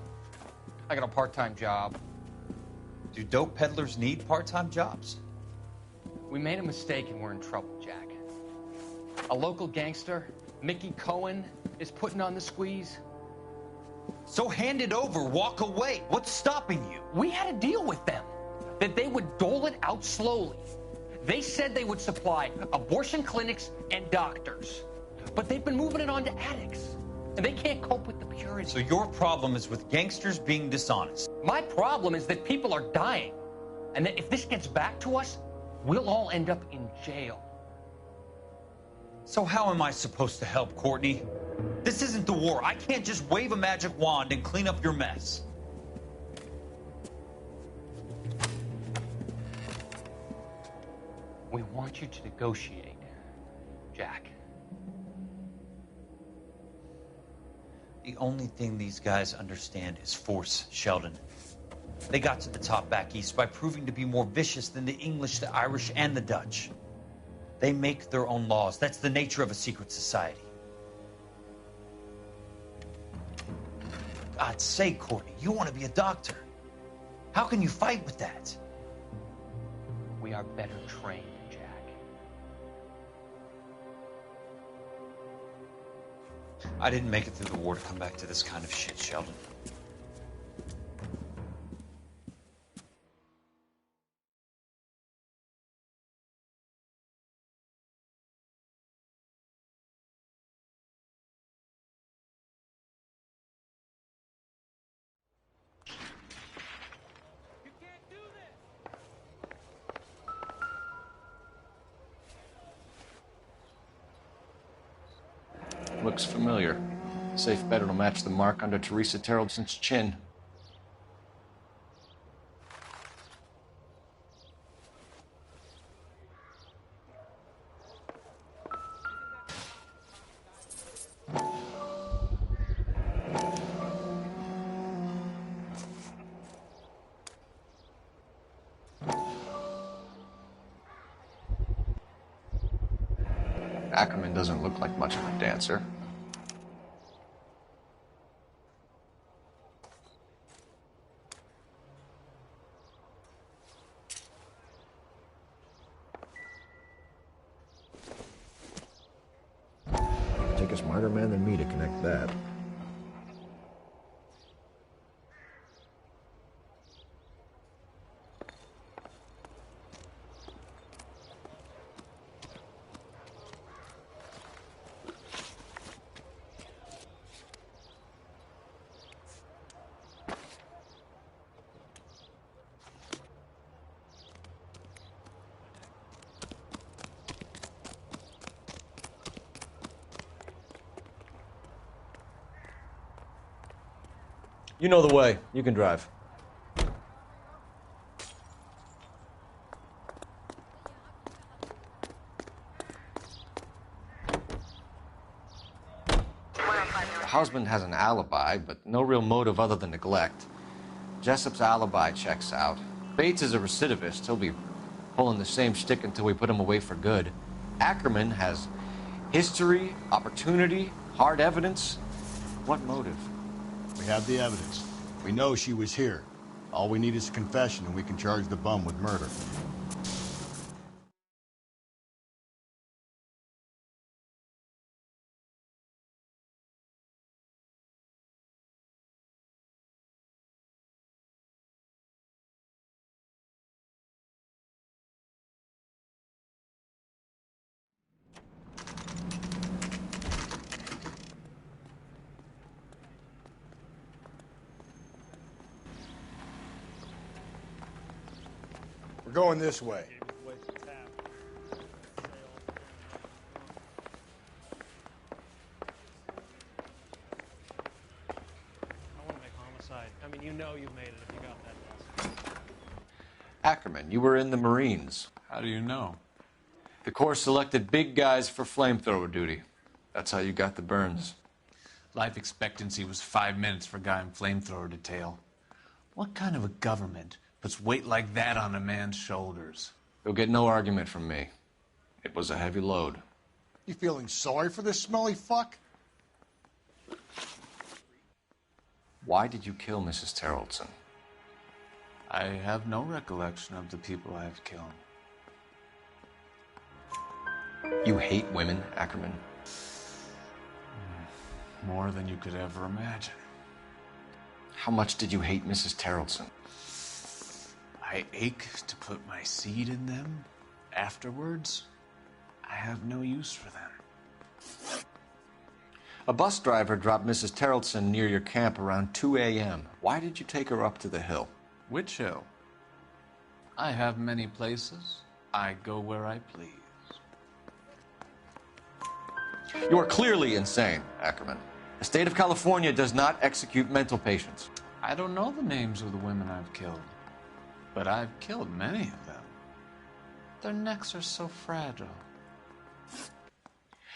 I got a part-time job. Do dope peddlers need part-time jobs? We made a mistake and we're in trouble, Jack. A local gangster, Mickey Cohen, is putting on the squeeze. So hand it over, walk away. What's stopping you? We had a deal with them that they would dole it out slowly. They said they would supply abortion clinics and doctors, but they've been moving it on to addicts, and they can't cope with the purity. So your problem is with gangsters being dishonest. My problem is that people are dying, and that if this gets back to us, we'll all end up in jail. So how am I supposed to help, Courtney? This isn't the war. I can't just wave a magic wand and clean up your mess. We want you to negotiate, Jack. The only thing these guys understand is force, Sheldon. They got to the top back east by proving to be more vicious than the English, the Irish, and the Dutch. They make their own laws. That's the nature of a secret society. God's sake, Courtney, you want to be a doctor. How can you fight with that? We are better trained, Jack. I didn't make it through the war to come back to this kind of shit, Sheldon. Looks familiar. Safe bet it'll match the mark under Teresa Terrelson's chin. Ackerman doesn't look like much of a dancer. It'd take a smarter man than me to connect that. You know the way. You can drive. The husband has an alibi, but no real motive other than neglect. Jessup's alibi checks out. Bates is a recidivist. He'll be pulling the same shtick until we put him away for good. Ackerman has history, opportunity, hard evidence. What motive? We have the evidence. We know she was here. All we need is a confession, and we can charge the bum with murder. We're going this way. I mean, you know you've made it if you got that lesson. Ackerman, you were in the Marines. How do you know? The Corps selected big guys for flamethrower duty. That's how you got the burns. Life expectancy was 5 minutes for a guy in flamethrower detail. What kind of a government puts weight like that on a man's shoulders? You'll get no argument from me. It was a heavy load. You feeling sorry for this smelly fuck? Why did you kill Mrs. Terrelson? I have no recollection of the people I have killed. You hate women, Ackerman? More than you could ever imagine. How much did you hate Mrs. Terrelson? I ache to put my seed in them. Afterwards, I have no use for them. A bus driver dropped Mrs. Terrelson near your camp around 2 a.m. Why did you take her up to the hill? Which hill? I have many places. I go where I please. You are clearly insane, Ackerman. The state of California does not execute mental patients. I don't know the names of the women I've killed, but I've killed many of them. Their necks are so fragile.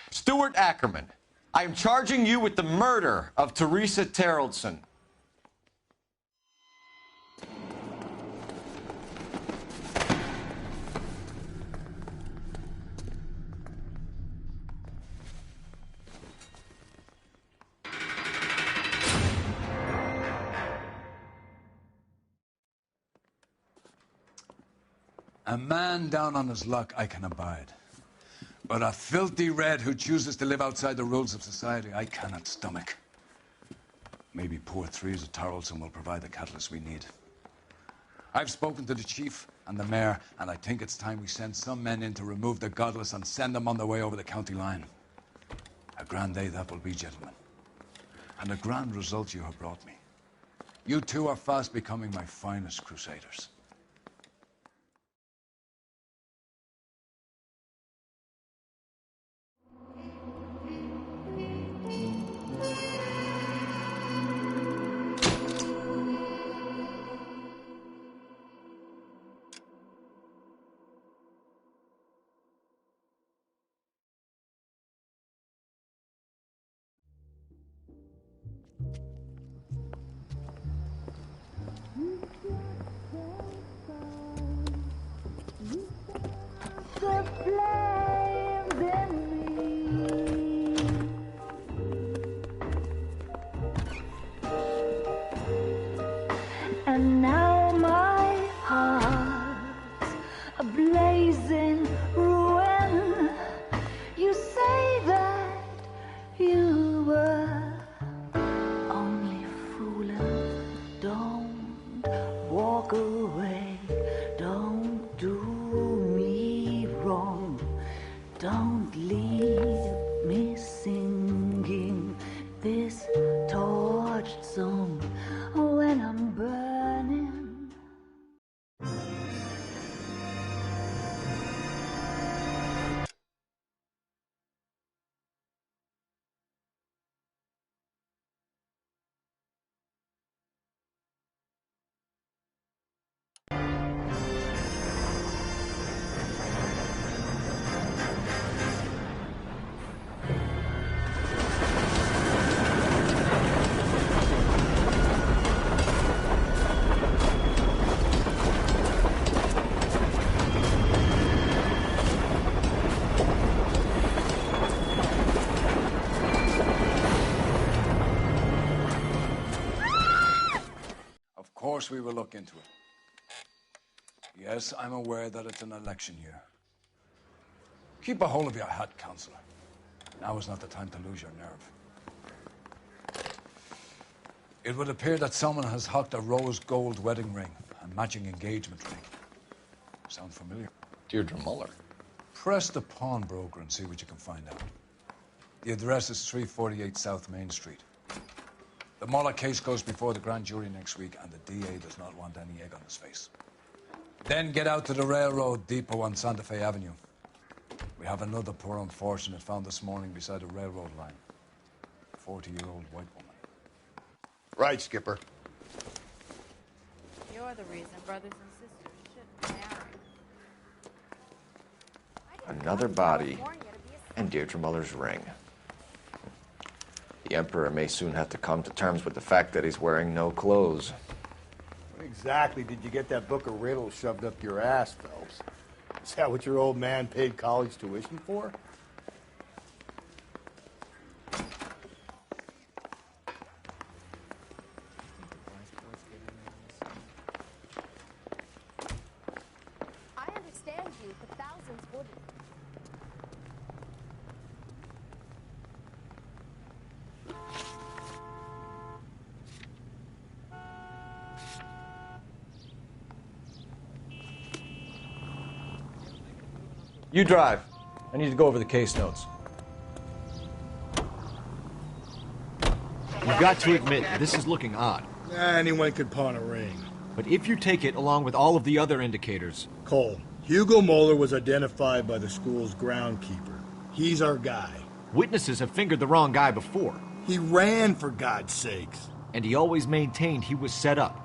Stuart Ackerman, I am charging you with the murder of Teresa Terrelson. A man down on his luck I can abide. But a filthy red who chooses to live outside the rules of society, I cannot stomach. Maybe poor Teresa Terrelson will provide the catalyst we need. I've spoken to the chief and the mayor, and I think it's time we send some men in to remove the godless and send them on their way over the county line. A grand day that will be, gentlemen. And a grand result you have brought me. You two are fast becoming my finest crusaders. And now my heart's a blazing ruin. You say that you were only fooling. Don't walk away. Don't do me wrong. Don't leave me singing this torched song when I'm burning. course we will look into it. Yes, I'm aware that it's an election year. Keep a hold of your hat, Counselor. Now is not the time to lose your nerve. It would appear that someone has hocked a rose gold wedding ring and matching engagement ring. Sound familiar? Deirdre Muller. Press the pawnbroker and see what you can find out. The address is 348 South Main Street. The Muller case goes before the grand jury next week, and the DA does not want any egg on his face. Then get out to the railroad depot on Santa Fe Avenue. We have another poor unfortunate found this morning beside a railroad line. A 40-year-old white woman. Right, Skipper. You're the reason brothers and sisters shouldn't marry. Another body, and Deirdre Muller's ring. The Emperor may soon have to come to terms with the fact that he's wearing no clothes. When exactly did you get that book of riddles shoved up your ass, Phelps? Is that what your old man paid college tuition for? I understand you, but thousands wouldn't. You drive. I need to go over the case notes. You've got to admit, this is looking odd. Anyone could pawn a ring. But if you take it along with all of the other indicators... Cole, Hugo Moeller was identified by the school's groundkeeper. He's our guy. Witnesses have fingered the wrong guy before. He ran, for God's sakes. And he always maintained he was set up.